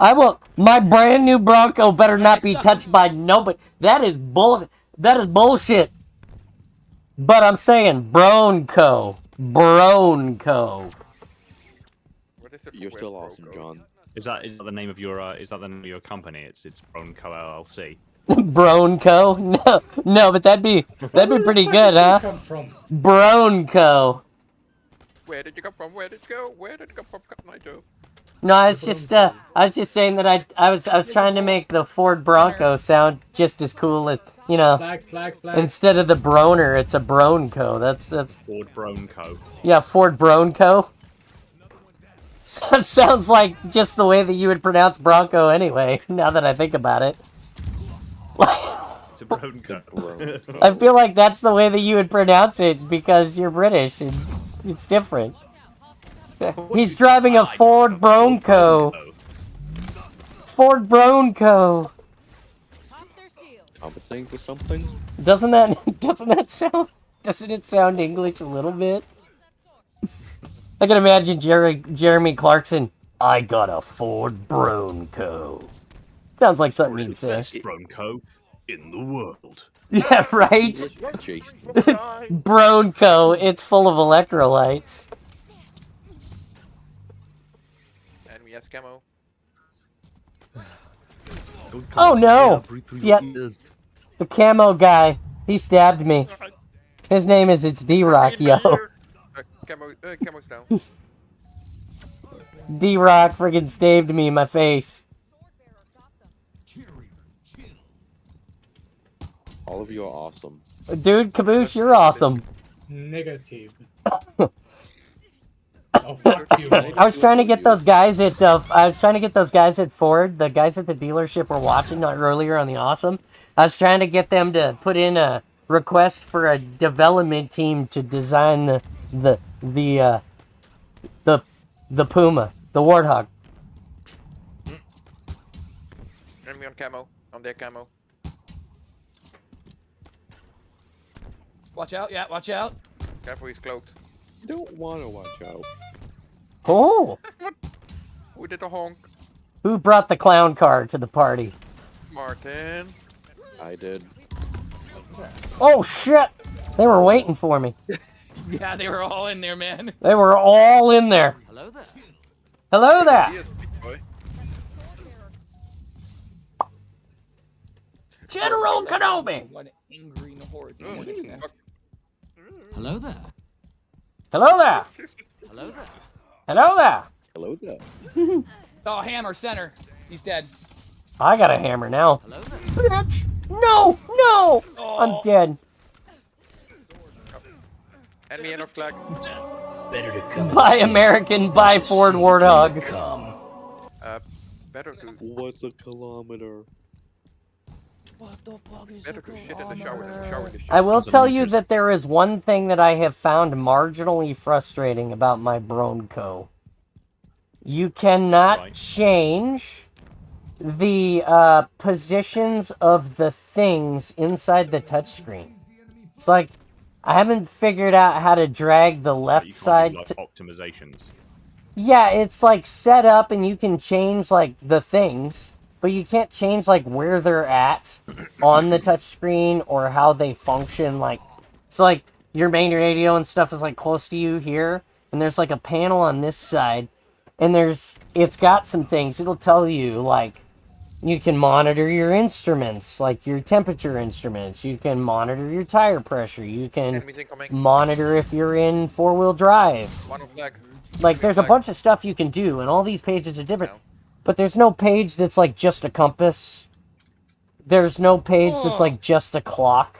I will. My brand new Bronco better not be touched by nobody. That is bull. That is bullshit. But I'm saying Bronco. Bronco. What is it? You're for still web awesome, Bronco? John. Is that the name of your company? It's Bronco LLC. Bronco? No, but that'd be pretty good, huh? Come from? Bronco. Where did you come from? Where did you go? Where did you come from, Nigel? No, I was just saying that I was trying to make the Ford Bronco sound just as cool as, you know, Black. instead of the Broner, it's a Bronco. That's Ford Bronco. yeah, Ford Bronco. Sounds like just the way that you would pronounce Bronco anyway, now that I think about it. It's a Bronco. Bronco. I feel like that's the way that you would pronounce it because you're British and it's different. He's driving a Ford Bronco. Ford Bronco. Pop their shield. Compensating for something? Doesn't it sound English a little bit? I can imagine Jeremy Clarkson. I got a Ford Bronco. Sounds like something he'd say. Best Bronco in the world. Yeah, right? Jason. Bronco, it's full of electrolytes. And we has camo. Oh no! Yeah, the camo guy. He stabbed me. His name is It's D-Rock, yo. Camo's down. D-Rock friggin' stabbed me in my face. All of you are awesome. Dude, Caboose, you're awesome. Negative. Oh fuck you. I was trying to get those guys at Ford, the guys at the dealership were watching earlier on the Awesome. I was trying to get them to put in a request for a development team to design the Puma, the Warthog. Enemy on camo. On their camo. Watch out, yeah, watch out. Careful, he's cloaked. You don't want to watch out. Oh, Who did the honk? who brought the clown car to the party? Martin. I did. Oh shit! They were waiting for me. Yeah, they were all in there, man. They were all in there. Hello there. Hello He there, is big boy. General Kenobi. One angry horde. Oh, Hornet's nest. Hello there. Hello there. Hello there. Hello there. Hello there. Oh, hammer center. He's dead. I got a hammer now. Hello there. Bitch. No, no. I'm dead. Enemy in our flag. Buy American, buy Ford Warthog. Better to What's a kilometer? shit in the shower. In the shower. I will tell you that there is one thing that I have found marginally frustrating about my Bronco. You cannot Right. change the positions of the things inside the touchscreen. It's like, I haven't figured out how to drag the left You can't side. do, like, optimizations. Yeah, it's like set up and you can change like the things, but you can't change like where they're at on the touchscreen or how they function. Like, so like your main radio and stuff is like close to you here, and there's like a panel on this side, and it's got some things. It'll tell you like you can monitor your instruments, like your temperature instruments. You can monitor your tire pressure. You can Enemies incoming. monitor if you're in 4-wheel drive. One on flag. Like, there's a Flag. bunch of stuff you can do, and all these pages are different. No. But there's no page that's, like, just a compass. There's no page that's, like, just a clock.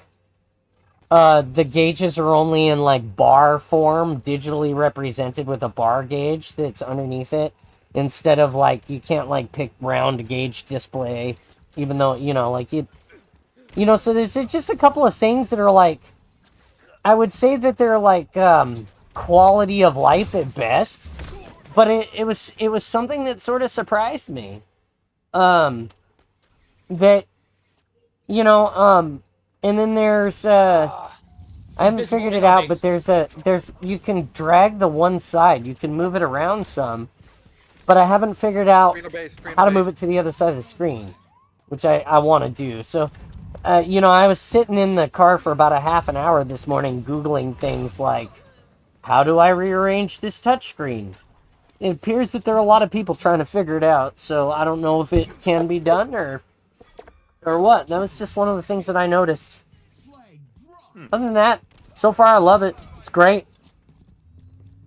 The gauges are only in, like, bar form, digitally represented with a bar gauge that's underneath it. Instead of, like, you can't, like, pick round gauge display, even though, you know, like, it... You know, so there's just a couple of things that are, like... I would say that they're, like, quality of life at best, but it was something that sort of surprised me. That, you know, and then there's I haven't figured it out, but there's you can drag the one side, you can move it around some, but I haven't figured out how to move it to the other side of the screen, which I want to do. So, you know, I was sitting in the car for about a half an hour this morning Googling things like, how do I rearrange this touchscreen? It appears that there are a lot of people trying to figure it out, so I don't know if it can be done or what. That was just one of the things that I noticed. Other than that, so far I love it. It's great.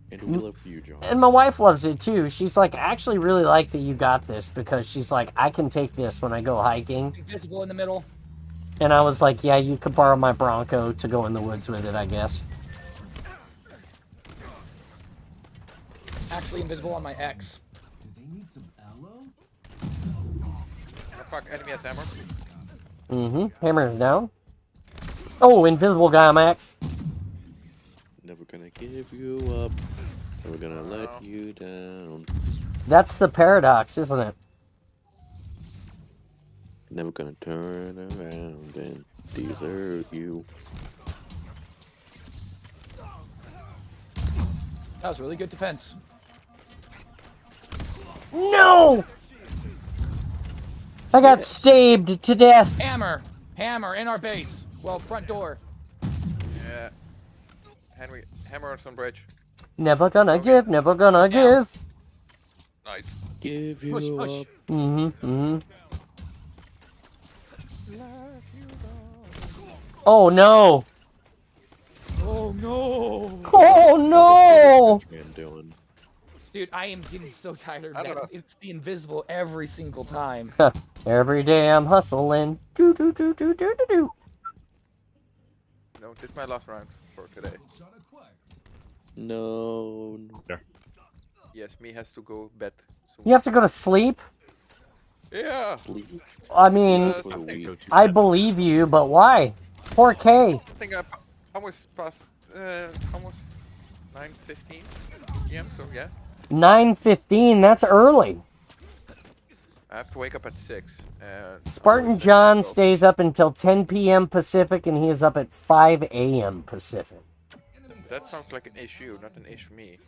And we love you, John. And my wife loves it too. She's like, I actually really like that you got this, because she's like, I can take this when I go hiking. Invisible in the middle. And I was like, yeah, you could borrow my Bronco to go in the woods with it, I guess. Actually invisible on my X. Oh, fuck, enemy has hammer. Mm-hmm. Hammer is down. Oh, invisible guy on my X. Never gonna give you up. Never gonna let you down. That's the paradox, isn't it? Never gonna turn around and desert you. That was really good defense. No! I got stabbed to death. Hammer! Hammer in our base. Well, front door. Yeah. Hammer on some bridge. Never gonna give, never gonna give. Nice. Give you Push, push. up. Mm-hmm. Oh no! Oh no! Oh no! Man doing. Dude, I am getting so tired of I don't that. know. It's the invisible every single time. Every day I'm hustling. Do do do do do do do. No, this is my last round for today. No. Yes, me has to go bed. soon. You have to go to sleep? Yeah. Sleep. I mean, For a week. Go to I bed. believe you, but why? 4K. I think I almost past almost 9:15 p.m. So yeah, 9:15, that's early. I have to wake up at 6. Spartan otherwise, John well, stays up until 10 p.m. Pacific, and he is up at 5 a.m. Pacific. That sounds like an issue, not an issue for me. It's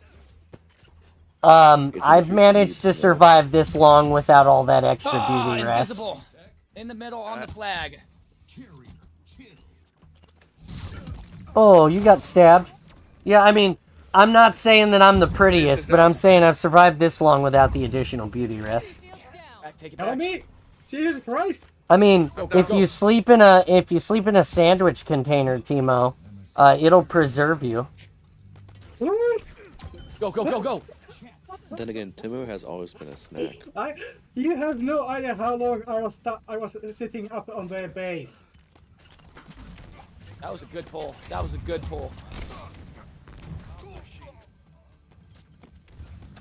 I've usually managed to it's, survive this long without all that extra Ah, beauty rest. invisible. In the middle on the flag. Oh, you got stabbed. Yeah, I mean, I'm not saying that I'm the prettiest, but I'm saying I've survived this long without the additional beauty rest. Shields down. Back, take it Tell back. me! Jesus Christ! I mean, if go. you sleep in a sandwich container, Timo, it'll preserve you. Go, go, go, go! Then again, Timo has always been a snack. You have no idea how long I was sitting up on their base. That was a good pull. That was a good pull.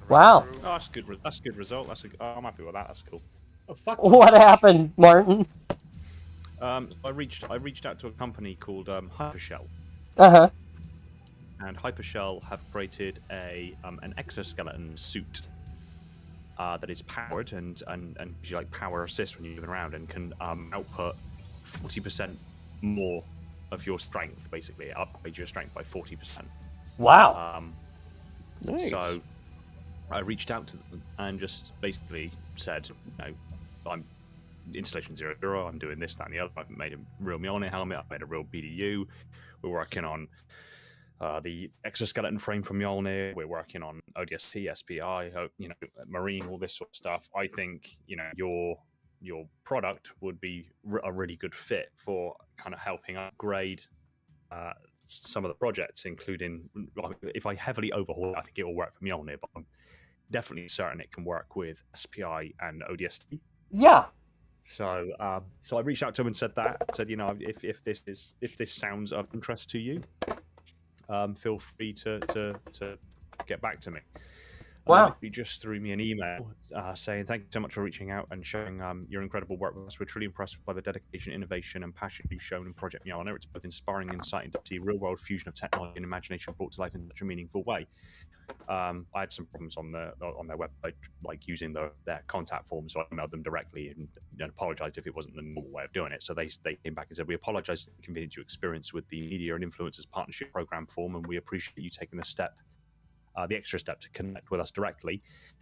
Wow. Oh, that's good. That's a good result. I'm happy with that. That's cool. Oh, fuck. What happened, Martin? I reached out to a company called Hypershell, Uh-huh. and Hypershell have created an exoskeleton suit that is powered and gives you like power assist when you're moving around, and can output 40% more of your strength. Basically, upgrade your strength by 40%. Wow. Nice. So I reached out to them and just basically said, I'm installation 0, I'm doing this, that, and the other. I've made a real Mjolnir helmet. I've made a real BDU. We're working on the exoskeleton frame from Mjolnir. We're working on ODST, SPI, Marine, all this sort of stuff. I think your product would be a really good fit for kind of helping upgrade some of the projects, including if I heavily overhaul it, I think it will work for Mjolnir, but I'm definitely certain it can work with SPI and ODST. Yeah. So I reached out to him and said, if this sounds of interest to you, feel free to get back to me. Wow. He just threw me an email saying, thank you so much for reaching out and showing your incredible work with us. We're truly impressed by the dedication, innovation, and passion you've shown in Project Mjolnir. It's both inspiring and exciting to see real-world fusion of technology and imagination brought to life in such a meaningful way. I had some problems on their website, like using their contact form, so I emailed them directly and apologized if it wasn't the normal way of doing it. So they came back and said, we apologize for the inconvenience you experienced with the Media and Influencers Partnership Program form, and we appreciate you taking the extra step to connect with us directly.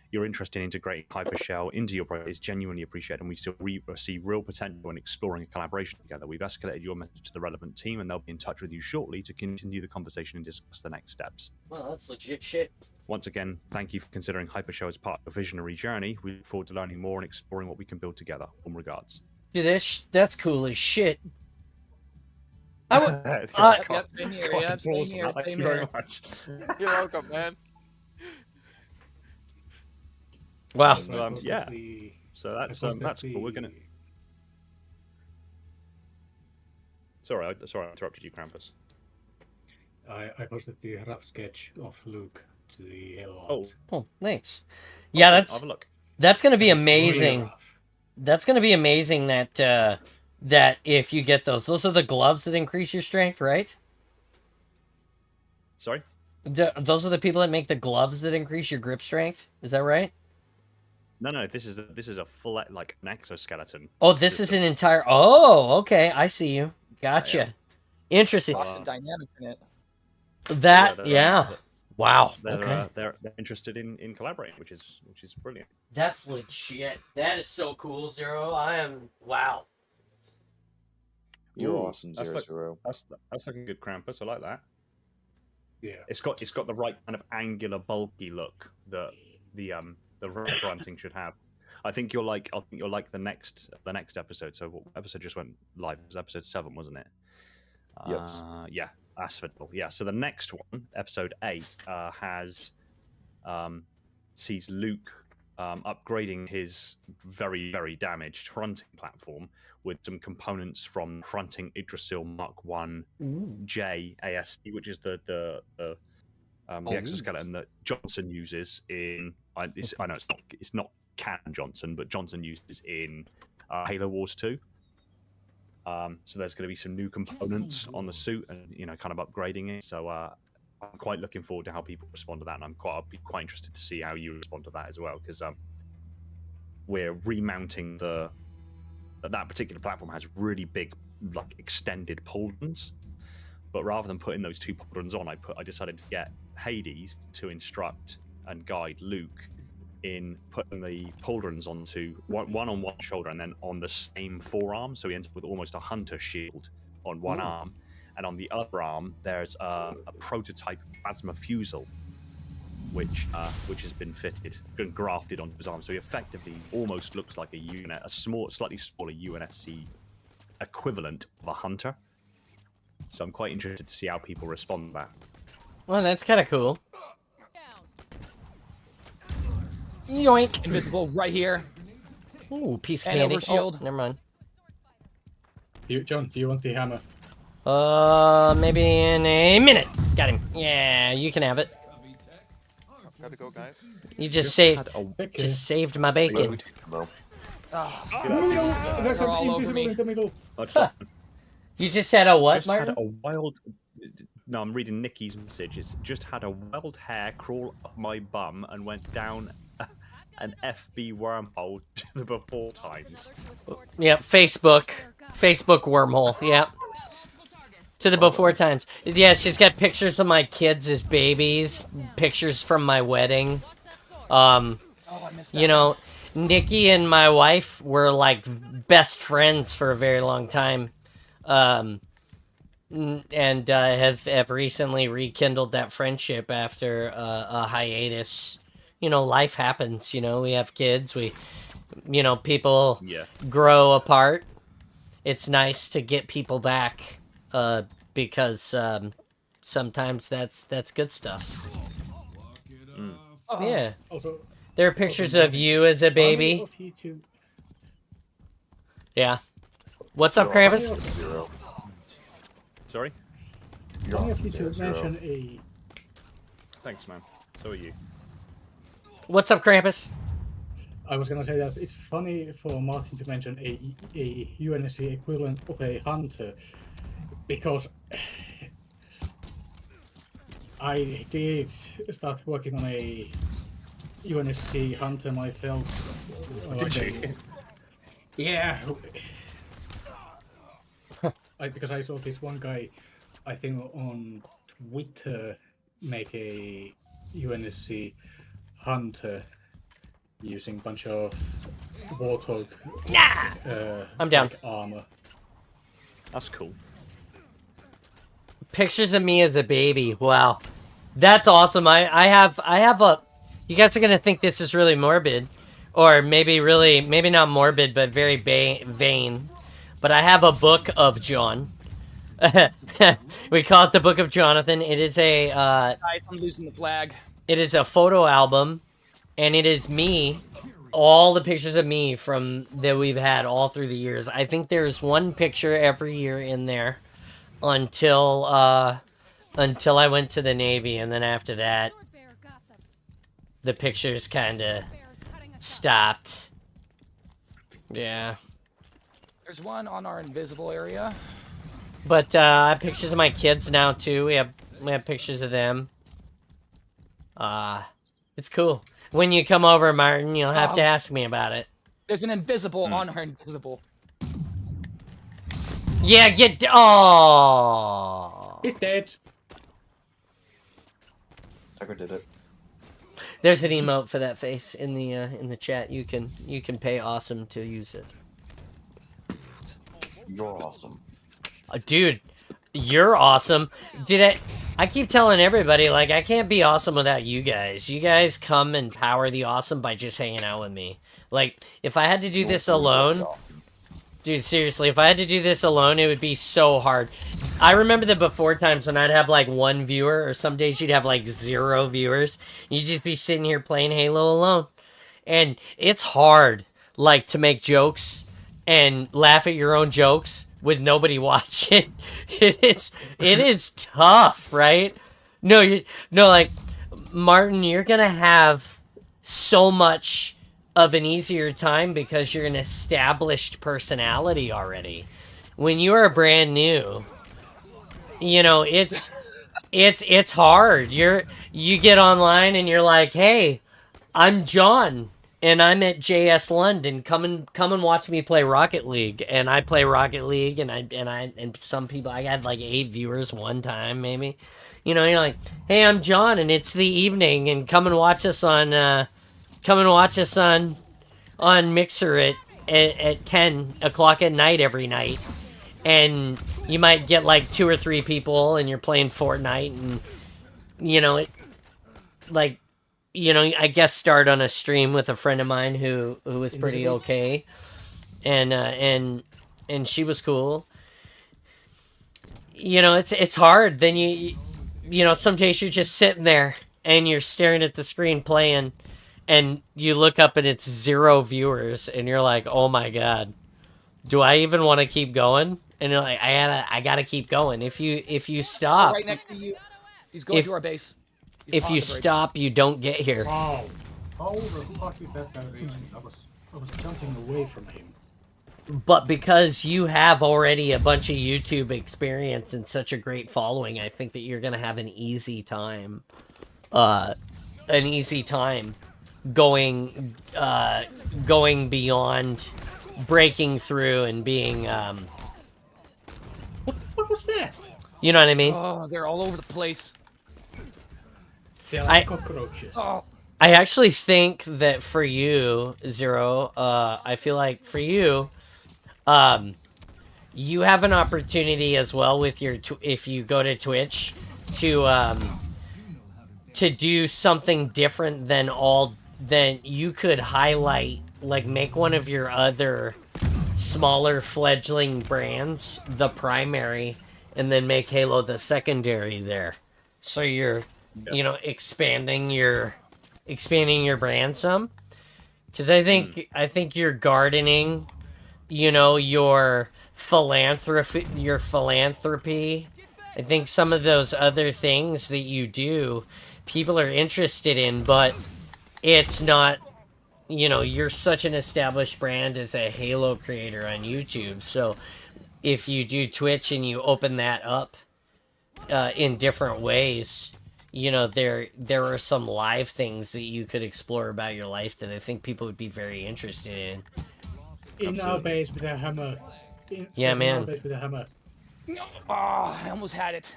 Your interest in integrating Hypershell into your project is genuinely appreciated, and we still see real potential in exploring a collaboration together. We've escalated your message to the relevant team, and they'll be in touch with you shortly to continue the conversation and discuss the next steps. Well, that's legit shit. Once again, thank you for considering Hypershell as part of a visionary journey. We look forward to learning more and exploring what we can build together. Warm regards. Dude, that's cool as shit. Yep, same here. Yep, same here. Thank Same you very here. much. You're welcome, man. Wow. So that's cool. We're gonna. Sorry, I interrupted you, Krampus. I posted the rough sketch of Luke to the Hello. Oh, thanks. Yeah, Have a look. that's gonna be It's really amazing. rough. That's gonna be amazing. That if you get those are the gloves that increase your strength, right? Sorry. Those are the people that make the gloves that increase your grip strength. Is that right? No. This is a full like an exoskeleton. Oh, this is an entire. Oh, okay. I see you. Gotcha. Interesting. Boston Dynamics in it. That, Yeah, yeah. Wow. They're, Okay. they're interested in collaborating, which is brilliant. That's legit. That is so cool, Zero. I am. Wow. You're Ooh, awesome, that's Zero like- Zero. That's like a good Krampus. I like that. Yeah. It's got the right kind of angular, bulky look that the fronting should have. I think you'll like the next episode. So what episode just went live? It was episode 7, wasn't it? Yes. Yeah, Asphodel. Yeah. So the next one, episode 8, sees Luke upgrading his very, very damaged fronting platform with some components from fronting Yggdrasil Mark 1J AST, which is the exoskeleton that Johnson uses in. I know it's not canon Johnson, but Johnson uses in Halo Wars 2. So there's going to be some new components on the suit, and kind of upgrading it. So I'm quite looking forward to how people respond to that, and I'll be quite interested to see how you respond to that as well, because we're remounting that particular platform has really big, like, extended pauldrons. But rather than putting those 2 pauldrons on, I decided to get Hades to instruct and guide Luke in putting the pauldrons onto one on one shoulder and then on the same forearm. So he ends up with almost a hunter shield on one arm, and on the other arm there's a prototype plasma fusel, which has been fitted and grafted onto his arm. So he effectively almost looks like a slightly smaller UNSC equivalent of a hunter. So I'm quite interested to see how people respond to that. Well, that's kind of cool. Yoink. Invisible right here. Ooh, piece of And candy. overshield. Oh, never mind. John, do you want the hammer? Maybe in a minute. Got him. Yeah, you can have it. Gotta go, guys. You just saved, Okay. just saved my bacon. There's They're an all over invisible me. in the middle. You just had a what, Just had Martin? a wild. No, I'm reading Nikki's message. It's just had a wild hair crawl up my bum and went down an FB wormhole to the before times. Yep, Facebook wormhole. Yep. To the before times. Yeah, she's got pictures of my kids as babies, pictures from my wedding. Oh, I missed that. You know, Nikki and my wife were like best friends for a very long time. And have recently rekindled that friendship after a hiatus. You know, life happens, you know, we have kids, people Yeah. grow apart. It's nice to get people back, because sometimes that's good stuff. Oh, Yeah. Also, There are pictures of you as a how many baby. of you two- Yeah. What's up, Krampus? Zero. Sorry? how many of you two Zero. mention a Thanks, man. So are you. What's up, Krampus? I was gonna say that it's funny for Martin to mention a UNSC equivalent of a hunter, because I did start working on a UNSC hunter myself. Did you? Yeah. Because I saw this one guy, I think on Twitter, make a UNSC hunter using a bunch of warthog I'm down. like armor. That's cool. Pictures of me as a baby. Wow. That's awesome. I have a... You guys are going to think this is really morbid. Or maybe not morbid, but very vain. But I have a book of John. We call it the Book of Jonathan. It is a... guys, I'm losing the flag. It is a photo album, and it is me, all the pictures of me that we've had all through the years. I think there's one picture every year in there until I went to the Navy, and then after that, the pictures kind of stopped. Yeah. There's one on our invisible area. But I have pictures of my kids now too. We have pictures of them. It's cool. When you come over, Martin, you'll have to ask me about it. There's an invisible on our invisible. Yeah, oh. He's dead. Tucker did it. There's an emote for that face in the chat. You can pay awesome to use it. You're awesome. Dude, you're awesome. I keep telling everybody, like, I can't be awesome without you guys. You guys come and power the awesome by just hanging out with me. Like, if I had to do this alone, dude, seriously, if I had to do this alone, it would be so hard. I remember the before times when I'd have, like, 1 viewer, or some days you'd have, like, 0 viewers. You'd just be sitting here playing Halo alone. And it's hard, like, to make jokes and laugh at your own jokes with nobody watching. It is tough, right? No, like, Martin, you're gonna have so much of an easier time because you're an established personality already. When you are brand new, you know, it's hard. You get online and you're like, hey, I'm John and I'm at JS London. Come and watch me play Rocket League. And I play Rocket League, and some people, I had like 8 viewers one time, maybe. You know, you're like, hey, I'm John, and it's the evening, and come and watch us on Mixer at 10 o'clock at night every night. And you might get like 2 or 3 people, and you're playing Fortnite, and you know it, like. You know, I guest starred on a stream with a friend of mine who was pretty okay, and she was cool. You know, it's hard. Then you know, some days you're just sitting there and you're staring at the screen playing, and you look up and it's 0 viewers, and you're like, oh my god, do I even want to keep going? And you're like, I gotta keep going. If you stop, Right next to you. He's going to our base. He's if on you the bridge. stop, you don't get here. Wow. How the fuck did that guy reach me? I was jumping away from him. But because you have already a bunch of YouTube experience and such a great following, I think that you're gonna have an easy time. Going beyond, breaking through, and being What was that? you know what I mean? Oh, they're all over the place. They're like cockroaches. Oh. I actually think that for you, Zero, I feel like for you, you have an opportunity as well with your if you go to Twitch to do something different than you could highlight, like make one of your other smaller fledgling brands the primary, and then make Halo the secondary there. So you're, you know, expanding your brand some. Because I think your gardening, you know, your philanthropy, I think some of those other things that you do, people are interested in, but it's not, you know, you're such an established brand as a Halo creator on YouTube. So if you do Twitch and you open that up in different ways, you know, there are some live things that you could explore about your life that I think people would be very interested in. In our base with a hammer. Yeah, man. In our base with a hammer. No. Oh, I almost had it.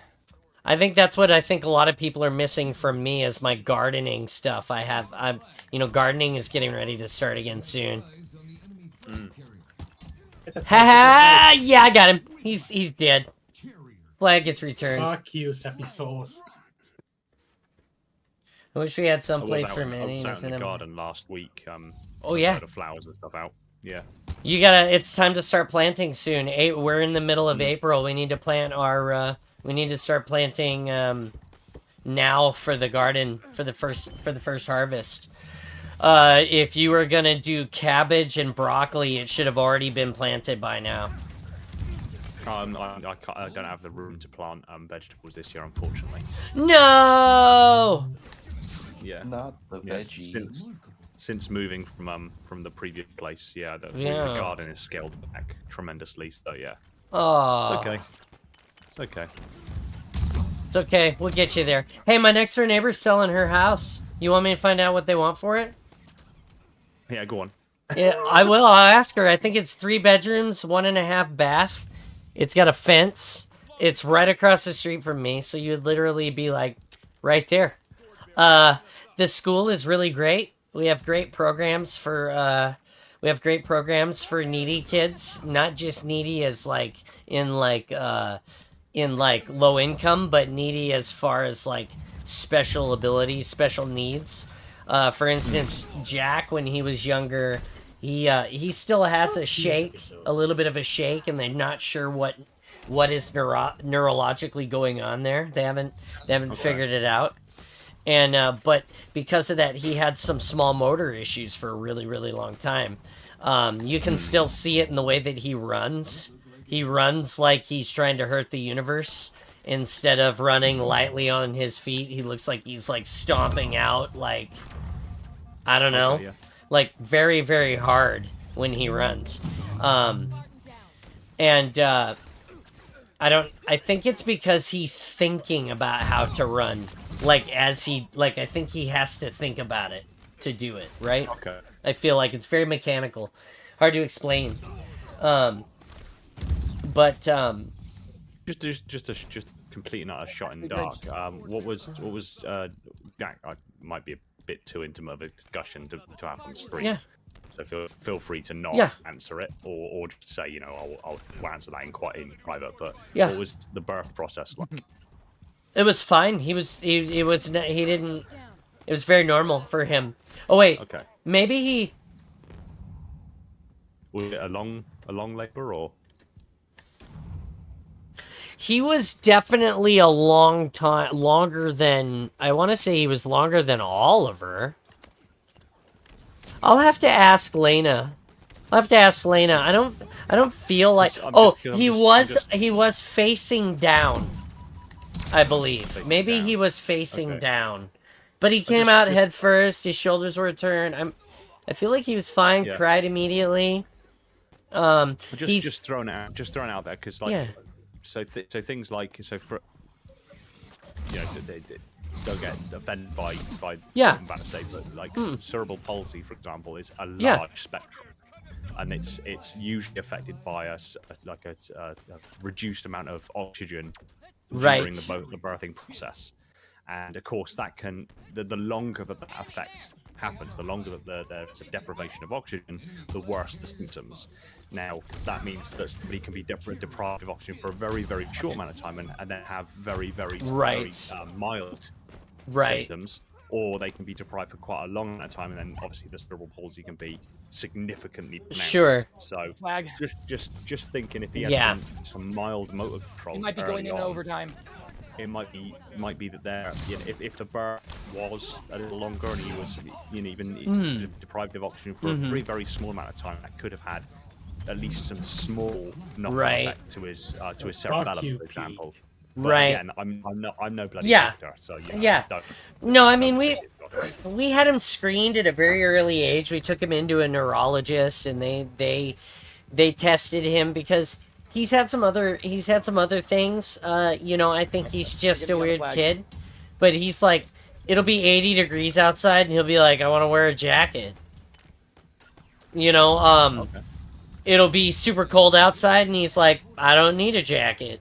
I think that's what I think a lot of people are missing from me is my gardening stuff. I'm you know, gardening is getting ready to start again soon. Haha! Yeah, I got him. He's dead. Flag gets returned. Fuck you, sappy sauce. I wish we had some place for I was minis out in in the them. garden last week. Oh yeah. The flowers and stuff out. Yeah. You gotta. It's time to start planting soon. We're in the middle of April. We need to plant our. We need to start planting now for the garden for the first harvest. If you were gonna do cabbage and broccoli, it should have already been planted by now. I don't have the room to plant vegetables this year, unfortunately. No. Yeah. Not the veggies. Since moving from the previous place, yeah, the garden is scaled back tremendously. So yeah. Oh. It's okay. It's okay. It's okay. We'll get you there. Hey, my next door neighbor's selling her house. You want me to find out what they want for it? Yeah, go on. Yeah, I will. I'll ask her. I think it's 3 bedrooms, 1.5 bath. It's got a fence. It's right across the street from me, so you'd literally be like right there. The school is really great. We have great programs for needy kids, not just needy as like in low income, but needy as far as like special abilities, special needs. For instance, Jack, when he was younger, he still has a shake, a little bit of a shake, and they're not sure what is neurologically going on there. They haven't figured it out. And but because of that, he had some small motor issues for a really, really long time. You can still see it in the way that he runs. He runs like he's trying to hurt the universe instead of running lightly on his feet. He looks like he's like stomping out, like, I don't know, Okay, yeah. like very, very hard when he runs. I think it's because he's thinking about how to run. I think he has to think about it to do it, right? Okay. I feel like it's very mechanical. Hard to explain. Just completely not a shot in the dark. What was Jack? I might be a bit too intimate of a discussion to have on stream. Yeah. So feel free to not answer it, or just say, you know, I'll answer that in private. But what was the birth process like? It was fine. He was very normal for him. Oh wait. Okay. Maybe he. Was it a long labor or? He was definitely a long time, longer than, I want to say he was longer than Oliver. I'll have to ask Lena. I'll have to ask Lena. I don't feel like. I'm Oh, just- I'm he just- I'm was just- he was facing down, I believe. Facing Maybe down. he was facing Okay. down, but he came just- out just- head first. His shoulders were turned. I feel like he was fine. Yeah. Cried immediately. He's Just throwing it out there because like Yeah. so things like for they don't get offended by Yeah. I'm about to say, but like Mm. cerebral palsy, for example, is a large Yeah. spectrum, and it's usually affected by a reduced amount of oxygen during Right. the birthing process, and of course that can the longer that effect happens, the longer that there's a deprivation of oxygen, the worse the symptoms. Now, that means that somebody can be deprived of oxygen for a very, very short amount of time and then have very, very, Right. very mild right. symptoms, or they can be deprived for quite a long amount of time, and then obviously the cerebral palsy can be significantly pronounced. Sure. So Flag. just thinking if he had Yeah. some mild motor control, He might be going in on, overtime. it might be that there, if the birth was a little longer and he was even deprived of oxygen for a very, very small amount of time, that could have had at least some small knock-on Right. effect to his cerebellum, you, for example. Pete. But Right. Again, I'm no bloody Yeah. doctor, so Yeah. Don't, No, I mean don't- we had him screened at a very early age. We took him into a neurologist, and they tested him because he's had some other things. I think he's just a Give me weird the flag. kid, but he's like, it'll be 80 degrees outside, and he'll be like, I want to wear a jacket. Okay. It'll be super cold outside, and he's like, I don't need a jacket.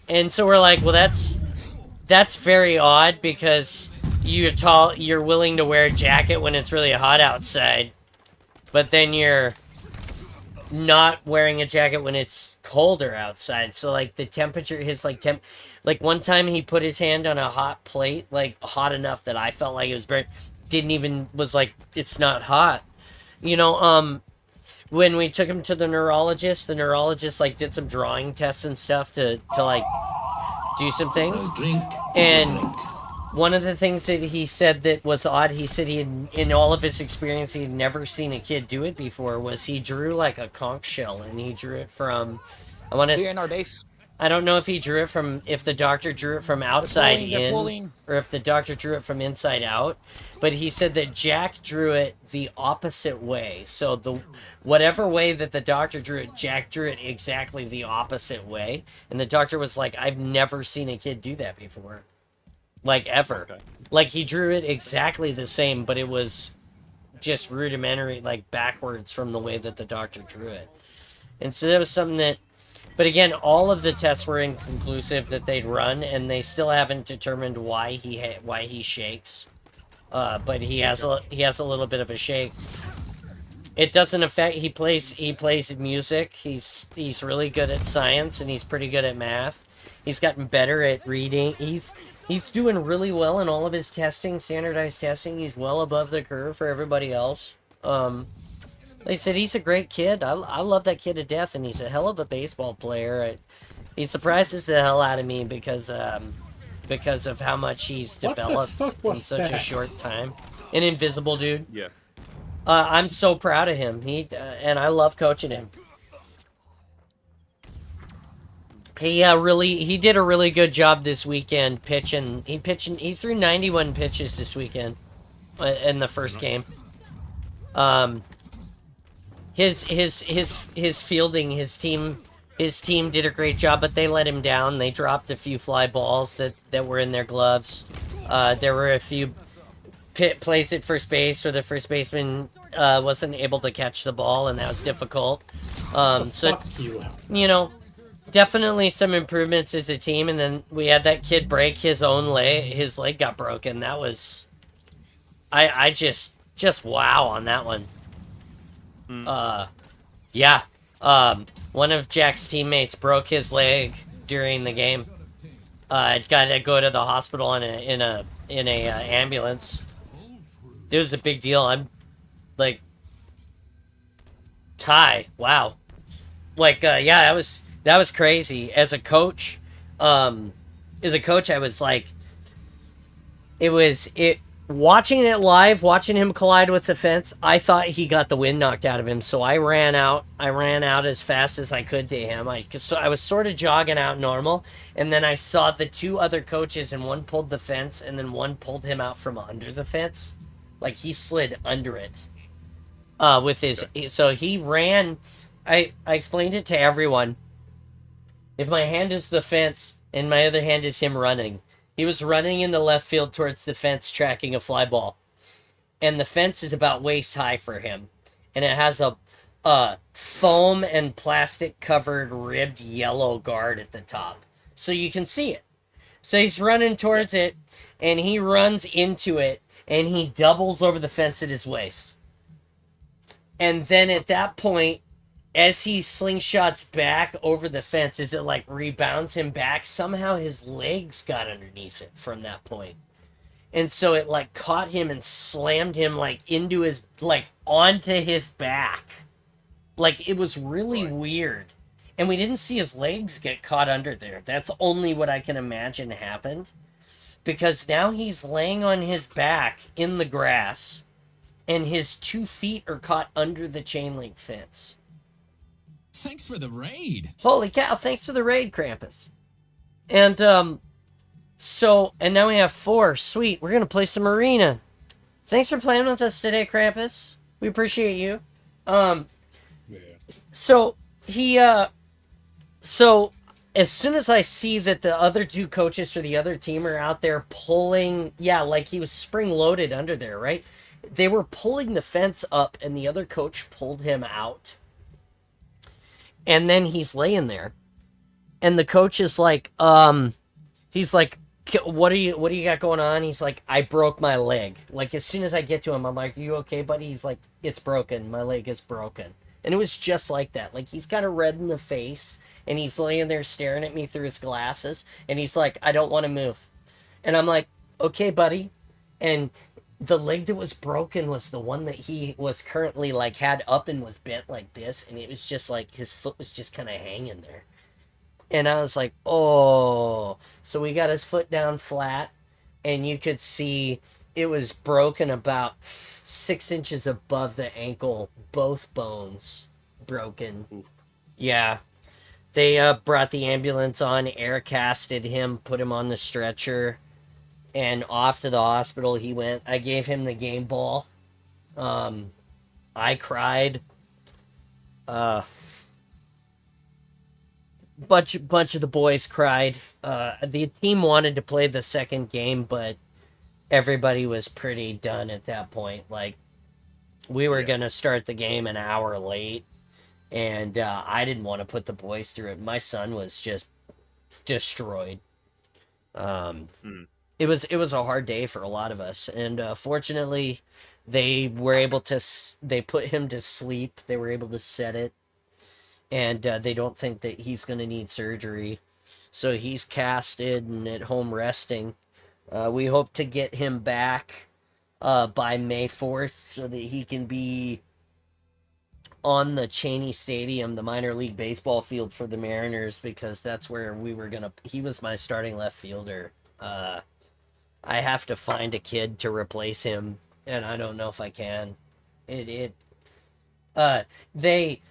And so we're like, well, that's very odd because you're willing to wear a jacket when it's really hot outside, but then you're not wearing a jacket when it's colder outside. So like the temperature, like one time he put his hand on a hot plate, like hot enough that I felt like it was burnt. Was like, it's not hot. When we took him to the neurologist like did some drawing tests and stuff to like do some things. And one of the things that he said that was odd, he said he had, in all of his experience, he had never seen a kid do it before, was he drew like a conch shell, and he drew it from, Clear in our base. I don't know if the doctor drew it from outside They're in, pulling. or if the doctor drew it from inside out, but he said that Jack drew it the opposite way. So whatever way that the doctor drew it, Jack drew it exactly the opposite way. And the doctor was like, I've never seen a kid do that before. Like, ever. Okay. Like, he drew it exactly the same, but it was just rudimentary, like, backwards from the way that the doctor drew it. And so that was something that... But again, all of the tests were inconclusive that they'd run, and they still haven't determined why he shakes. But he has a little bit of a shake. It doesn't affect. He plays music. He's really good at science, and he's pretty good at math. He's gotten better at reading. He's doing really well in all of his testing, standardized testing. He's well above the curve for everybody else. Like I said, he's a great kid. I love that kid to death, and he's a hell of a baseball player. He surprises the hell out of me because of how much he's What the developed fuck in was such a that? short time. An invisible dude. Yeah. I'm so proud of him. And I love coaching him. He did a really good job this weekend pitching. He threw 91 pitches this weekend in the first game. His fielding, his team did a great job, but they let him down. They dropped a few fly balls that were in their gloves. There were a few plays at first base where the first baseman wasn't able to catch the ball, and that was difficult. So You. definitely some improvements as a team. And then we had that kid break his own leg. His leg got broken. That was, I just wow on that one. Yeah. One of Jack's teammates broke his leg during the game. Got to go to the hospital in a ambulance. It was a big deal. I'm like, Ty, wow. Like, yeah, that was crazy. As a coach, I was like, watching it live, watching him collide with the fence, I thought he got the wind knocked out of him. So I ran out. I ran out as fast as I could to him. So I was sort of jogging out normal, and then I saw the two other coaches, and one pulled the fence, and then one pulled him out from under the fence, like he slid under it. With his, so he ran. I explained it to everyone. If my hand is the fence and my other hand is him running, he was running in the left field towards the fence, tracking a fly ball, and the fence is about waist high for him, and it has a foam and plastic covered ribbed yellow guard at the top, so you can see it. So he's running towards it, and he runs into it, and he doubles over the fence at his waist. And then at that point, as he slingshots back over the fence, as it like rebounds him back, somehow his legs got underneath it from that point. And so it like caught him and slammed him like into his, like onto his back. Like it was really weird. And we didn't see his legs get caught under there. That's only what I can imagine happened. Because now he's laying on his back in the grass, and his 2 feet are caught under the chain link fence. Thanks for the raid. Holy cow, thanks for the raid, Krampus. And, and now we have 4. Sweet, we're gonna play some Arena. Thanks for playing with us today, Krampus. We appreciate you. So, so, as soon as I see that the other 2 coaches for the other team are out there pulling, like he was spring-loaded under there, right? They were pulling the fence up, and the other coach pulled him out. And then he's laying there, and the coach is like, he's like, what do you got going on? He's like, I broke my leg. Like, as soon as I get to him, I'm like, are you okay, buddy? He's like, it's broken. My leg is broken. And it was just like that. Like, he's got a red in the face, and he's laying there staring at me through his glasses, and he's like, I don't want to move. And I'm like, okay, buddy. And the leg that was broken was the one that he was currently like had up and was bent like this, and it was just like his foot was just kind of hanging there. And I was like, oh. So we got his foot down flat, and you could see it was broken about 6 inches above the ankle, both bones broken. Yeah. They brought the ambulance on, air casted him, put him on the stretcher, and off to the hospital he went. I gave him the game ball. I cried. Bunch of the boys cried. The team wanted to play the second game, but everybody was pretty done at that point. Like, we were gonna start the game an hour late, and I didn't want to put the boys through it. My son was just destroyed. It was a hard day for a lot of us, and fortunately, they were able to. They put him to sleep. They were able to set it, and they don't think that he's going to need surgery, so he's casted and at home resting. We hope to get him back by May 4th, so that he can be on the Cheney Stadium, the minor league baseball field for the Mariners, because that's where we were gonna. He was my starting left fielder. I have to find a kid to replace him, and I don't know if I can. They didn't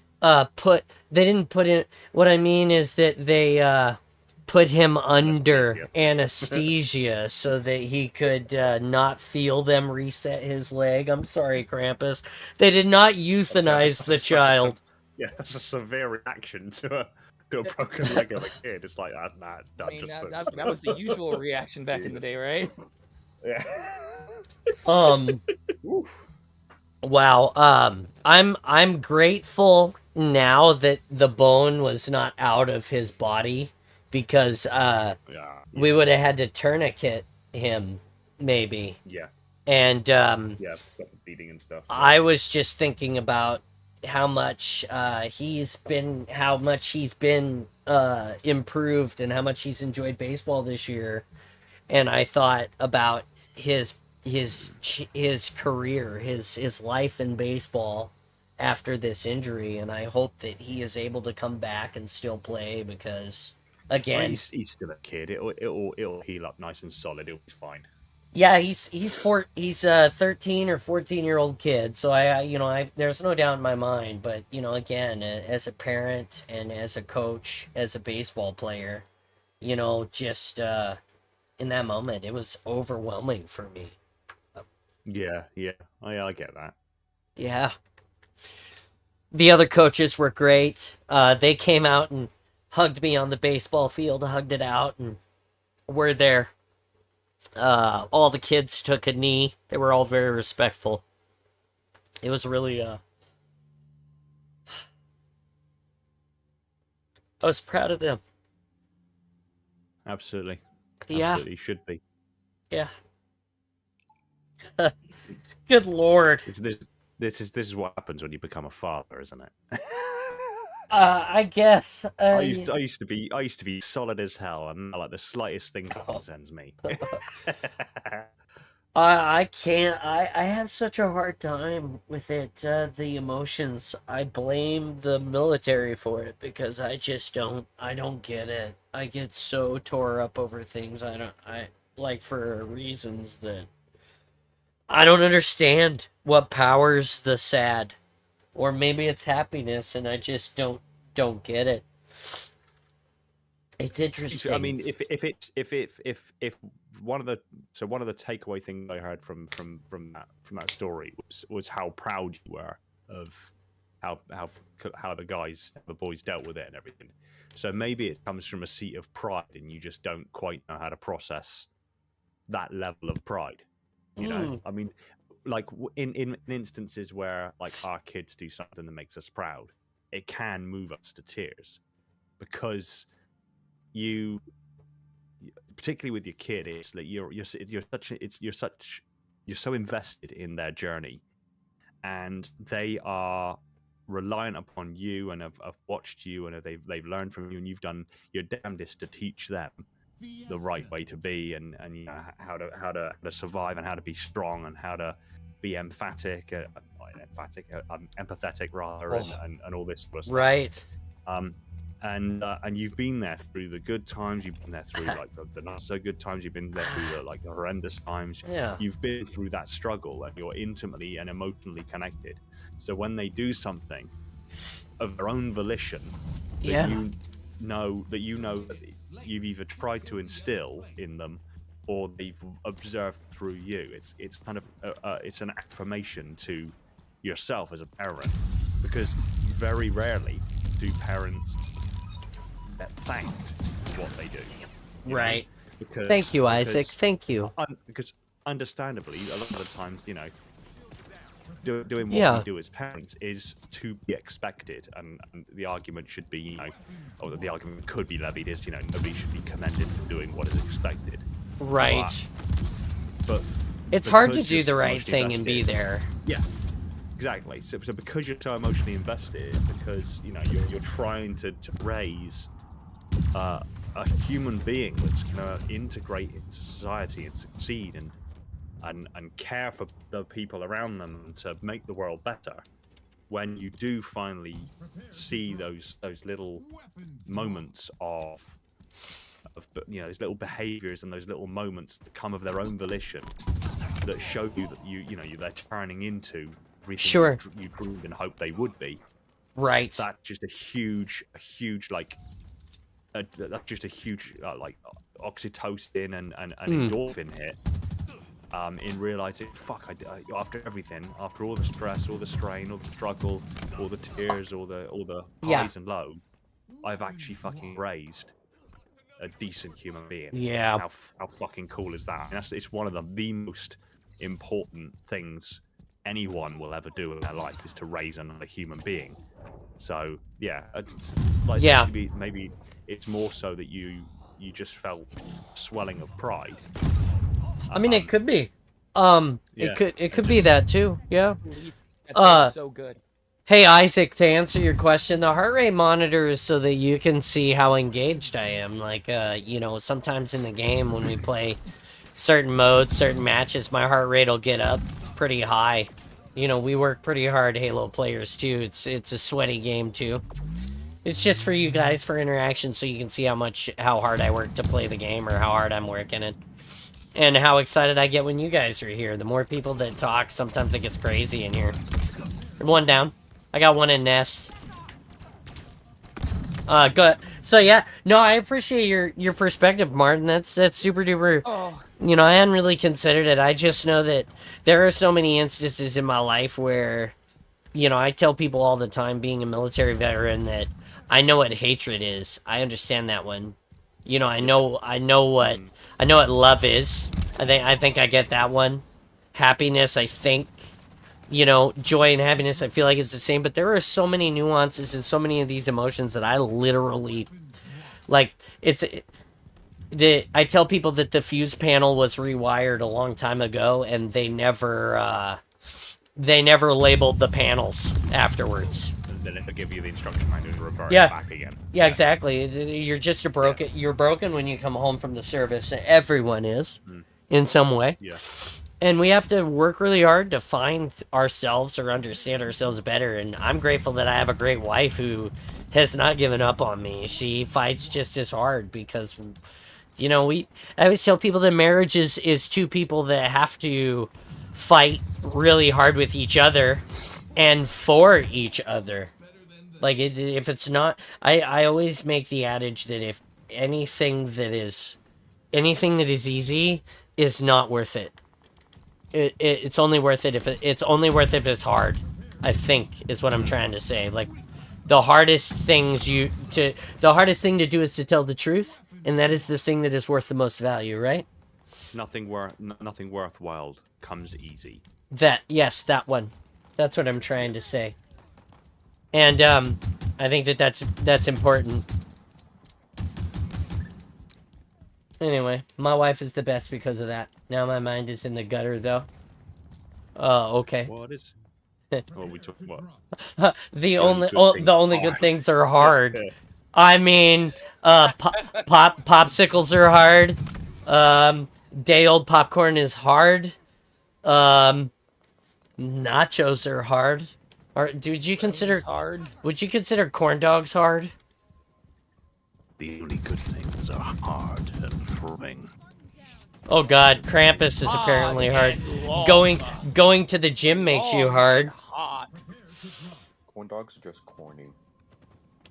put in. What I mean is that they put him under anesthesia so that he could not feel them reset his leg. I'm sorry, Krampus. They did not euthanize the child. Yeah, that's a severe reaction to a broken leg of a kid. It's like, nah, it's done. I mean, that was the usual reaction back in the day, right? Yeah. Wow. I'm grateful now that the bone was not out of his body, because we would have had to tourniquet him, maybe. Yeah. And bleeding and stuff. I was just thinking about how much he's been improved, and how much he's enjoyed baseball this year, and I thought about his career, his life in baseball after this injury, and I hope that he is able to come back and still play, because again, he's still a kid. It'll heal up nice and solid. It'll be fine. Yeah, he's 13 or 14-year-old kid. So I there's no doubt in my mind. But again, as a parent and as a coach, as a baseball player, just in that moment, it was overwhelming for me. Yeah, I get that. Yeah. The other coaches were great. They came out and hugged me on the baseball field, hugged it out, and were there. All the kids took a knee. They were all very respectful. It was really, I was proud of them. Absolutely. Yeah. Absolutely should be. Yeah. Good lord. This is what happens when you become a father, isn't it? I guess. I used to be solid as hell, and like the slightest thing sends me. I can't. I have such a hard time with it. The emotions. I blame the military for it because I just don't. I don't get it. I get so tore up over things. I like for reasons that I don't understand. What powers the sad, or maybe it's happiness, and I just don't get it. It's interesting. I mean, if one of the takeaway things I heard from that story was how proud you were of how the boys dealt with it and everything. So maybe it comes from a seat of pride, and you just don't quite know how to process that level of pride. You know, I mean, like in instances where like our kids do something that makes us proud, it can move us to tears because you, particularly with your kid, it's like you're so invested in their journey, and they are reliant upon you and have watched you, and they've learned from you, and you've done your damnedest to teach them the right way to be, and you know, how to survive, and how to be strong, and how to be empathetic rather, and all this sort of stuff. Right. And you've been there through the good times, you've been there through like the not so good times, you've been there through the horrendous times. Yeah. You've been through that struggle, and you're intimately and emotionally connected. So when they do something of their own volition, that you know that you've either tried to instill in them, or they've observed through you, it's kind of it's an affirmation to yourself as a parent, because very rarely do parents get thanked for what they do. Right. Thank you, Isaac. Thank you. Because understandably, a lot of the times, you know, doing what we do as parents is to be expected, and the argument should be, you know, or the argument could be levied is, you know, nobody should be commended for doing what is expected. Right. But it's hard to do the right thing and be there. Yeah. Exactly. So because you're so emotionally invested, because you know you're trying to raise a human being that's going to integrate into society and succeed and care for the people around them to make the world better. When you do finally see those little moments of you know, those little behaviors and those little moments that come of their own volition that show you that you know they're turning into everything you dreamed and hoped they would be. Right. That's just a huge like that's just a huge like oxytocin and endorphin hit. In realizing, fuck, after everything, after all the stress, all the strain, all the struggle, all the tears, all the highs and lows, I've actually fucking raised a decent human being. Yeah. How fucking cool is that? And it's one of the most important things anyone will ever do in their life, is to raise another human being. So yeah, like maybe it's more so that you just felt swelling of pride. I mean, it could be. It could be that too. Yeah. That's so good. Hey Isaac, to answer your question, the heart rate monitor is so that you can see how engaged I am. Like, you know, sometimes in the game when we play certain modes, certain matches, my heart rate will get up pretty high. You know, we work pretty hard, Halo players too. It's a sweaty game too. It's just for you guys, for interaction, so you can see how hard I work to play the game, or how hard I'm working it. and how excited I get when you guys are here. The more people that talk, sometimes it gets crazy in here. One down. I got one in nest. Good. So yeah, no, I appreciate your perspective, Martin. That's super duper. Oh. You know, I hadn't really considered it. I just know that there are so many instances in my life where, you know, I tell people all the time, being a military veteran, that I know what hatred is. I understand that one. You know, I know what love is. I think I get that one. Happiness, I think. You know, joy and happiness, I feel like it's the same, but there are so many nuances and so many of these emotions that I literally, like, I tell people that the fuse panel was rewired a long time ago, and they never labeled the panels afterwards. Then it'll give you the instruction manual to revert Yeah. back again. Yeah, exactly. You're just a broken. You're broken when you come home from the service. Everyone is, in some way. Yeah. And we have to work really hard to find ourselves or understand ourselves better. And I'm grateful that I have a great wife who has not given up on me. She fights just as hard because, you know, I always tell people that marriage is two people that have to fight really hard with each other and for each other. Like, if it's not... I always make the adage that if anything that is easy is not worth it. It's only worth it if it's hard, I think, is what I'm trying to say. Like, the hardest thing to do is to tell the truth, and that is the thing that is worth the most value, right? Nothing worthwhile comes easy. Yes, that one. That's what I'm trying to say. And I think that's important. Anyway, my wife is the best because of that. Now my mind is in the gutter, though. Oh, okay. What is? What we talking about? The only good things are hard. I mean, popsicles are hard. Day old popcorn is hard. Nachos are hard. Would you consider corn dogs hard? The only good things are hard and throbbing. Oh God, Krampus is apparently hard. Going to the gym makes you hard. Corn dogs are just corny.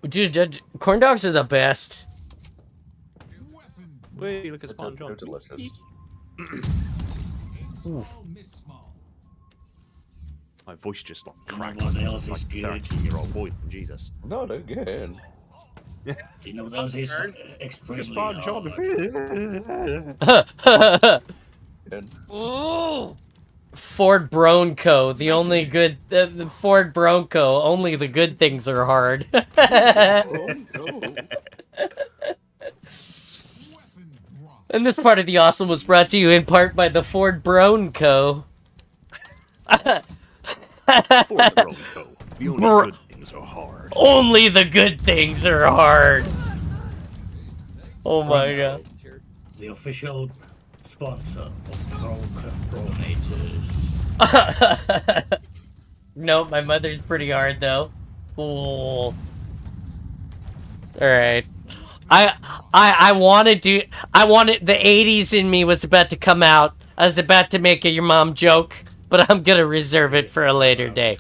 Dude, corn dogs are the best. Wait, look at Spawn They're John. delicious. My voice just like You know cracked. what Like else is good? 13-year-old boy. Jesus. No, they're good. You know what else is extremely Spawn John. hard? Good. Ford Bronco, the only good... the Ford Bronco, only the good things are hard. And this part of the awesome was brought to you in part by the Ford Bronco. Ford Bronco. The only good things are hard. Only the good things are hard. Oh my God. The official sponsor of Bronco Pronators. No, my mother's pretty hard though. Ooh. Alright. I wanted the 80s in me was about to come out. I was about to make a your mom joke, but I'm gonna reserve it for a later day.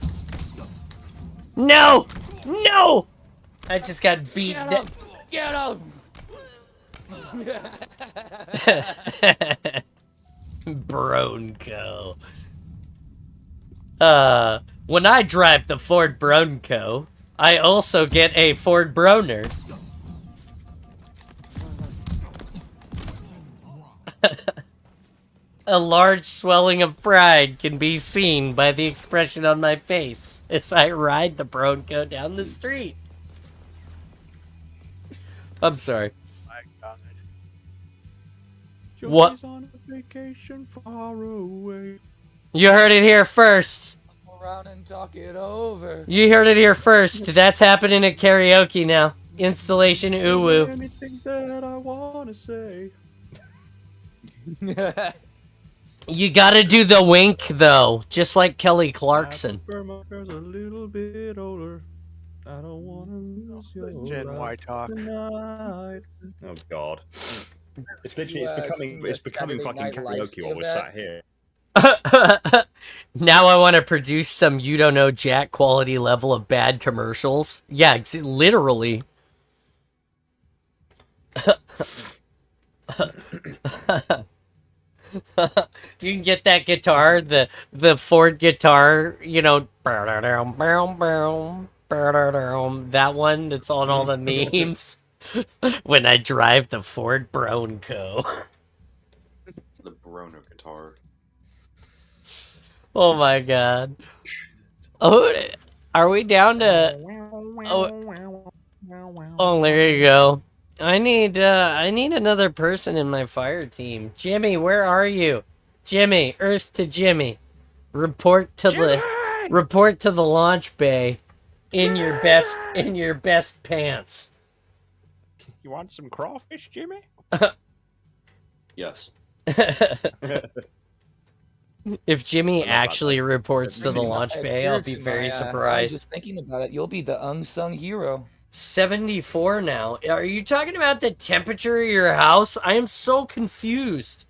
No! No! I just got beat. Get him! Bronco. When I drive the Ford Bronco, I also get a Ford Broner. A large swelling of pride can be seen by the expression on my face as I ride the Bronco down the street. I'm sorry. My God. What? Johnny's on a vacation far away. You heard it here first. Go around and talk it over. You heard it here first. That's happening at karaoke now. Installation uwu. Many things that I wanna say. You gotta do the wink though, just like Kelly Clarkson. I prefer my girls a little bit older. I don't wanna lose your Gen love Y talk. tonight. Oh God. It's literally it's becoming seen the fucking Saturday Night Live karaoke while we're skit of sat here. Now I want to produce some you don't know Jack quality level of bad commercials. Yeah, literally. You can get that guitar, the Ford guitar, you know, that one that's on all the memes. When I drive the Ford Bronco. The Broner guitar. Oh my god. Oh, are we down to? Oh, there you go. I need another person in my fire team. Jimmy, where are you? Jimmy, Earth to Jimmy. Report to the launch bay in your best pants. You want some crawfish, Jimmy? Yes. If Jimmy I love that actually thing. reports to the Actually, launch it bay, I'll occurred be to very my, I was surprised. just thinking about it. You'll be the unsung hero. 74 now. Are you talking about the temperature of your house? I am so confused.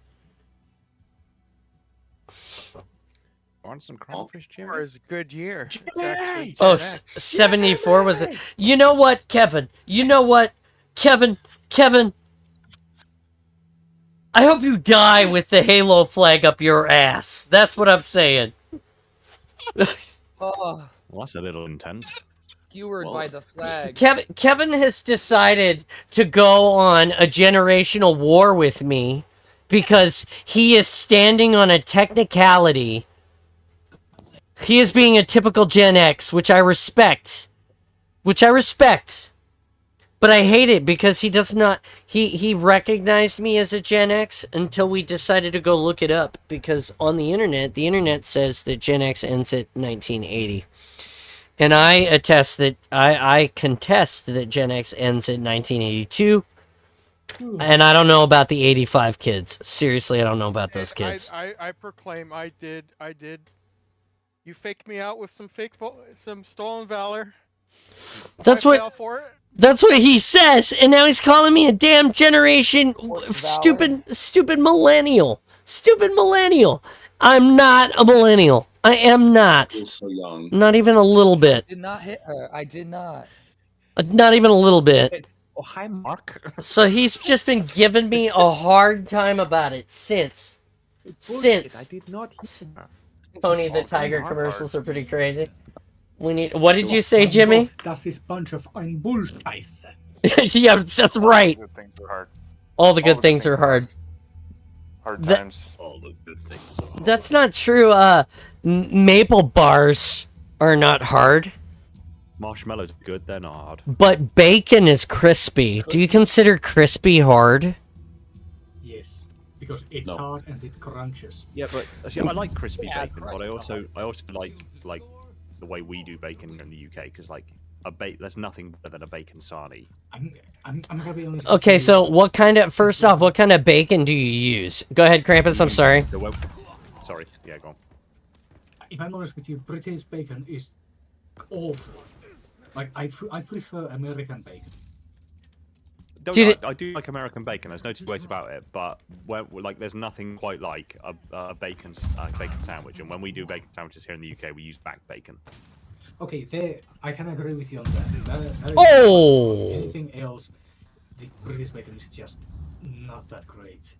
Want some crawfish, Jimmy? Or is a good year. It's Jimmy! actually Oh, Gen X. 74 was it? You know what, Kevin? You know what, Kevin? I hope you die with the Halo flag up your ass. That's what I'm saying. Oh, Well, that's a little intense. skewered by the flag. Kevin has decided to go on a generational war with me because he is standing on a technicality. He is being a typical Gen X, which I respect. But I hate it because he does not... He recognized me as a Gen X until we decided to go look it up. Because on the internet says that Gen X ends at 1980. And I contest that Gen X ends at 1982. And I don't know about the 85 kids. Seriously, I don't know about those kids. I proclaim I did. You faked me out with some stolen valor. That's I what... fell for it. That's what he says, and now he's calling me a damn generation stupid millennial. Stupid millennial. I'm not a millennial. I am not. Still so young. Not even a little bit. Did not hit her. I did not. Not even a little bit. Oh, hi, Mark. So he's just been giving me a hard time about it since. I did not hit her. Tony the Tiger commercials are pretty crazy. What did you say, Jimmy? Das ist bunch of ein Bullscheiße. Yeah, that's right. Good things are hard. All the good things are hard. Hard That- times. All the good things. are hard. That's not true. Maple bars are not hard, Marshmallows are good, they're not hard. but bacon is crispy. Do you consider crispy hard? Yes, because it's No. hard and it crunches. Yeah, but actually, I like crispy Yeah, bacon, crunch but I also like the way we do bacon here in the UK because like there's nothing better than a bacon sarnie. I'm gonna be honest. with Okay, you. so what kind of what kind of bacon do you use? Go ahead, Krampus. I'm sorry. Sorry, yeah, go on. If I'm honest with you, British bacon is awful. Like I prefer American bacon. Dude, I do like American bacon. There's no two ways about it. But there's nothing quite like a bacon sandwich. And when we do bacon sandwiches here in the UK, we use back bacon. Okay, there I can agree with you on that. That is Oh! Anything else, the British bacon is just not that great.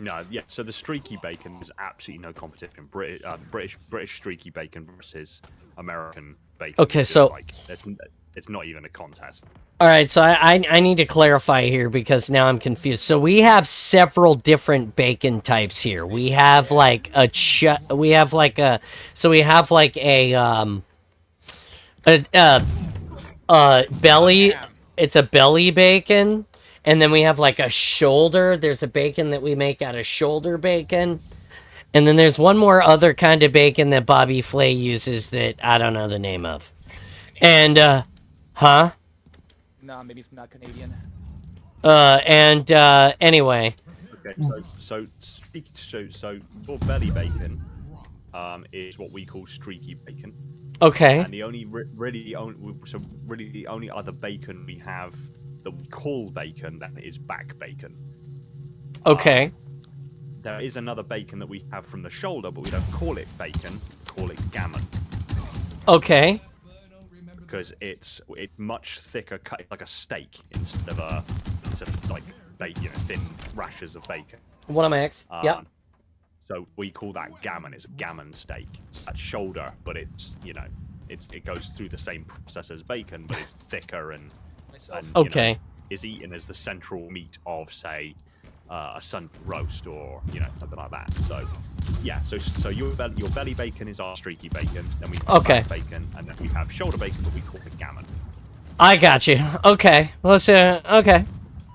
No, yeah. So the streaky bacon is absolutely no competition. British streaky bacon versus American bacon. Okay, is just, so- like it's not even a contest. All right, so I need to clarify here because now I'm confused. So we have several different bacon types here. We have like a belly. It's a belly bacon, and then we have like a shoulder. There's a bacon that we make out of shoulder bacon, and then there's one more other kind of bacon that Bobby Flay uses that I don't know the name of. And huh? Nah, maybe it's not Canadian. Anyway. Okay, so your belly bacon, is what we call streaky bacon. Okay. And the only other bacon we have that we call bacon that is back bacon. Okay. There is another bacon that we have from the shoulder, but we don't call it bacon. We call it gammon Okay. because it's much thicker, cut like a steak instead of like thin rashers of bacon. One of my ex. Yep. So we call that gammon. It's a gammon steak. It's that shoulder, but it's it goes through the same process as bacon, but it's thicker and Okay. is eaten as the central meat of, say, a Sunday roast or something like that. So yeah, so your belly bacon is our streaky bacon. Then we have back bacon, and then we have shoulder bacon, but we call it gammon. I got you. Okay. Let's okay.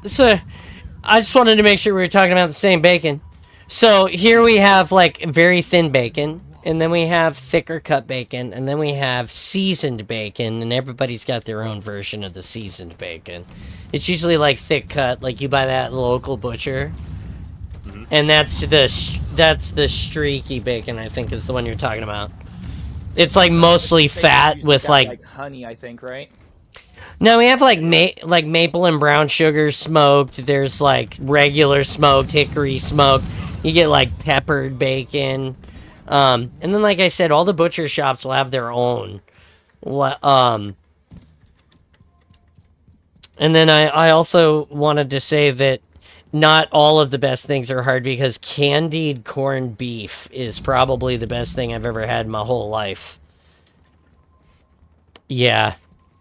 So I just wanted to make sure we were talking about the same bacon. So here we have like very thin bacon, and then we have thicker cut bacon, and then we have seasoned bacon, and everybody's got their own version of the seasoned bacon. It's usually like thick cut, like you buy that at the local butcher. And that's the streaky bacon, I think, is the one you're talking about. It's like mostly fat with like honey, I think, right? No, we have like maple and brown sugar smoked. There's like regular smoked, hickory smoked. You get like peppered bacon. And then, like I said, all the butcher shops will have their own. And then I also wanted to say that not all of the best things are hard, because candied corned beef is probably the best thing I've ever had in my whole life. Yeah.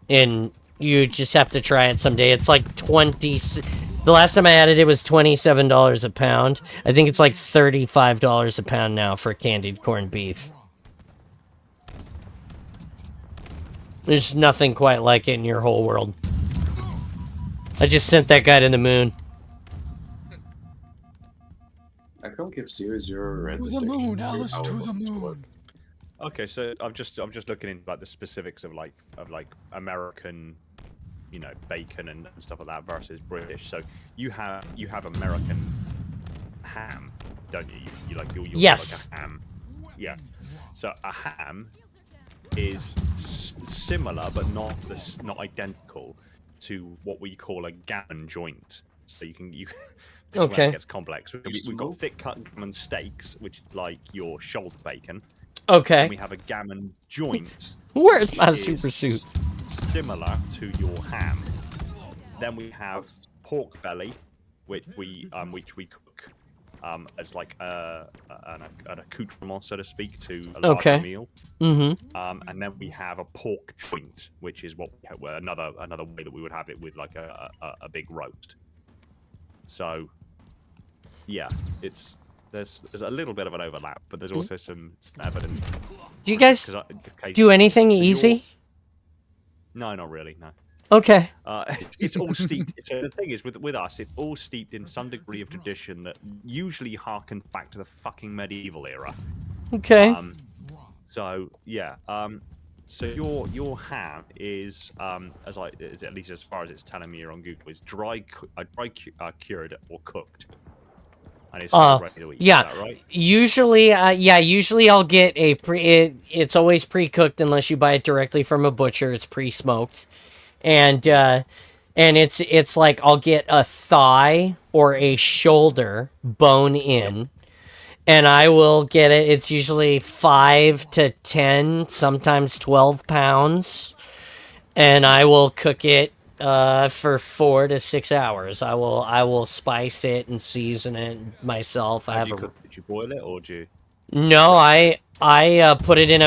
And you just have to try it someday. It's like 20... The last time I had it, it was $27 a pound. I think it's like $35 a pound now for candied corned beef. There's nothing quite like it in your whole world. I just sent that guy to the moon. I can't give 0-0 red. To the moon, Alice, to the moon. Okay, so I'm just looking into like the specifics of American, bacon and stuff like that versus British. So you have American ham, don't you? You like your yes. like a ham. Yeah. So a ham is similar but not identical to what we call a gammon joint. So you this is where it gets complex. We've got thick cut gammon steaks, which is like your shoulder bacon. Okay. And we have a gammon joint. Where's my super suit? Similar to your ham. Then we have pork belly, which we cook as like an accoutrement, so to speak, to a larger meal. Mm-hmm. And then we have a pork joint, which is another way that we would have it with like a big roast. So yeah, there's a little bit of an overlap, but there's also some evidence. Do you guys do anything easy? No, not really. No. Okay. It's all steeped. So the thing is, with us, it's all steeped in some degree of tradition that usually harkens back to the fucking medieval era. Okay. So yeah. So your ham is at least as far as it's telling me here on Google, is dry cured or cooked. And it's ready to eat. Yeah. Is that right? Usually I'll get it's always pre-cooked unless you buy it directly from a butcher. It's pre-smoked. And it's like I'll get a thigh or a shoulder bone in, and I will get it. It's usually 5 to 10, sometimes 12 pounds, and I will cook it for 4 to 6 hours. I will spice it and season it myself. Did you boil it or do you? No, I put it in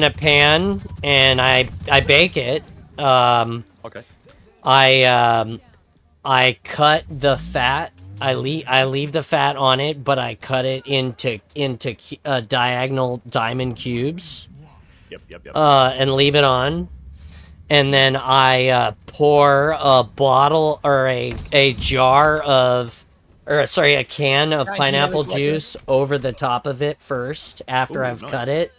a pan and I bake it. Okay. I cut the fat. I leave the fat on it, but I cut it into diagonal diamond cubes. Yep. And leave it on. And then I pour a bottle or a can of pineapple juice over the top of it first after I've cut it.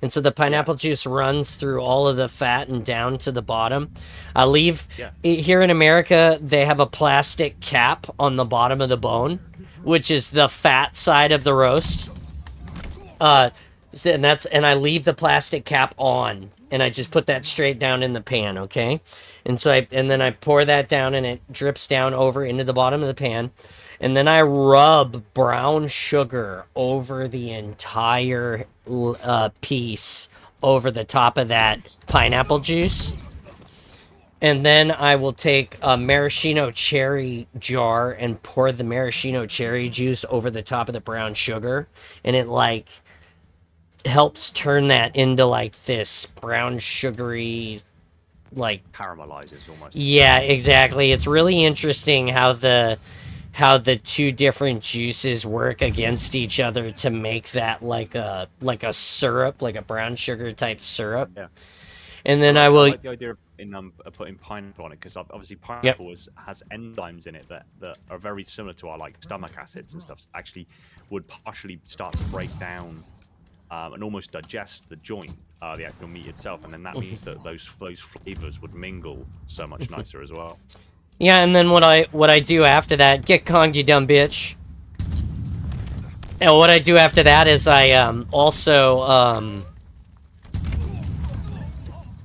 And so the pineapple juice runs through all of the fat and down to the bottom. I leave here in America, they have a plastic cap on the bottom of the bone, which is the fat side of the roast. And I leave the plastic cap on. and I just put that straight down in the pan, okay? And then I pour that down, and it drips down over into the bottom of the pan. And then I rub brown sugar over the entire piece over the top of that pineapple juice. And then I will take a maraschino cherry jar and pour the maraschino cherry juice over the top of the brown sugar. And it, like, helps turn that into, like, this brown sugary, like... Caramelizes almost. Yeah, exactly. It's really interesting how the two different juices work against each other to make that like a syrup, like a brown sugar type syrup. Yeah. And then I I will like the idea of putting pineapple on it, because obviously pineapple has enzymes in it that are very similar to our like stomach acids and stuff. So actually, would partially start to break down and almost digest the joint, the actual meat itself, and then that means that those flavors would mingle so much nicer as well. Yeah, and then what I do after that, get conged, you dumb bitch. And what I do after that is I also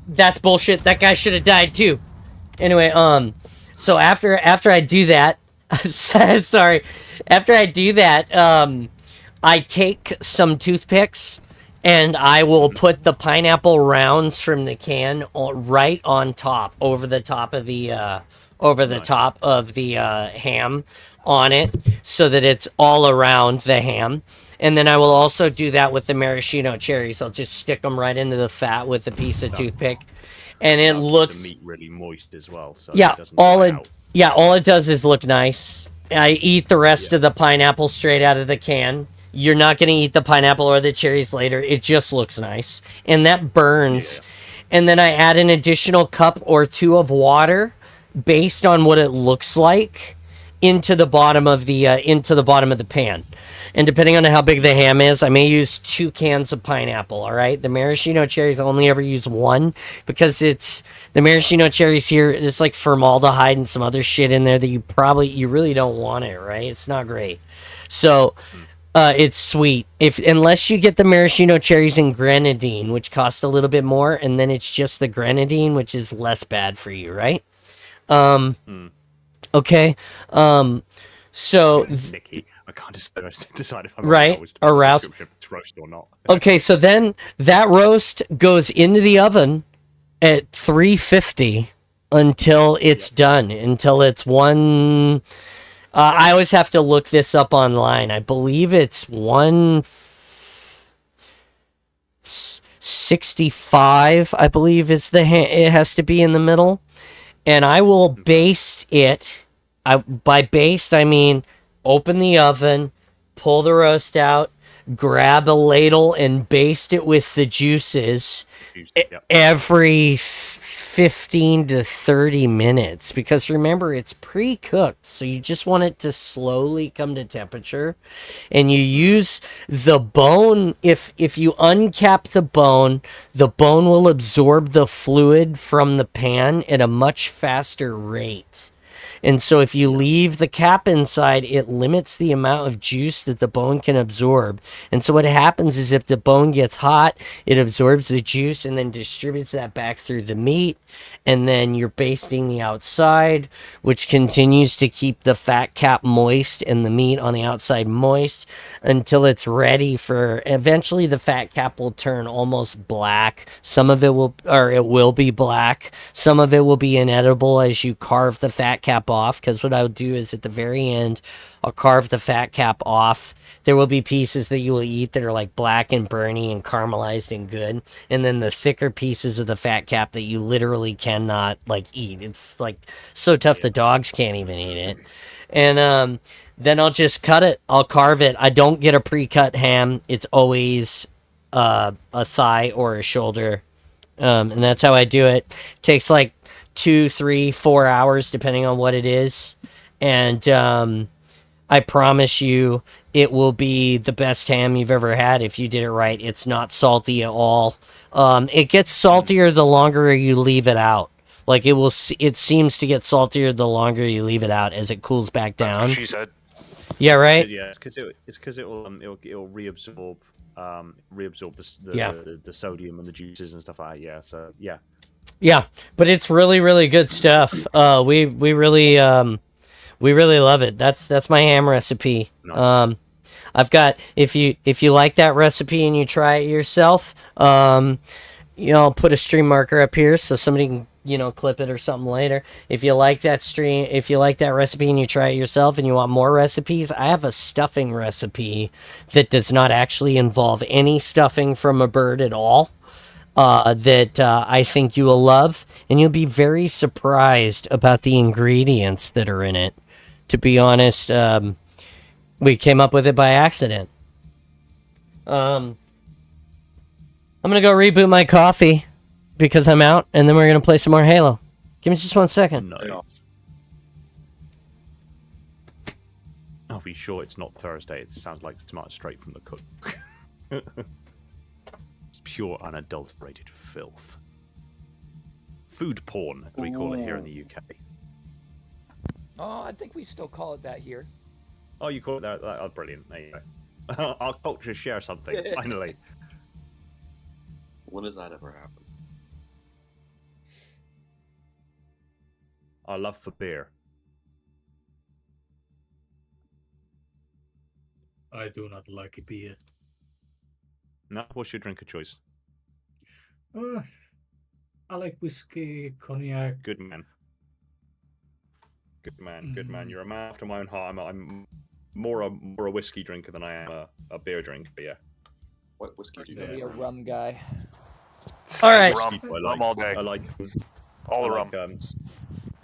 that's bullshit. That guy should have died too. Anyway, so after I do that, sorry, after I do that, I take some toothpicks and I will put the pineapple rounds from the can right on top, over the top of the ham on it, so that it's all around the ham. And then I will also do that with the maraschino cherries. I'll just stick them right into the fat with a piece of toothpick, and it looks the meat really moist as well. So yeah. it doesn't dry out. All it does is look nice. I eat the rest of the pineapple straight out of the can. You're not gonna eat the pineapple or the cherries later. It just looks nice, and that burns. Yeah. And then I add an additional cup or two of water, based on what it looks like, into the bottom of the pan. And depending on how big the ham is, I may use 2 cans of pineapple. All right, the maraschino cherries I only ever use 1, because it's the maraschino cherries here. It's like formaldehyde and some other shit in there that you really don't want it. Right? It's not great. So it's sweet. Unless you get the maraschino cherries and grenadine, which cost a little bit more, and then it's just the grenadine, which is less bad for you, right? Okay. So Nikki, I can't decide if I'm right, aroused to roast or not. Okay, so then that roast goes into the oven at 350 until it's done, until it's one. I always have to look this up online. I believe it's 165. I believe is it has to be in the middle, and I will baste it. By baste, I mean open the oven, pull the roast out, grab a ladle, and baste it with the juices every 15 to 30 minutes. Because remember, it's pre-cooked, so you just want it to slowly come to temperature. And you use the bone. If you uncap the bone will absorb the fluid from the pan at a much faster rate. And so if you leave the cap inside, it limits the amount of juice that the bone can absorb. And so what happens is if the bone gets hot, it absorbs the juice and then distributes that back through the meat. And then you're basting the outside, which continues to keep the fat cap moist and the meat on the outside moist until it's ready for... Eventually the fat cap will turn almost black. Some of it will be black. Some of it will be inedible as you carve the fat cap off, because what I'll do is at the very end, I'll carve the fat cap off. There will be pieces that you will eat that are like black and burny and caramelized and good, and then the thicker pieces of the fat cap that you literally cannot like eat. It's like so tough the dogs can't even eat it. And then I'll just cut it. I'll carve it. I don't get a pre-cut ham. It's always a thigh or a shoulder, and that's how I do it. It takes like 2, 3, 4 hours depending on what it is, and I promise you it will be the best ham you've ever had if you did it right. It's not salty at all. It gets saltier the longer you leave it out. Like it seems to get saltier the longer you leave it out as it cools back down. That's what she said. Yeah, right. Yeah, it's because it will reabsorb reabsorb the sodium and the juices and stuff like that. Yeah, so yeah. Yeah, but it's really, really good stuff. We really love it. That's my ham recipe. Nice. I've got if you like that recipe and you try it yourself, I'll put a stream marker up here so somebody can clip it or something later. If you like that recipe and you try it yourself and you want more recipes, I have a stuffing recipe that does not actually involve any stuffing from a bird at all. That I think you will love, and you'll be very surprised about the ingredients that are in it. To be honest, we came up with it by accident. I'm gonna go reboot my coffee because I'm out, and then we're gonna play some more Halo. Give me just 1 second. No. I'll be sure it's not Thursday. It sounds like it's straight from the cook. Pure unadulterated filth. Food porn, as we call it here in the UK. Oh, I think we still call it that here. Oh, you call it that? Oh, brilliant. There you go. Our cultures share something, finally. When does that ever happen? Our love for beer. I do not like beer. No, what's your drink of choice? I like whiskey, cognac. Good man. Good man. Good man. You're a man after my own heart. I'm more a whiskey drinker than I am a beer drinker. But yeah. What whiskey do you Maybe like? a rum guy. All right. Rum all day. I like all the rum.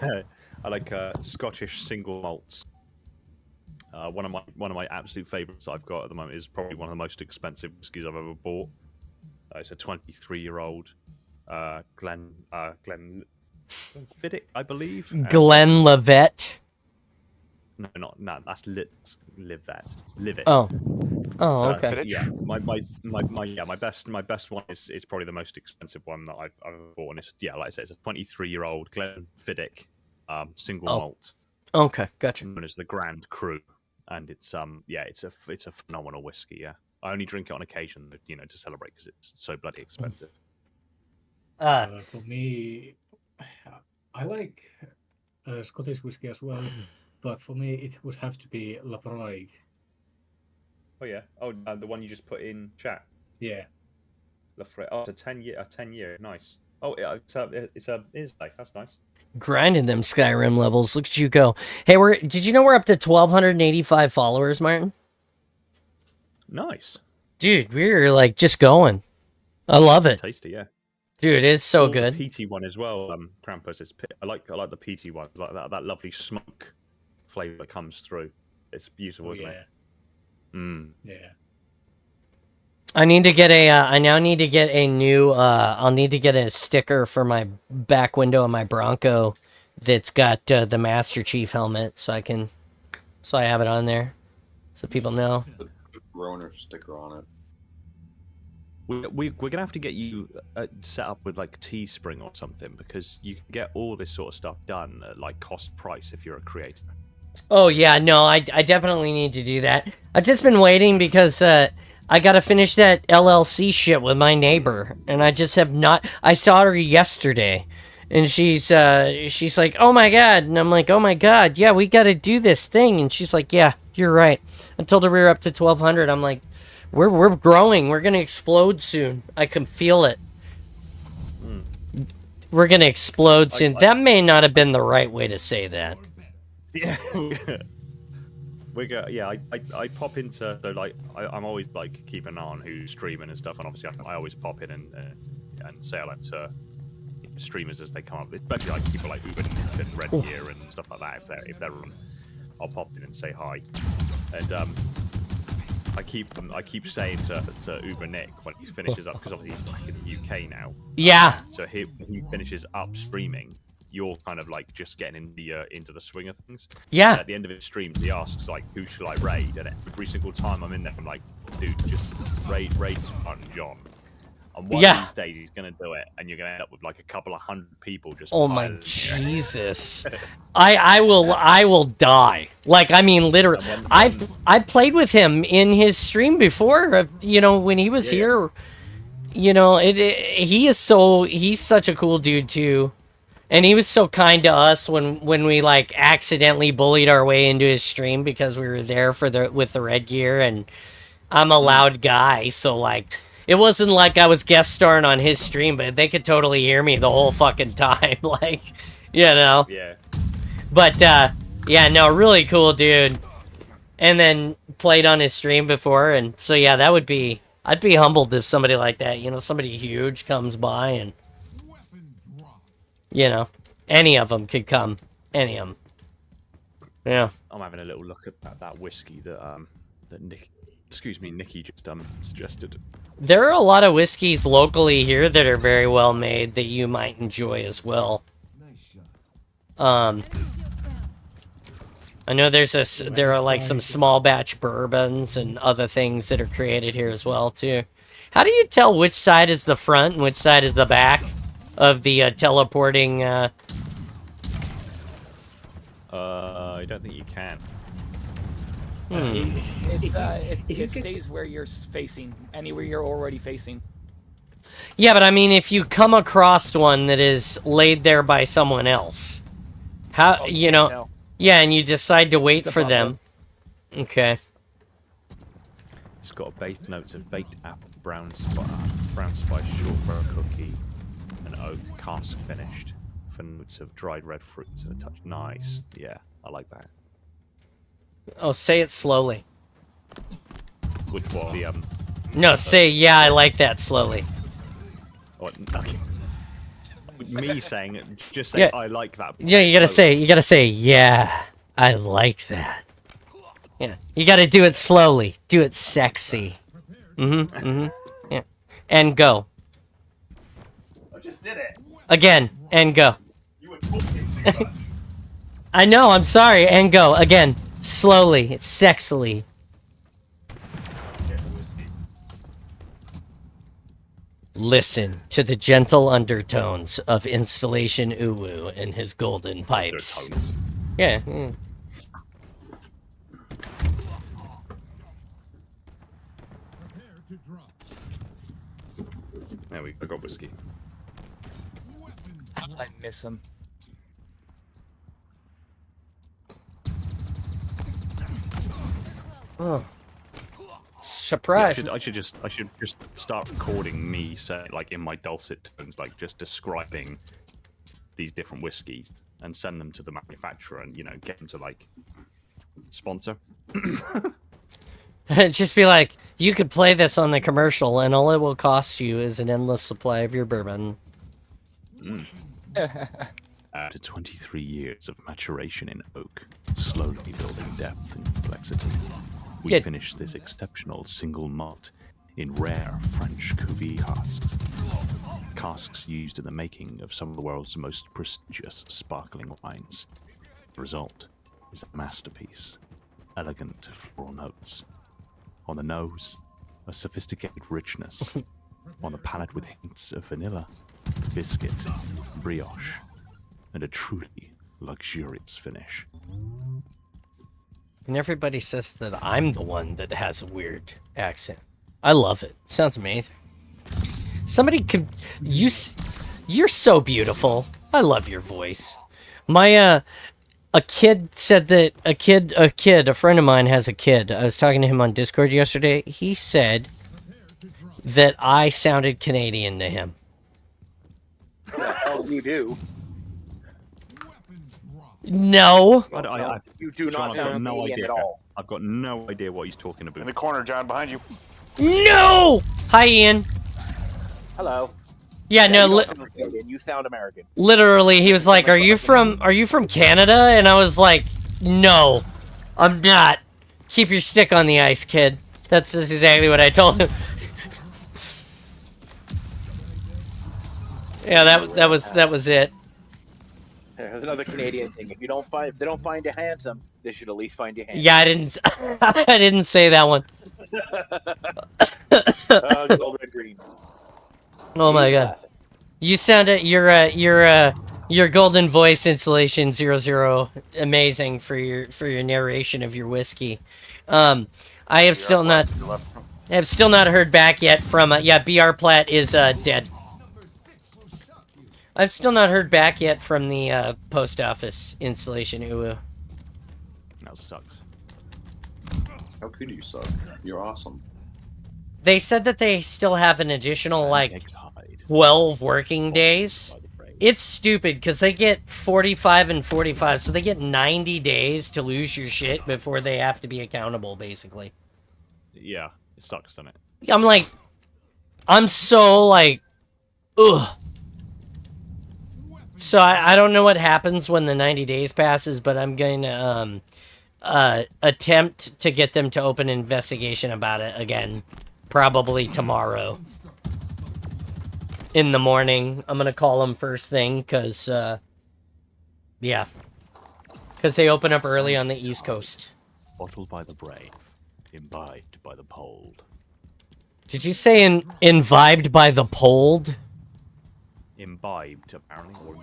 I like Scottish single malts. One of my absolute favourites that I've got at the moment is probably one of the most expensive whiskies I've ever bought. It's a 23-year-old Glenfiddich, I believe. Glenlivet. No, that's Livet. Oh, So, okay. Yeah, my best one is probably the most expensive one that I've ever bought, and it's like I said, it's a 23-year-old Glenfiddich single malt. Okay, gotcha. Known as the Grand Cru, and it's a phenomenal whiskey. Yeah, I only drink it on occasion, to celebrate because it's so bloody expensive. For me, I like Scottish whiskey as well, but for me it would have to be Laphroaig. Oh yeah. Oh, the one you just put in chat. Yeah. Laphroaig. Oh, it's a 10-year. Nice. Oh, yeah. It's that's nice. Grinding them Skyrim levels. Look at you go. Hey, did you know we're up to 1,285 followers, Martin? Nice. Dude, we're like just going. I love it. Tasty, yeah. Dude, it's so There's good. a PT one as well. Krampus. I like the PT one. Like that lovely smoke flavor that comes through. It's beautiful, isn't it? Yeah. I need to get I now need to get a new, I'll need to get a sticker for my back window of my Bronco that's got the Master Chief helmet so I have it on there so people know. Put a Roner sticker on it. We're gonna have to get you set up with like Teespring or something because you can get all this sort of stuff done at like cost price if you're a creator. Oh yeah, no, I definitely need to do that. I've just been waiting because I gotta finish that LLC shit with my neighbor, and I just have not. I saw her yesterday, and she's like, "Oh my god," and I'm like, "Oh my god, yeah, we gotta do this thing," and she's like, "Yeah, you're right." I told her we were up to 1,200. I'm like, "We're growing. We're gonna explode soon. I can feel it. We're gonna explode soon." That may not have been the right way to say that. Yeah. I pop into I'm always like keeping an eye on who's streaming and stuff, and obviously I always pop in and say hello to streamers as they come up, especially like people like Uber and Red Gear and stuff like that. If they're on, I'll pop in and say hi, and I keep saying to Uber Nick when he finishes up, because obviously he's back in the UK now. Yeah. So when he finishes up streaming, you're kind of like just getting into the swing of things. Yeah. And at the end of his streams, he asks like, "Who should I raid?" And every single time I'm in there, I'm like, "Dude, just raid Spartan John." And one Yeah. of these days he's gonna do it, and you're gonna end up with like a couple of hundred people just. Oh my piling in. Jesus! I will die. Like, I mean, literally, I've played with him in his stream before. You know, when he was here. You know, he's such a cool dude too, and he was so kind to us when we like accidentally bullied our way into his stream because we were there with the red gear, and I'm a loud guy, so like. It wasn't like I was guest starring on his stream, but they could totally hear me the whole fucking time. Like, you know. Yeah. But, yeah, no, really cool dude. And then played on his stream before, and so, yeah, that would be... I'd be humbled if somebody like that, you know, somebody huge comes by and... You know, any of them could come. Any of them. Yeah. I'm having a little look at that whiskey that Nikki just suggested. There are a lot of whiskeys locally here that are very well made that you might enjoy as well. I know there are like some small batch bourbons and other things that are created here as well too. How do you tell which side is the front and which side is the back of the teleporting? I don't think you can. It stays where you're facing, anywhere you're already facing. Yeah, but I mean, if you come across one that is laid there by someone else, how you know? Tell. Yeah, and you decide to wait for them. Okay. It's got base notes of baked apple, brown spice shortbread cookie, and oak cask finished. For notes of dried red fruits and a touch. Nice. Yeah, I like that. Oh, say it slowly. Which what the No, say yeah, I like that slowly. What? Okay. Me saying it, just say I like that. Yeah, you gotta say, yeah, I like that. Yeah, you gotta do it slowly. Do it sexy. Yeah. And go. I just did it. Again, and go. You were talking too much. I know, I'm sorry, and go. Again, slowly, it's sexily. Listen to the gentle undertones of Installation Uwu and his golden pipes. Yeah. There we go. I got whiskey. I miss him. Oh. Surprise! Yeah, I should just start recording me, say, like in my dulcet tones, like just describing these different whiskeys and send them to the manufacturer, and you know, get them to like sponsor. Just be like, you could play this on the commercial, and all it will cost you is an endless supply of your bourbon. After 23 years of maturation in oak, slowly building depth and complexity, we finished this exceptional single malt in rare French Cuvée casks. Casks used in the making of some of the world's most prestigious sparkling wines. The result is a masterpiece. Elegant floral notes. On the nose, a sophisticated richness. On the palate with hints of vanilla, biscuit, brioche, and a truly luxurious finish. And everybody says that I'm the one that has a weird accent. I love it. Sounds amazing. Somebody could... You're so beautiful. I love your voice. My, a kid said that... A friend of mine has a kid. I was talking to him on Discord yesterday. He said that I sounded Canadian to him. Oh, you do. No. You do not John, sound no Canadian idea. at all. I've got no idea what he's talking about. In the corner, John, behind you. No! Hi, Ian. Hello. Yeah, no, you don't sound Canadian, you sound American. literally, he was like, are you from Canada? And I was like, no, I'm not. Keep your stick on the ice, kid. That's just exactly what I told him. Yeah, that was it. There's another Canadian thing. If they don't find you handsome, they should at least find you handsome. Yeah, I didn't say that one. Gold, red, green. Oh my god. Classic. You sounded your golden voice installation 00 amazing for your narration of your whiskey. I have still not heard back yet from BR Platt is dead. I've still not heard back yet from the post office installation. Uwu. That sucks. How could you suck? You're awesome. They said that they still have an additional like Sandeg's hide. 12 working days. It's stupid because they get 45 and 45, so they get 90 days to lose your shit before they have to be accountable, basically. Yeah, it sucks, doesn't it? I'm like, I'm so like, ugh. So I don't know what happens when the 90 days passes, but I'm going to attempt to get them to open an investigation about it again, probably tomorrow. In the morning, I'm gonna call them first thing, because, yeah. Because they open up early on the East Coast. Bottled by the brave, imbibed by the polled. Did you say imbibed by the polled? Imbibed, apparently. Or...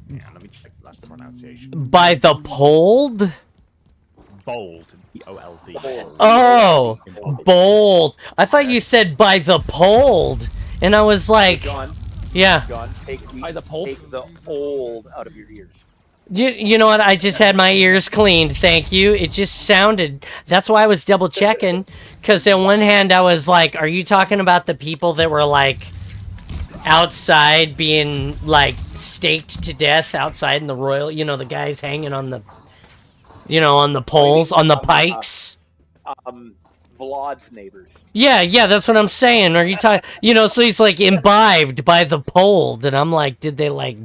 Yeah, let me check. That's the pronunciation. By the polled? Bold. B-O-L-D. Oh! Bold. I thought you said by the polled. And I was like... John, yeah. John, take the old out of your ears. You know what? I just had my ears cleaned. Thank you. It just sounded... That's why I was double checking. Because on one hand, I was like, are you talking about the people that were like... outside being like staked to death outside in the Royal, you know, the guys hanging on the, you know, on the poles, on the pikes. Vlad's neighbors. Yeah, that's what I'm saying. Are you talking, you know, so he's like imbibed by the pole, and I'm like, did they like,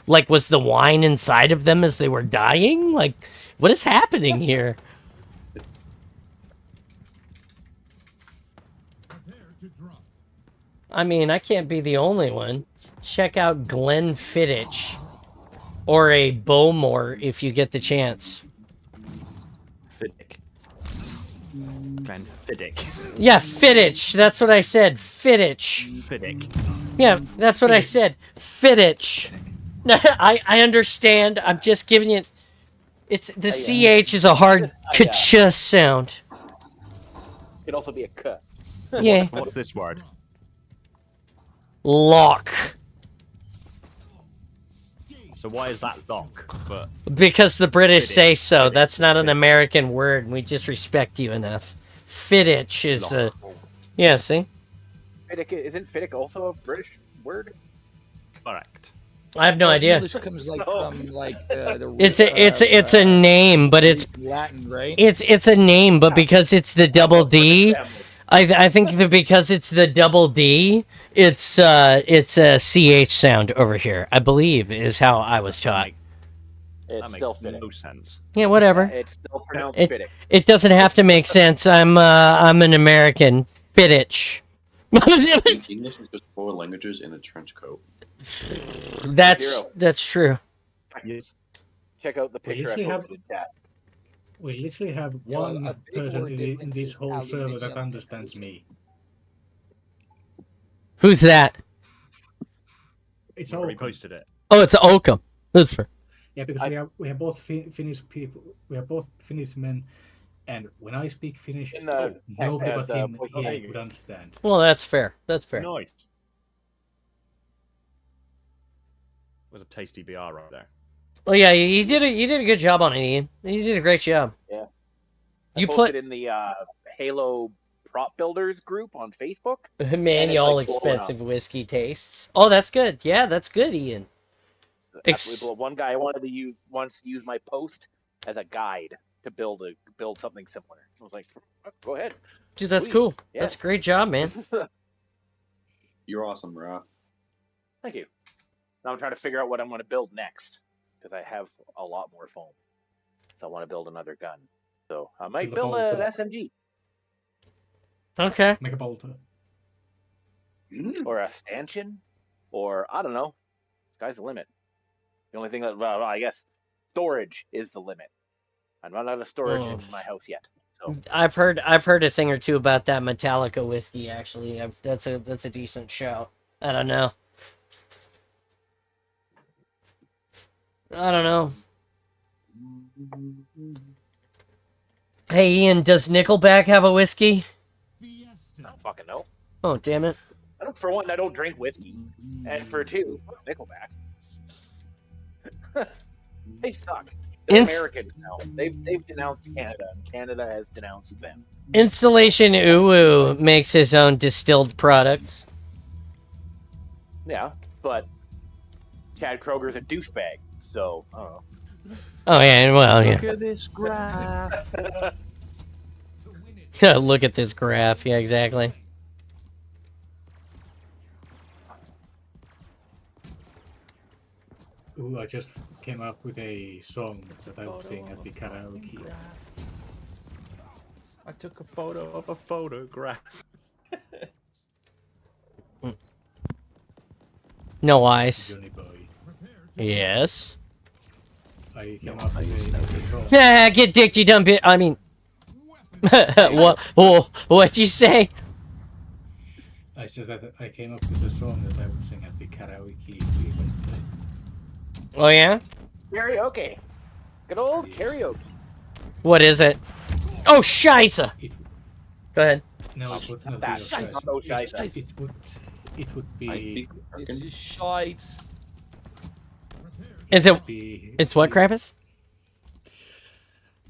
like was the wine inside of them as they were dying? Like, what is happening here? I mean, I can't be the only one. Check out Glenn Fittich. Or a Bowmore if you get the chance. Fiddick. Glenn Fiddick. Yeah, Fittich. That's what I said. Fittich. Fiddick. Yeah, that's what I said. Fittich. I understand. I'm just giving you... It's the CH is a hard ka sound. It could also be a k. Yeah. What's this word? Lock. So why is that lock? But because the British say so. That's not an American word, and we just respect you enough. Fittich is a... Yeah, see? Fiddick, isn't Fiddick also a British word? Correct. I have no idea. English comes like from like the It's a name, but it's Latin, right? It's a name, but because it's the double D, I think that because it's the double D, it's a CH sound over here. I believe is how I was taught. It's That makes still Fiddick. no sense. Yeah, whatever. It's still pronounced Fiddick. It doesn't have to make sense. I'm an American. Fittich. English is just 4 languages in a trench coat. That's true. Yes. Check out the picture I literally have- posted in chat. We literally have Yeah, one a big person word in difference this is whole server that aluminium. understands me. Who's that? It's I already Oakham. posted it. Oh, it's Oakham. That's fair. Yeah, because we have both Finnish people. We have both Finnish men, and when I speak Finnish, In the nobody at but him voice here over. would understand. Well, that's fair. That's fair. Nice. Was a tasty BR right there. Oh yeah, you did a good job on it, Ian. You did a great job. Yeah. You I posted put in the Halo prop builders group on Facebook. man, it's, y'all like, blowing up. expensive whiskey tastes. Oh, that's good. Yeah, that's good, Ian. Absolutely. One guy wants to use my post as a guide to build something similar. I was like, go ahead. Dude, that's Sweet. cool. Yeah. That's a great job, man. You're awesome, Ra. Thank you. Now I'm trying to figure out what I'm going to build next because I have a lot more foam. So I want to build another gun. So I might Build a build an bolter. SMG Okay. Make a bolter. or a stanchion or I don't know. Sky's the limit. The only thing that, well, I guess storage is the limit. I'm not out of storage in my house yet. I've heard a thing or two about that Metallica whiskey. Actually, that's a decent shout. I don't know. Hey Ian, does Nickelback have a whiskey? I don't fucking know. Oh damn it! For one, I don't drink whiskey, and for two, Nickelback. They suck. They're Americans now. They've denounced Canada, and Canada has denounced them. Installation Uwu makes his own distilled products. Yeah, but Chad Kroger's a douchebag, so I don't know. Oh yeah, well yeah. Look at this graph. Look at this graph. Yeah, exactly. Ooh, I just came up with a song that I would sing at the karaoke. I took a photo of a photograph. No ice. Johnny Boy. Yes. I came up with a song. Yeah, get dicked, you dumb bitch. I mean, what'd you say? I said that I came up with a song that I would sing at the karaoke event. Oh yeah? Karaoke. Good old karaoke. What is it? Oh, scheisse! Go ahead. No, it would not that. be Scheisse. scheisse. No scheisse. It would be. It's just shite. Is it? Be, It's what, Krampus?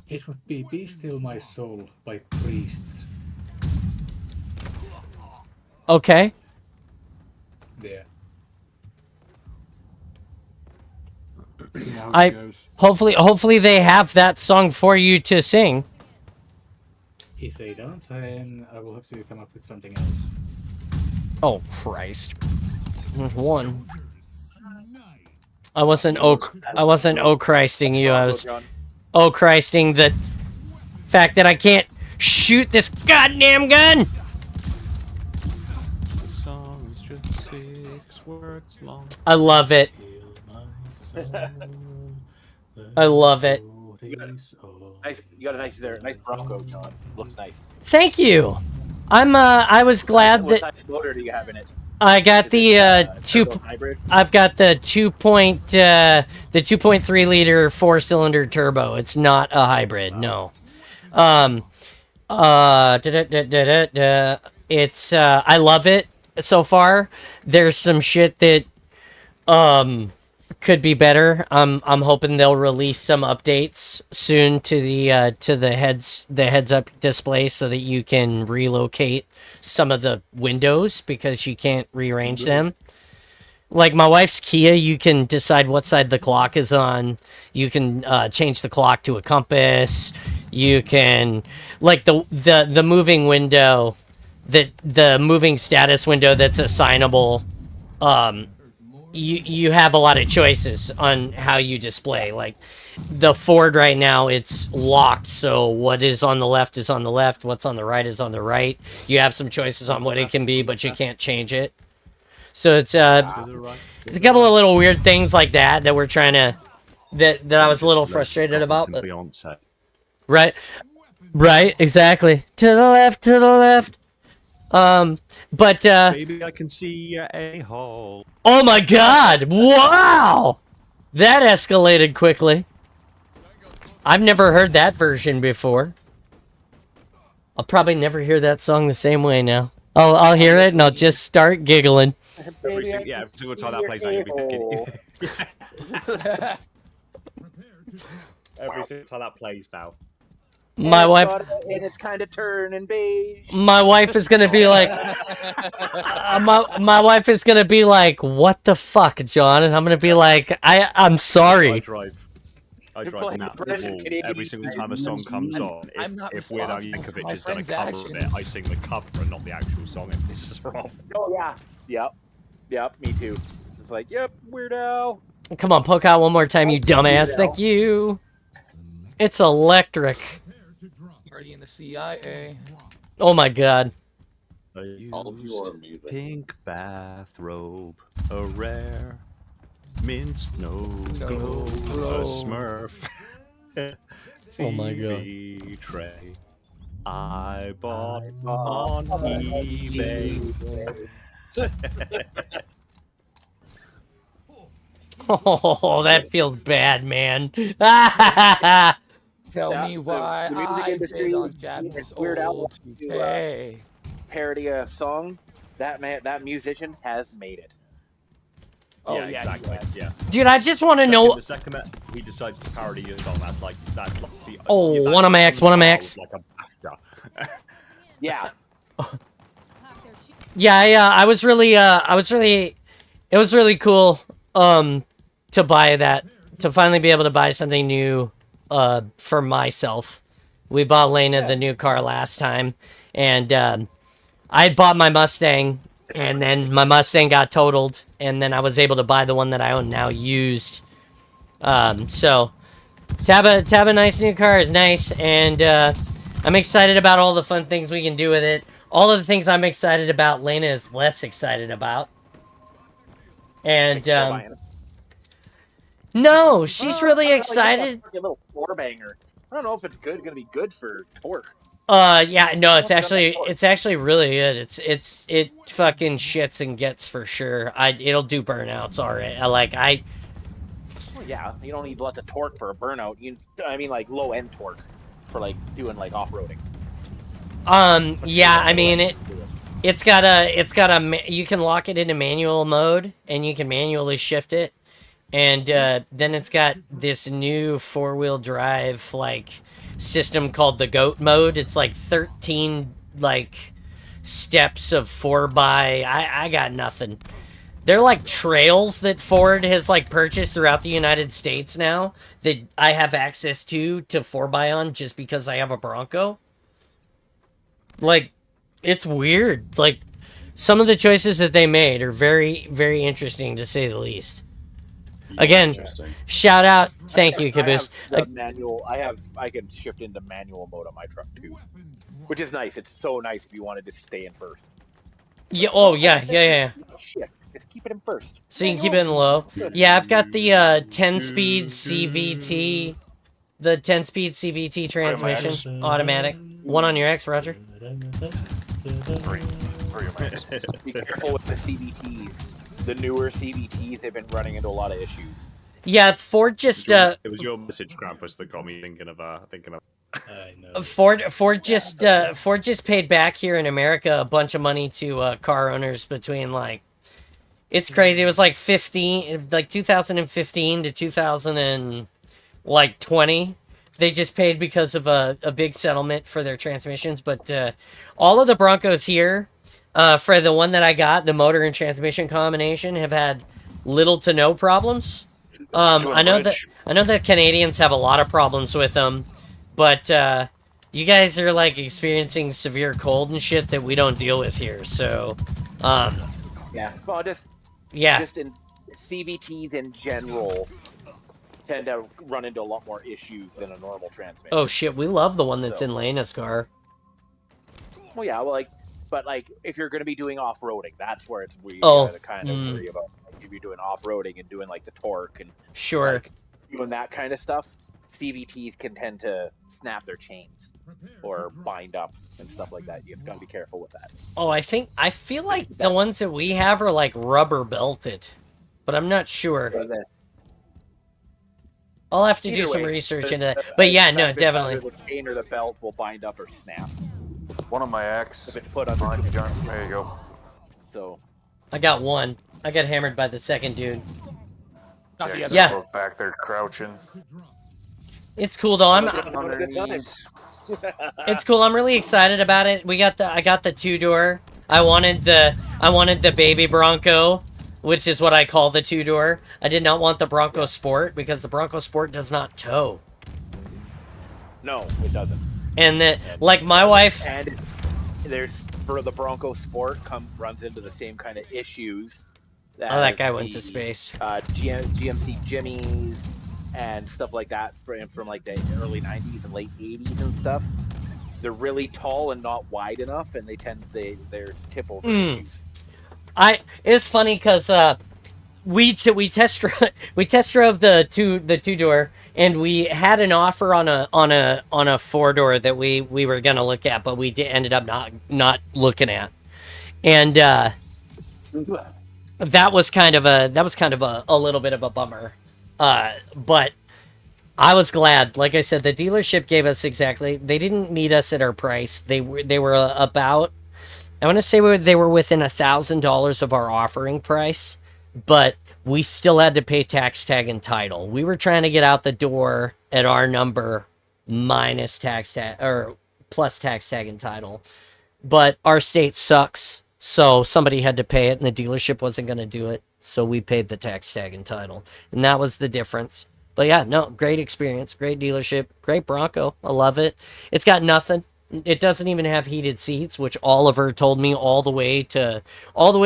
It would be Still My Soul by Priests. Okay. There. Hopefully they have that song for you to sing. If they don't, then I will have to come up with something else. Oh Christ! There's one. I wasn't oh Christing you. I was oh Christing the fact that I can't shoot this goddamn gun. The song is just 6 words long. I love it. I love it. You got a nice Bronco, John. Looks nice. Thank you. I was glad What that type of motor do you have in it? I got the hybrid? I've got the 2.3 liter 4-cylinder turbo. It's not a hybrid, no. It's I love it so far. There's some shit that could be better. I'm hoping they'll release some updates soon to the heads up display so that you can relocate some of the windows because you can't rearrange them. Like my wife's Kia, you can decide what side the clock is on. You can change the clock to a compass. You can like the moving window, the moving status window that's assignable. You have a lot of choices on how you display. Like the Ford right now, it's locked, so what is on the left is on the left, what's on the right is on the right. You have some choices on what it can be, but you can't change it. So it's a couple of little weird things like that we're trying to that I was a little frustrated about. But, right, exactly. To the left. But Maybe I can see your a-hole. Oh my God! Wow, that escalated quickly. I've never heard that version before. I'll probably never hear that song the same way now. I'll hear it and I'll just start giggling. Every single time that plays out, you'll be thinking. Every single time that plays now. My wife. And it's kind of turning beige. My wife is gonna be like, my wife is gonna be like, "What the fuck, John?" And I'm gonna be like, "I'm sorry." I drive that wall every single time a song comes on. If Weird Al Yankovic has done a cover of it, I sing the cover and not the actual song. It pisses her off. Oh yeah, yep, me too. It's like, yep, Weird Al. Come on, poke out one more time, you dumbass. Thank you. It's electric. Party in the CIA. Oh my God. All of your music. Pink bathrobe, a rare mint no-go, a Smurf. Oh my God. TV tray. I bought on eBay. Oh, that feels bad, man. Tell Yeah, me the- why the music I industry, bid on Jacker's Weird Al old wants to, toupee. parody a song. That musician has made it. Oh, yeah, yeah, exactly. yes. Yeah. Dude, I just want to know. The second that he decides to parody a song, that's like the. Oh, that's one of Max, one of Max. Like a BAFTA. Yeah. Yeah, I was really, it was really cool, to buy that, to finally be able to buy something new, for myself. We bought Lena the new car last time, and, I bought my Mustang, and then my Mustang got totaled, and then I was able to buy the one that I own now used. So, to have a nice new car is nice, and, I'm excited about all the fun things we can do with it. All of the things I'm excited about, Lena is less excited about. And, no, she's really excited. A little floor banger. I don't know if it's gonna be good for torque. Yeah, no, it's actually really good. It fucking shits and gets for sure. It'll do burnouts alright. Well, yeah, you don't need lots of torque for a burnout. I mean, like low end torque for like doing like off roading. Yeah, I mean it's got a you can lock it into manual mode and you can manually shift it, and then it's got this new 4-wheel drive like system called the GOAT mode. It's like 13 like steps of 4x. I got nothing. They're like trails that Ford has like purchased throughout the United States now that I have access to 4x on just because I have a Bronco. Like, it's weird. Like, some of the choices that they made are very, very interesting, to say the least. Again, shout out. Thank you, Caboose. Manual. I can shift into manual mode on my truck too, which is nice. It's so nice if you wanted to stay in first. Yeah. Oh, yeah. Shit. Just keep it in first. So you can keep it in low. Yeah, I've got the 10-speed CVT, the 10-speed CVT transmission, automatic. One on your X, Roger. Be careful with the CVTs. The newer CVTs, they've been running into a lot of issues. Yeah, Ford just It was your message, Krampus, that got me thinking of. I know. Ford just paid back here in America a bunch of money to car owners between like, it's crazy. It was like 2015 to 2020. They just paid because of a big settlement for their transmissions. But all of the Broncos here, for the one that I got, the motor and transmission combination, have had little to no problems. I know that Canadians have a lot of problems with them, but you guys are like experiencing severe cold and shit that we don't deal with here. So, yeah. Well, just in CVTs in general tend to run into a lot more issues than a normal transmission. Oh shit, we love the one that's in Lena's car. Well, yeah, but if you're going to be doing off-roading, that's where it's weird to kind of worry about. Like, if you're doing off-roading and doing like the torque and doing that kind of stuff, CVTs can tend to snap their chains or bind up and stuff like that. You just got to be careful with that. Oh, I feel like the ones that we have are like rubber belted, but I'm not sure. I'll have to do some research into that. But yeah, no, definitely. The chain or the belt will bind up or snap. One of my X. If it's put under the junk. There you go. So. I got one. I got hammered by the second dude. Not the other. Yeah. Both back there crouching. It's cool though. On their knees. It's cool. I'm really excited about it. I got the 2-door. I wanted the baby Bronco, which is what I call the 2-door. I did not want the Bronco Sport because the Bronco Sport does not tow. No, it doesn't. And like my wife. And there's for the Bronco Sport runs into the same kind of issues. That guy went to space. GMC Jimmys and stuff like that from like the early 90s and late 80s and stuff. They're really tall and not wide enough, and there's tip over issues. It's funny because we test drove the two door, and we had an offer on a 4-door that we were gonna look at, but we ended up not looking at, and that was kind of a little bit of a bummer, but I was glad. Like I said, the dealership gave us exactly. They didn't meet us at our price. They were about. I want to say they were within $1,000 of our offering price, but we still had to pay tax tag and title. We were trying to get out the door at our number minus tax tag or plus tax tag and title, but our state sucks, so somebody had to pay it, and the dealership wasn't going to do it, so we paid the tax tag and title, and that was the difference. But yeah, no, great experience, great dealership, great Bronco. I love it. It's got nothing. It doesn't even have heated seats, which Oliver told me all the way to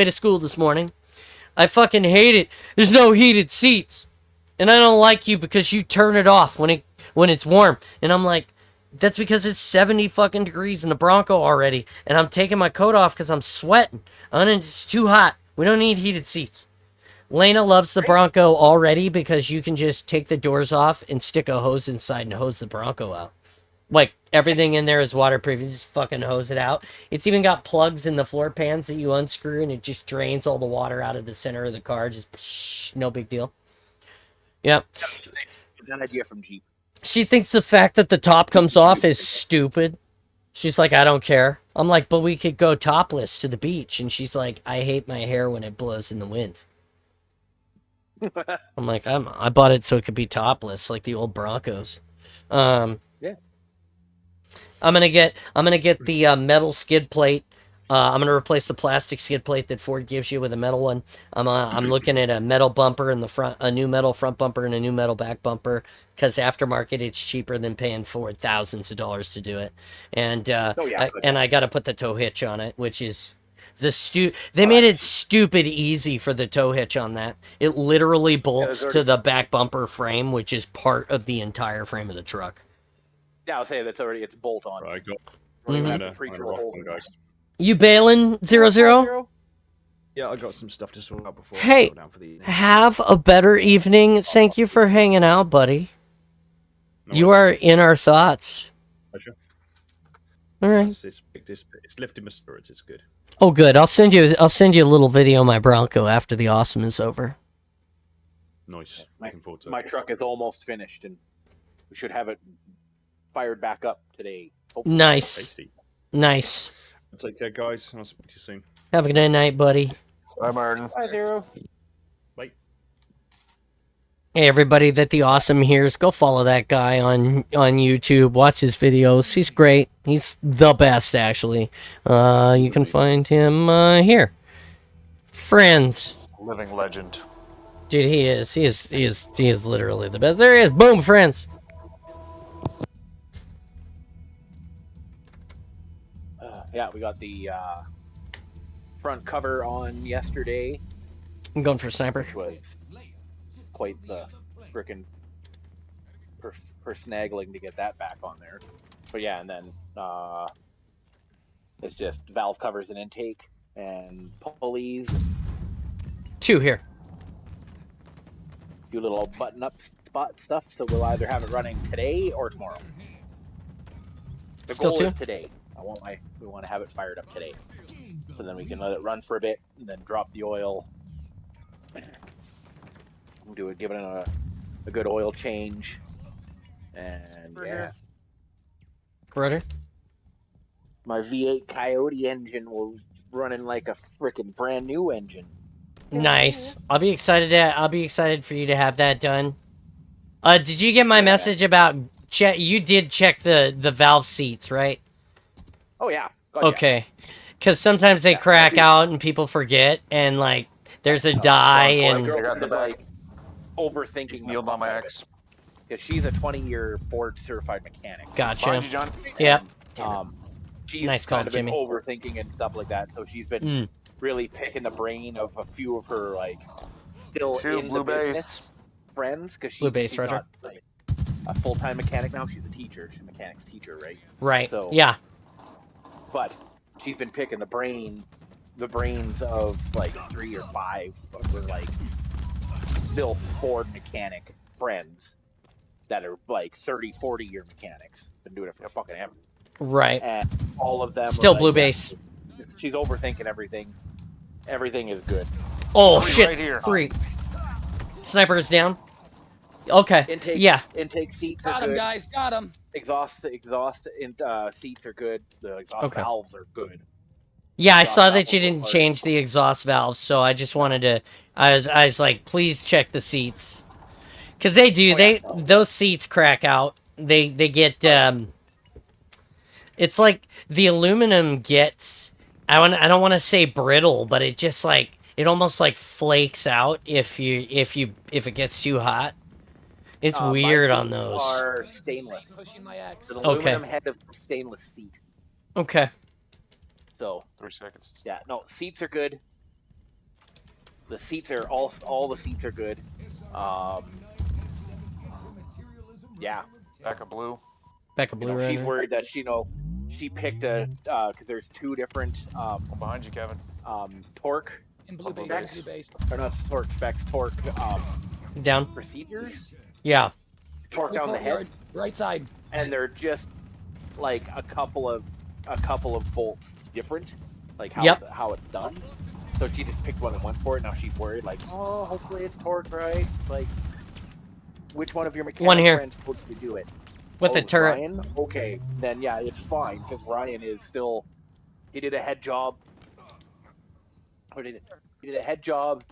school this morning. I fucking hate it. There's no heated seats, and I don't like you because you turn it off when it's warm. And I'm like, that's because it's 70 fucking degrees in the Bronco already, and I'm taking my coat off because I'm sweating. And it's too hot. We don't need heated seats. Lena loves the Bronco already because you can just take the doors off and stick a hose inside and hose the Bronco out. Like, everything in there is waterproof. You just fucking hose it out. It's even got plugs in the floor pans that you unscrew, and it just drains all the water out of the center of the car. Just, psh, no big deal. Yep. That idea from Jeep. She thinks the fact that the top comes off is stupid. She's like, I don't care. I'm like, but we could go topless to the beach. And she's like, I hate my hair when it blows in the wind. I'm like, I bought it so it could be topless, like the old Broncos. Yeah. I'm gonna get the metal skid plate. I'm gonna replace the plastic skid plate that Ford gives you with a metal one. I'm looking at a metal bumper in the front, a new metal front bumper and a new metal back bumper, because aftermarket it's cheaper than paying Ford thousands of dollars to do it. And I got to put the tow hitch on it, which is they made it stupid easy for the tow hitch on that. It literally bolts to the back bumper frame, which is part of the entire frame of the truck. Yeah, I'll say it's bolt on. Right, got. Guys. You bailing 00? Yeah, I got some stuff to sort out before. Hey, I go down for the evening. have a better evening. Thank you for hanging out, buddy. You are in our thoughts. Pleasure. All right. It's lifting my spirits. It's good. Oh, good. I'll send you a little video of my Bronco after the awesome is over. Nice. Looking forward to it. My truck is almost finished, and we should have it fired back up today. Hopefully. Nice. Tasty. Nice. Take care, guys. I'll speak to you soon. Have a good night, buddy. Bye, Martin. Bye, Zero. Bye. Hey, everybody that the awesome hears, go follow that guy on YouTube. Watch his videos. He's great. He's the best, actually. You can find him here. Friends. Living legend. Dude, he is. He is literally the best. There he is. Boom, friends. Yeah, we got the front cover on yesterday. I'm going for sniper. Which was quite the frickin' snagling to get that back on there. But yeah, and then it's just valve covers and intake and pulleys. 2 here. Do little button-up spot stuff, so we'll either have it running today or tomorrow. The Still goal 2? is today. We want to have it fired up today, so then we can let it run for a bit and then drop the oil. Give it a good oil change, and yeah. Roger. My V8 Coyote engine was running like a freaking brand new engine. Nice. I'll be excited for you to have that done. Did you get my message about you did check the valve seats, right? Oh yeah. Gotcha. Okay. Because sometimes they crack out and people forget, and like there's a die and. I got in the back. Overthinking. He's kneeled on my ex. Because she's a 20-year Ford certified mechanic. Gotcha. Behind you, John. Yep. She's Nice call, kind of been Jimmy. overthinking and stuff like that, so she's been really picking the brain of a few of her like still Two in blue the base business friends, because Blue base, she's Roger. not like a full-time mechanic now. She's a teacher. She's a mechanics teacher, right? Right. So Yeah. but she's been picking the brains of like 3 or 5 of her like still Ford mechanic friends that are like 30, 40-year mechanics. Been doing it for fucking ever. Right. And all of them Still are blue like, base. She's overthinking everything. Everything is good. Oh, Three shit. right here. 3. Sniper is down. Okay. Intake, Yeah. Intake seats are Got him, good. guys. Got him. Exhaust seats are good. The exhaust Okay. valves are good. Yeah, I Exhaust saw that valves you are didn't hard. change the exhaust valves, so I just wanted to. I was like, please check the seats, because they do. Those seats crack out. They get. It's like the aluminum gets. I don't want to say brittle, but it just like it almost like flakes out if it gets too hot. It's My weird on seats those. Are stainless. Pushing my X. An aluminum head of stainless seat. Okay. So 3 seconds. yeah, no, seats are good. The seats are all the seats are good. Yeah. Back of blue. Back of You blue know, she's right worried that she picked a because there's 2 different I'm behind you, Kevin. torque In blue base. specs, Blue base. or not torque specs, torque Down. procedures. Yeah. Torque down the head, Right side. and they're just like a couple of bolts different, like how it's done. So she just picked one and went for it. Now she's worried, like, oh, hopefully it's torqued right. Like, which one of your mechanic One here. friends told you to do it? With the it's turret. Ryan? Okay, then yeah, it's fine because Ryan is still. He did a head job. He did a head job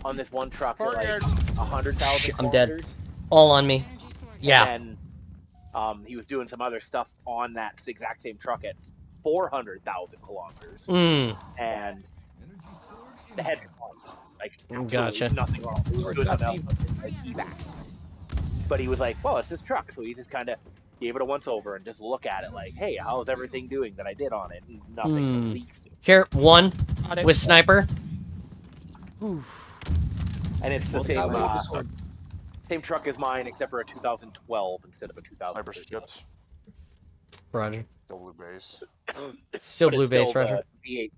on this one truck at like 100,000. I'm dead. All on me. Yeah. And he was doing some other stuff on that exact same truck at 400,000 kilometers. And the head like Gotcha. nothing wrong. He was doing something else, like evac. But he was like, well, it's this truck, so he just kind of gave it a once over and just look at it like, hey, how's everything doing that I did on it? And nothing leaks. Here, one with sniper. And it's the same same truck as mine, except for a 2012 instead of a 2000. Sniper strips. Roger. Still blue base. Still But blue it's base, still Roger. the V8,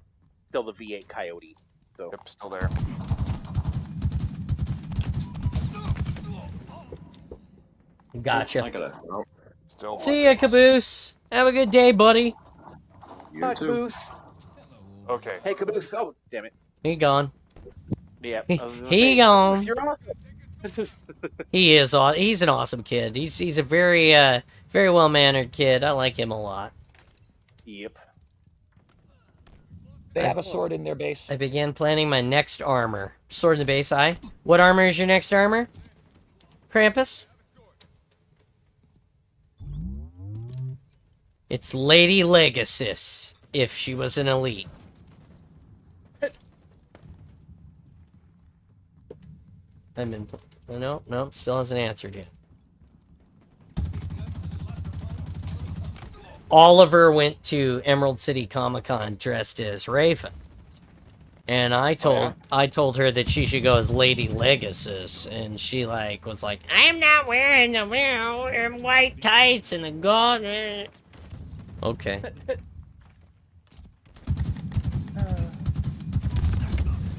still the V8 Coyote. So. Yep, still there. Gotcha. I gotta. Oh, Still. See ya, Caboose. Have a good day, buddy. Hi, Caboose. Okay. Hey, Caboose. Oh, damn it. He gone. Yeah. He gone. You're awesome. He is. He's an awesome kid. He's a very very well mannered kid. I like him a lot. Yep. They have a sword in their base. I began planning my next armor. Sword in the base. What armor is your next armor? Krampus? It's Lady Legacy, if she was an elite. I'm in. No, still hasn't answered yet. Oliver went to Emerald City Comic Con dressed as Raven, and I told her that she should go as Lady Legacy, and she was like, I'm not wearing the white tights and a gold. Okay.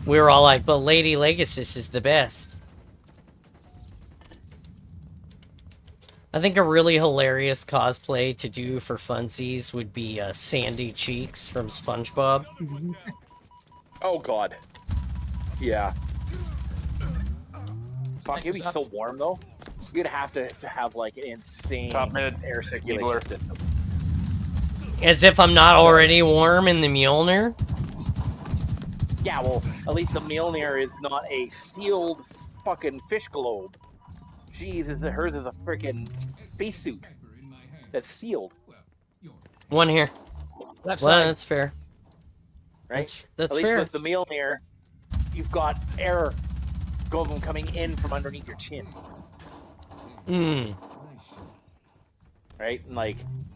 We were all like, but Lady Legacy is the best. I think a really hilarious cosplay to do for funsies would be Sandy Cheeks from SpongeBob. Oh, God. Yeah. Fuck, it'd be so warm, though. You'd have to have, like, an insane Top mid. air circulation Needler. system. As if I'm not already warm in the Mjolnir? Yeah, well, at least the Mjolnir is not a sealed fucking fish globe. Jeez, hers is a freaking spacesuit that's sealed. One here. Left Well, side. that's fair. Right? That's At fair. least with the Mjolnir, you've got air coming in from underneath your chin. Right? And like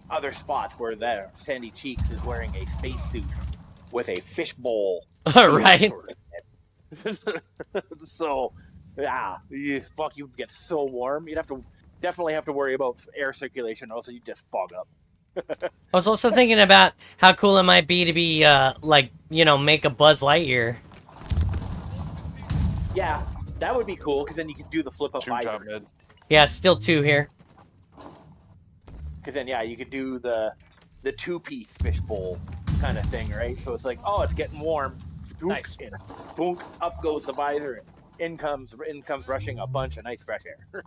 other spots where that Sandy Cheeks is wearing a spacesuit with a fishbowl. Right. So, yeah, you'd get so warm. You'd definitely have to worry about air circulation, or else you just fog up. I was also thinking about how cool it might be to be, make a Buzz Lightyear. Yeah, That would be cool because then you could do the flip up 2 top visor. mid. Yeah, still 2 here. Because then yeah, you could do the 2-piece fishbowl kind of thing, right? So it's like, oh, it's getting warm. Nice. And boom, up goes the visor, and in comes rushing a bunch of nice fresh air.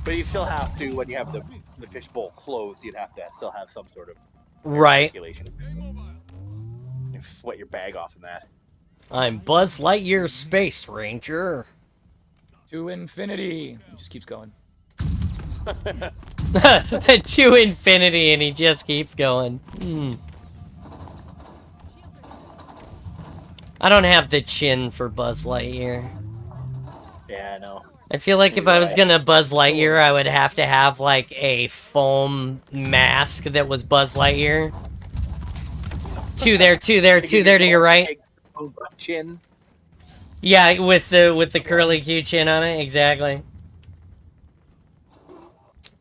But you still have to, when you have the fishbowl closed, you'd have to still have some sort of Right. circulation. You sweat your bag off in that. I'm Buzz Lightyear Space Ranger. To infinity. It just keeps going. To infinity, and he just keeps going. I don't have the chin for Buzz Lightyear. Yeah, I know. I feel like if I was gonna Buzz Lightyear, I would have to have like a foam mask that was Buzz Lightyear. 2 there, 2 there, 2 there to your right. Chin. Yeah, with the curly Q chin on it, exactly.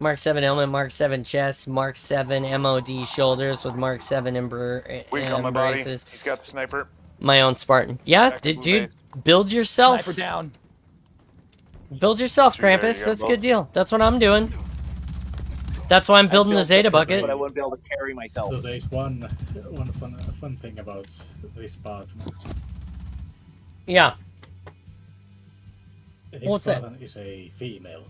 Mark 7 helmet, Mark 7 chest, Mark 7 MOD shoulders with Mark 7 Weak on my body. embraces. He's got the sniper. My own Spartan. Yeah, Back to blue dude, base. build yourself. Sniper down. Build yourself, There you Krampus. go, That's a both. good deal. That's what I'm doing. That's why I'm building the Zeta bucket. But I wouldn't be able to carry myself. So there's one fun thing about this Spartan. Yeah. This What's that? Spartan is a female.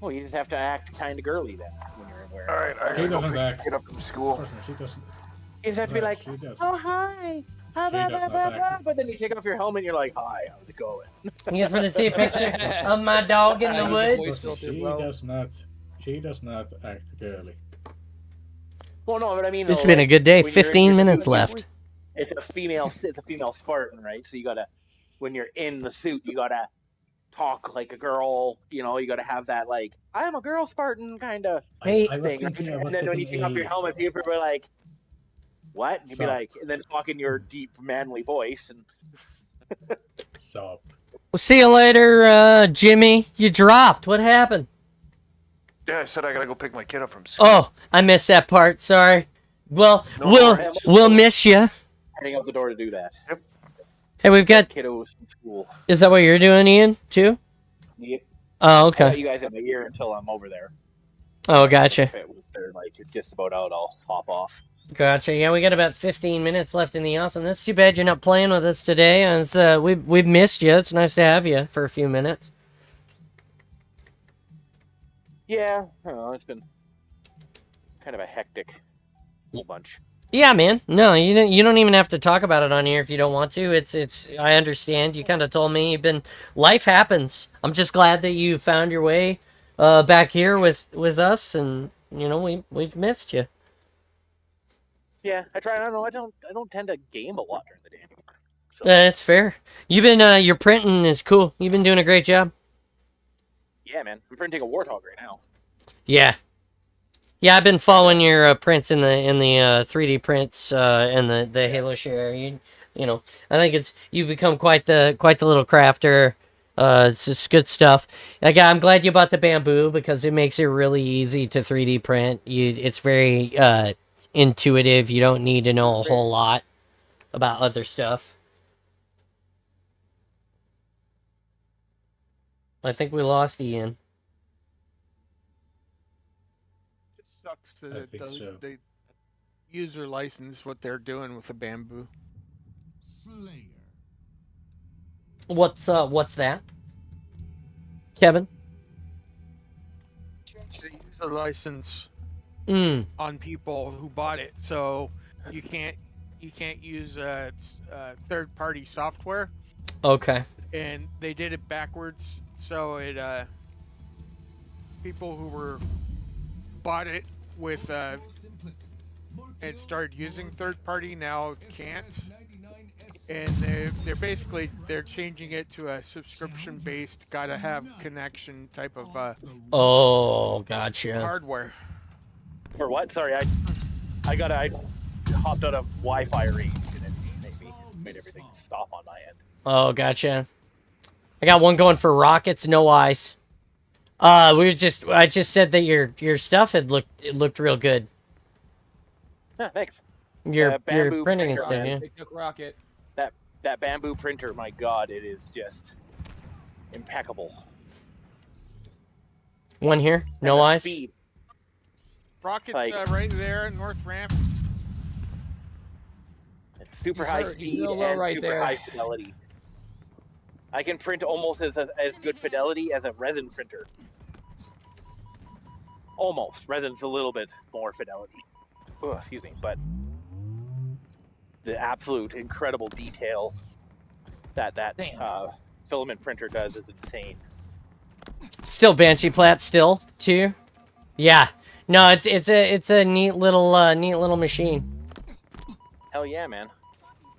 Well, you just have to act kind of girly then when you're wearing. Alright, I She gotta go doesn't pick act. it up from school. Trust me, she doesn't. You just have to be no, like, she doesn't. oh hi, She does not act. but then you take off your helmet and you're like, hi, how's it going? You guys want to see a picture of my dog in the Voice woods? filter, She bro. does not act girly. Well, no, but I mean, This has though, been a like, good day. when you're in 15 your minutes suit, left. It's a female Spartan, right? So you gotta, when you're in the suit, you gotta talk like a girl. You know, you gotta have that like, I'm a girl Spartan kind of Hey- I was thing. thinking I was And then when you getting take off your helmet, people are like, what? And you'd be So- like, and then talk in your deep manly voice, and So We'll see you later, Jimmy. You dropped. What happened? Yeah, I said I gotta go pick my kid up from school. Oh, I missed that part. Sorry. Well, No we'll worries. we'll miss you. heading out the door to do that. Hey, we've got. Kiddos from school. Is that what you're doing, Ian? Too? Yeah. Oh, I got okay. you guys have a year until I'm over there. Oh, gotcha. If they're like it's just about out, I'll hop off. Gotcha. Yeah, we got about 15 minutes left in the awesome. That's too bad you're not playing with us today. It's, we've missed you. It's nice to have you for a few minutes. Yeah, I don't know, it's been kind of a hectic whole bunch. Yeah, man. No, you don't even have to talk about it on here if you don't want to. It's I understand. You kind of told me life happens. I'm just glad that you found your way back here with us, and you know we've missed you. Yeah, I try. I don't know. I don't tend to game a lot during the day anymore. So, That's fair. You've been your printing is cool. You've been doing a great job. yeah, man, I'm printing a warthog right now. Yeah. Yeah, I've been following your prints in the 3D prints and the Halo share. You know, I think you've become quite the little crafter. It's just good stuff. Like, I'm glad you bought the bamboo because it makes it really easy to 3D print. It's very intuitive. You don't need to know a whole lot about other stuff. I think we lost Ian. It sucks I that think so. they user license what they're doing with the bamboo. What's that? Kevin? Change the user license Mm. on people who bought it, so you can't use third-party software, Okay. and they did it backwards, so it people who bought it with and started using third-party now can't, and they're basically changing it to a subscription-based, gotta have connection type of Oh, gotcha. hardware. For what? Sorry, I hopped out of Wi-Fi range and it made everything stop on my end. Oh, gotcha. I got one going for rockets, no eyes. I just said that your stuff looked real good. Yeah, thanks. You're bamboo printing printer, instead, man. yeah. Big Nook Rocket. That bamboo printer, my god, it is just impeccable. One here, And no the eyes. Speed. Rockets Like- right there, north ramp. It's super He's high hurt. He's speed real low and right super there. high fidelity. I can print almost as good fidelity as a resin printer. Almost. Resin's a little bit more fidelity. Oh, excuse me, but the absolute incredible detail that filament printer does is insane. Still Banshee plat still too. Yeah. No, it's a neat little machine. Hell yeah, man.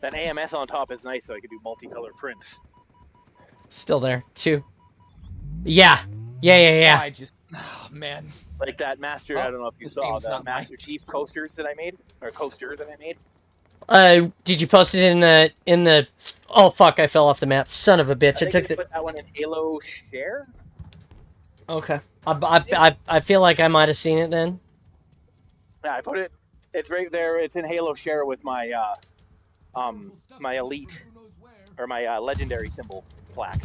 That AMS on top is nice, so I can do multicolor prints. Still there too. Yeah. Yeah. I just, oh, man. Like that Master, I don't know if you this saw game's the not mine. Master Chief coasters that I made, or coasters that I made. Did you post it in the? Oh fuck! I fell off the map. Son of a bitch! I think took I the. put that one in Halo Share. Okay. I feel like I might have seen it then. Yeah, I put it. It's right there. It's in Halo Share with my my elite or my legendary symbol plaque.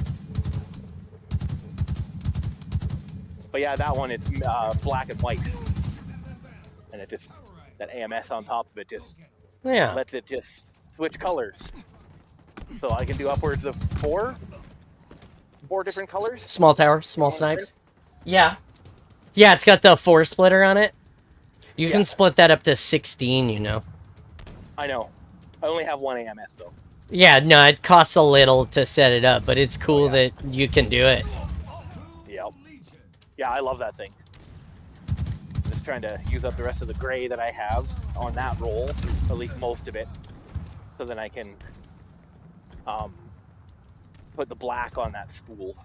But yeah, that one it's black and white, and it just that AMS on top of it just Yeah. lets it just switch colors. So I can do upwards of four different colors. Small tower, small snipes. Yeah. Yeah, it's got the 4 splitter on it. You can split that up to 16, you know. I know. I only have one AMS though. Yeah, no, it costs a little to set it up, but it's cool that you can do it. Yep. Yeah, I love that thing. Just trying to use up the rest of the gray that I have on that roll, at least most of it, so then I can put the black on that spool,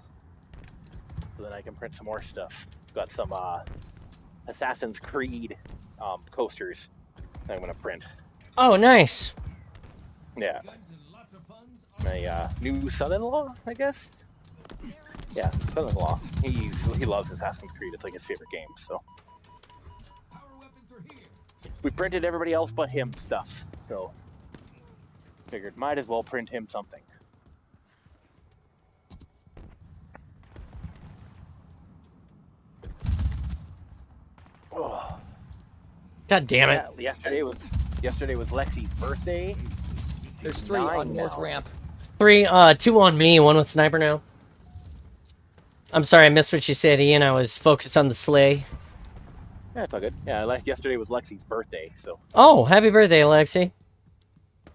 so then I can print some more stuff. Got some Assassin's Creed coasters that I'm gonna print. Oh, nice. Yeah. My new son-in-law, I guess. Yeah, son-in-law. He loves Assassin's Creed. It's like his favorite game. So we printed everybody else but him stuff. So figured might as well print him something. Oh. God damn it. Yeah, yesterday was Lexi's birthday. There's 3 on North Ramp. 3, 2 on me, 1 with sniper now. I'm sorry, I missed what you said, Ian. I was focused on the sleigh. Yeah, it's all good. Yeah, yesterday was Lexi's birthday, so. Oh, happy birthday, Alexi.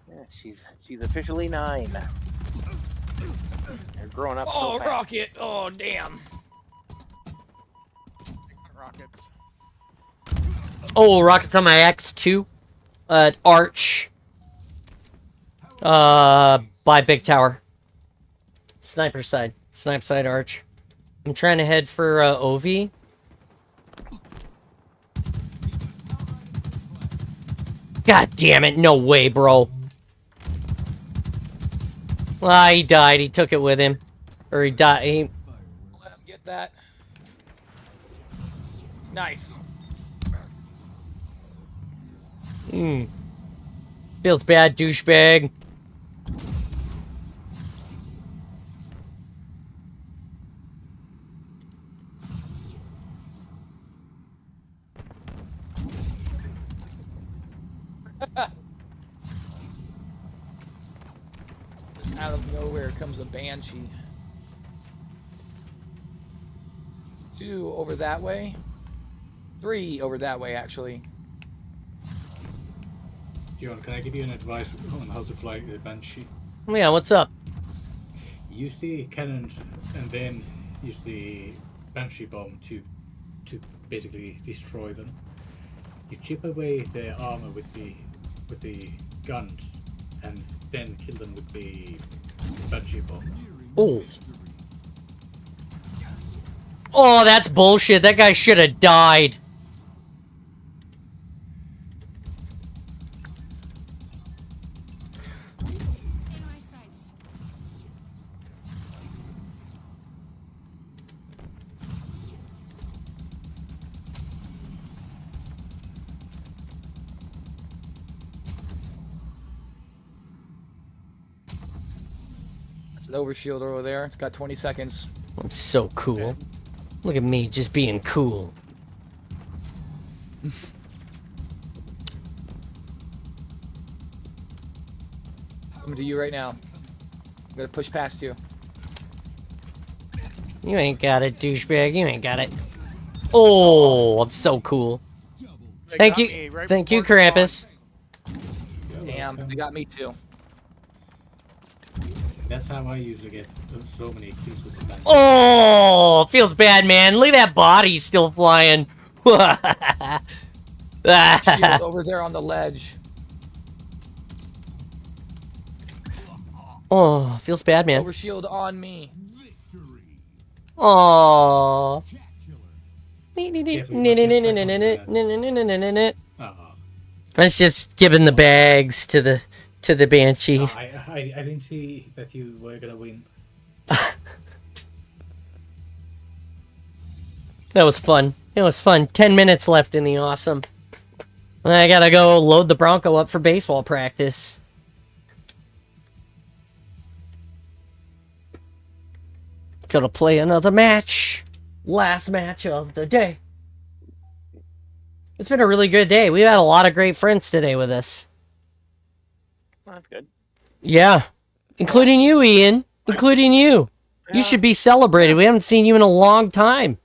Yeah, she's officially 9. They're growing up. Oh, so fast. rocket! Oh, damn. Rockets. Oh, rockets on my X2. Arch. By Big Tower. Sniper side. Snipe side arch. I'm trying to head for, OV. God damn it, no way, bro. Ah, he died. He took it with him. Or he died. Let him get that. Nice. Feels bad, douchebag. Just out of nowhere comes a Banshee. 2 over that way. 3 over that way, actually. John, can I give you an advice on how to fly the Banshee? Yeah, what's up? Use the cannons and then use the Banshee bomb to basically destroy them. You chip away their armor with the guns and then kill them with the Banshee bomb. Oh. Oh, that's bullshit. That guy should have died. In my sights. It's an overshield over there. It's got 20 seconds. I'm so cool. Look at me, just being cool. Coming to you right now. I'm gonna push past you. You ain't got it, douchebag. You ain't got it. Oh, I'm so cool. They Thank got you, me right thank you, before the Krampus. Damn, they got me too. That's how I usually get so many kills with the gun. Oh, feels bad, man. Look at that body still flying. Shield over there on the ledge. Oh, feels bad, man. Overshield on me. Oh. Let's just giving the bags to the Banshee. Oh, I didn't see that you were gonna win. That was fun. It was fun. 10 minutes left in the awesome. I gotta go load the Bronco up for baseball practice. Gotta play another match. Last match of the day. It's been a really good day. We've had a lot of great friends today with us. That's good. Yeah. Including you, Ian. Including you. You should be celebrated. We haven't seen you in a long time.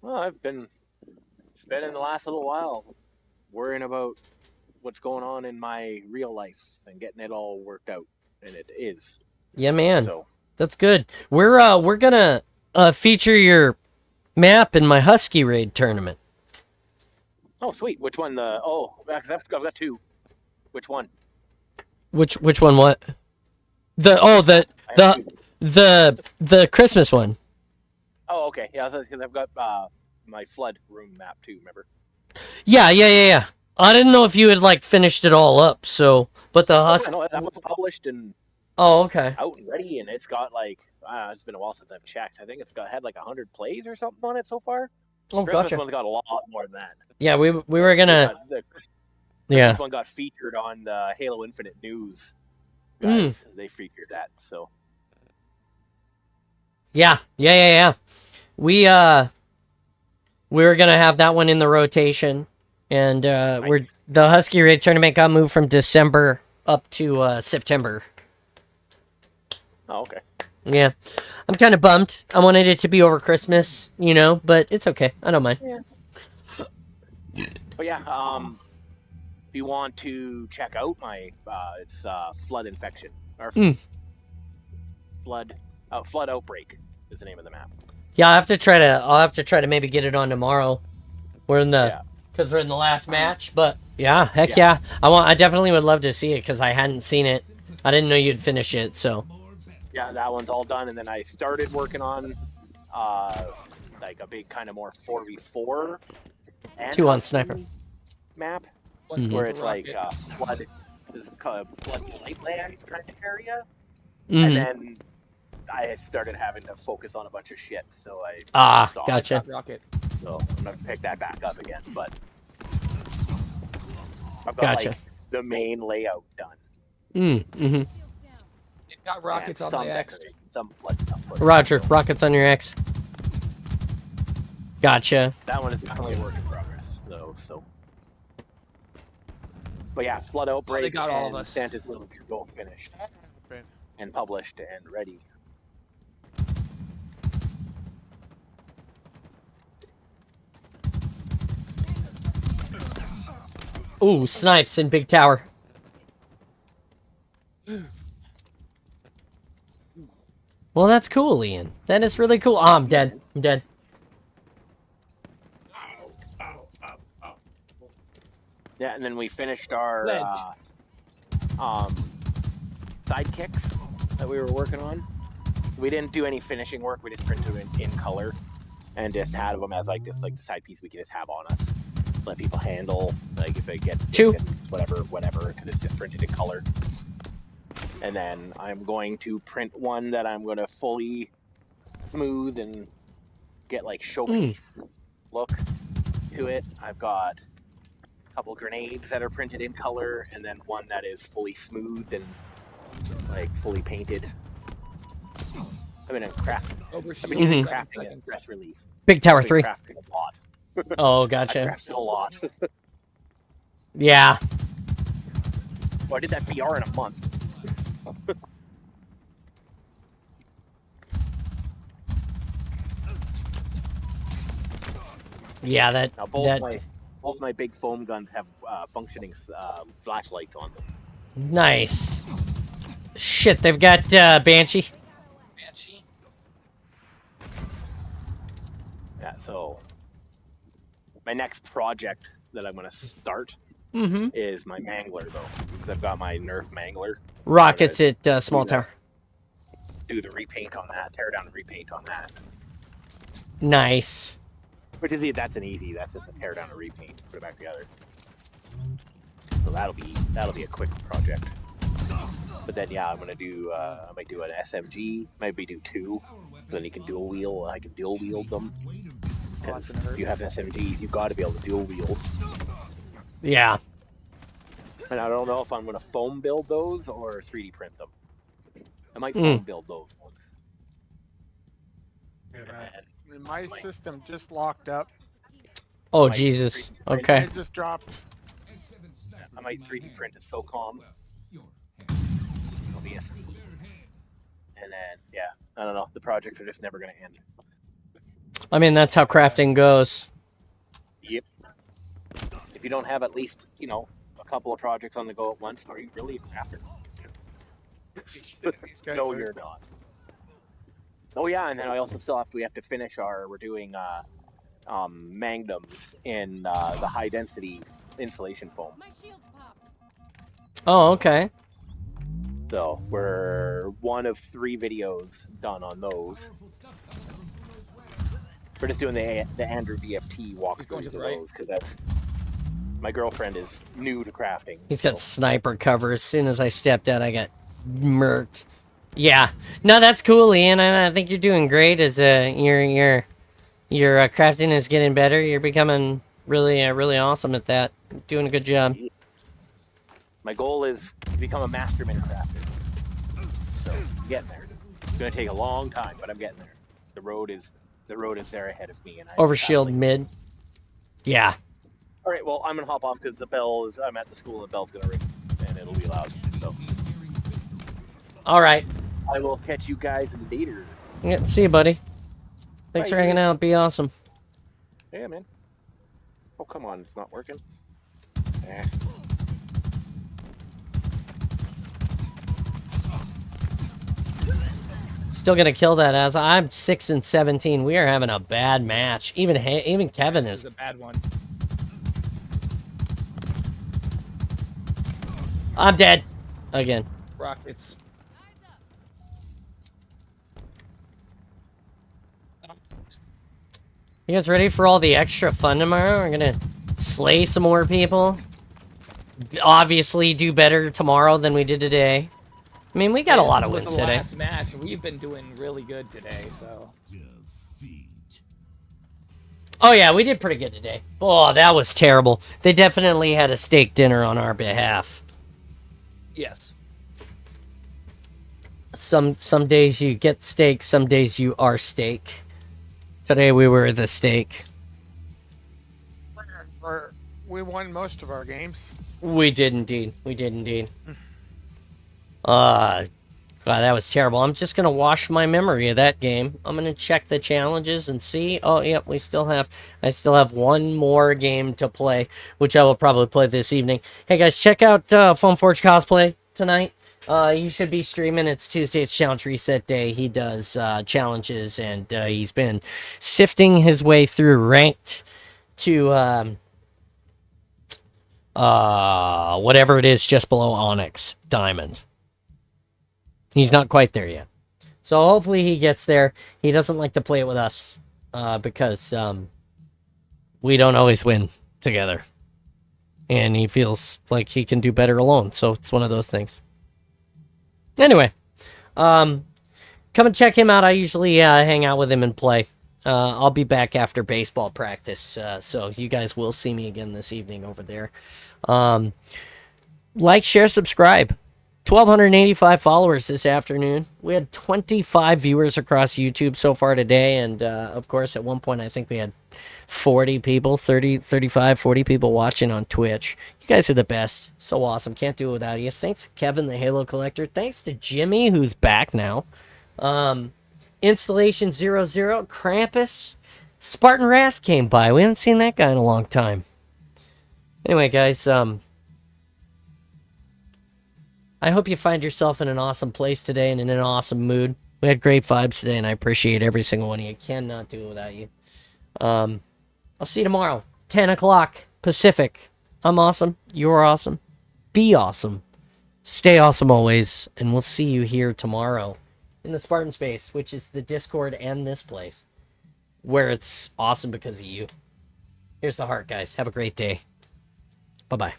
Well, it's been in the last little while worrying about what's going on in my real life and getting it all worked out, and it is. Yeah, man. So That's good. We're gonna feature your map in my Husky Raid tournament. oh, sweet. Which one? I've got two. Which one? Which one? What? The Christmas one. Oh, okay. Yeah, because I've got my flood room map too. Remember? Yeah. I didn't know if you had like finished it all up. So, but the Husky. No, that was published and Oh, okay. out and ready, and it's got like it's been a while since I've checked. I think had like 100 plays or something on it so far. Oh, Christmas gotcha. one's got a lot more than that. Yeah, we were gonna. The Yeah. Christmas one got featured on the Halo Infinite news. Guys, they featured that. So Yeah. We were gonna have that one in the rotation, and the Husky Raid tournament got moved from December up to September. oh, okay. Yeah, I'm kind of bummed. I wanted it to be over Christmas, but it's okay. I don't mind. But yeah, if you want to check out my, it's flood infection or flood outbreak is the name of the map. Yeah, I'll have to try to maybe get it on tomorrow. We're in the last match, but yeah, heck yeah. I definitely would love to see it because I hadn't seen it. I didn't know you'd finish it, so. Yeah, that one's all done, and then I started working on like a big kind of more 4v4 and 2 on sniper map, Mhm. where it's like flood light land kind of area, Mhm. and then I started having to focus on a bunch of shit, so I stopped. Gotcha. Rocket. So I'm gonna pick that back up again, but I've got Gotcha. like the main layout done. Mm-hmm. It got rockets and on some the X. decorating, some flood stuff. Roger, rockets on your X. Gotcha. That one is definitely a work in progress, though. So, but yeah, flood outbreak. They got all and of us. Santa's Little True both finished and published and ready. Ooh, snipes in big tower. Well, that's cool, Ian. That is really cool. Oh, I'm dead. I'm dead. Yeah, and then we finished our sidekicks that we were working on. We didn't do any finishing work. We just printed them in color and just had them as like the side piece we can just have on us. Let people handle, like if it gets whatever, because it's just printed in color. And then I'm going to print one that I'm going to fully smooth and get like showpiece look to it. I've got a couple grenades that are printed in color, and then one that is fully smooth and like fully painted. I've been crafting. Overshield. I've been using Mhm. crafting and stress relief. Big Tower I've been 3. crafting a lot. Oh, I gotcha. crafted a lot. Yeah. Well, I did that VR in a month. Yeah, that Now both that my big foam guns have functioning flashlights on them. nice. Shit, they've got Banshee. Banshee. Yeah, so my next project that I'm gonna start Mm-hmm. is my Mangler though, because I've got my Nerf Mangler. Rockets at Small Tower. Do the repaint on that, tear down and repaint on that. Nice. Which is that's just a tear down and repaint, put it back together. So that'll be a quick project. But then yeah, I'm gonna do I might do an SMG, maybe do 2. So then you can dual wield. I can dual wield them. Because if you have SMGs, you've got to be able to dual wield. Yeah. And I don't know if I'm gonna foam build those or 3D print them. I might foam build those ones. And my system just locked up. Oh Jesus. Okay. It just dropped. I might 3D print a SOCOM. OBSD. And then, yeah, I don't know. The projects are just never going to end. I mean, that's how crafting goes. Yep. If you don't have at least, a couple of projects on the go at once, are you really a crafter? These guys No, are- you're not. Oh yeah, and then we have to finish we're doing magnums in the high density insulation foam. Oh, okay. So we're one of 3 videos done on those. We're just doing the Andrew VFT walkthroughs of those because that's my girlfriend is new to crafting. He's got sniper cover. As soon as I stepped out, I got murked. Yeah. No, that's cool, Ian. I think you're doing great. As your crafting is getting better. You're becoming really awesome at that. You're doing a good job. My goal is to become a master min crafter. So I'm getting there. It's gonna take a long time, but I'm getting there. The road is there ahead of me, and Overshield mid. Yeah. All right, well I'm gonna hop off because I'm at the school and the bell's gonna ring, and it'll be loud. So. All right. I will catch you guys later. Yeah, see you, buddy. Thanks Bye, for hanging out. Be awesome. Yeah, man. Oh, come on. It's not working. Eh. Still gonna kill that as I'm 6 and 17. We are having a bad match. Even Kevin This is. is a bad one. I'm dead. Again. Rockets. You guys ready for all the extra fun tomorrow? We're gonna slay some more people. Obviously do better tomorrow than we did today. I mean, we got a lot of wins This was the today. last match. We've been doing really good today, so. Oh yeah, we did pretty good today. Oh, that was terrible. They definitely had a steak dinner on our behalf. Yes. Some days you get steak, some days you are steak. Today we were the steak. We won most of our games. We did indeed. We did indeed. God, that was terrible. I'm just gonna wash my memory of that game. I'm gonna check the challenges and see. Oh, yep, I still have one more game to play, which I will probably play this evening. Hey guys, check out Foam Forge Cosplay tonight. He should be streaming. It's Tuesday. It's Challenge Reset Day. He does challenges, and he's been sifting his way through ranked to whatever it is just below Onyx Diamond. He's not quite there yet. So hopefully he gets there. He doesn't like to play it with us because we don't always win together. And he feels like he can do better alone. So it's one of those things. Anyway, come and check him out. I usually hang out with him and play. I'll be back after baseball practice. So you guys will see me again this evening over there. Like, share, subscribe. 1,285 followers this afternoon. We had 25 viewers across YouTube so far today. And, of course, at one point, I think we had 40 people, 30, 35, 40 people watching on Twitch. You guys are the best. So awesome. Can't do it without you. Thanks, Kevin, the Halo Collector. Thanks to Jimmy, who's back now. Installation 00, Krampus. Spartan Wrath came by. We haven't seen that guy in a long time. Anyway, guys, I hope you find yourself in an awesome place today and in an awesome mood. We had great vibes today, and I appreciate every single one of you. Cannot do it without you. I'll see you tomorrow, 10 o'clock Pacific. I'm awesome. You're awesome. Be awesome. Stay awesome always, and we'll see you here tomorrow in the Spartan Space, which is the Discord and this place, where it's awesome because of you. Here's the heart, guys. Have a great day. Bye-bye.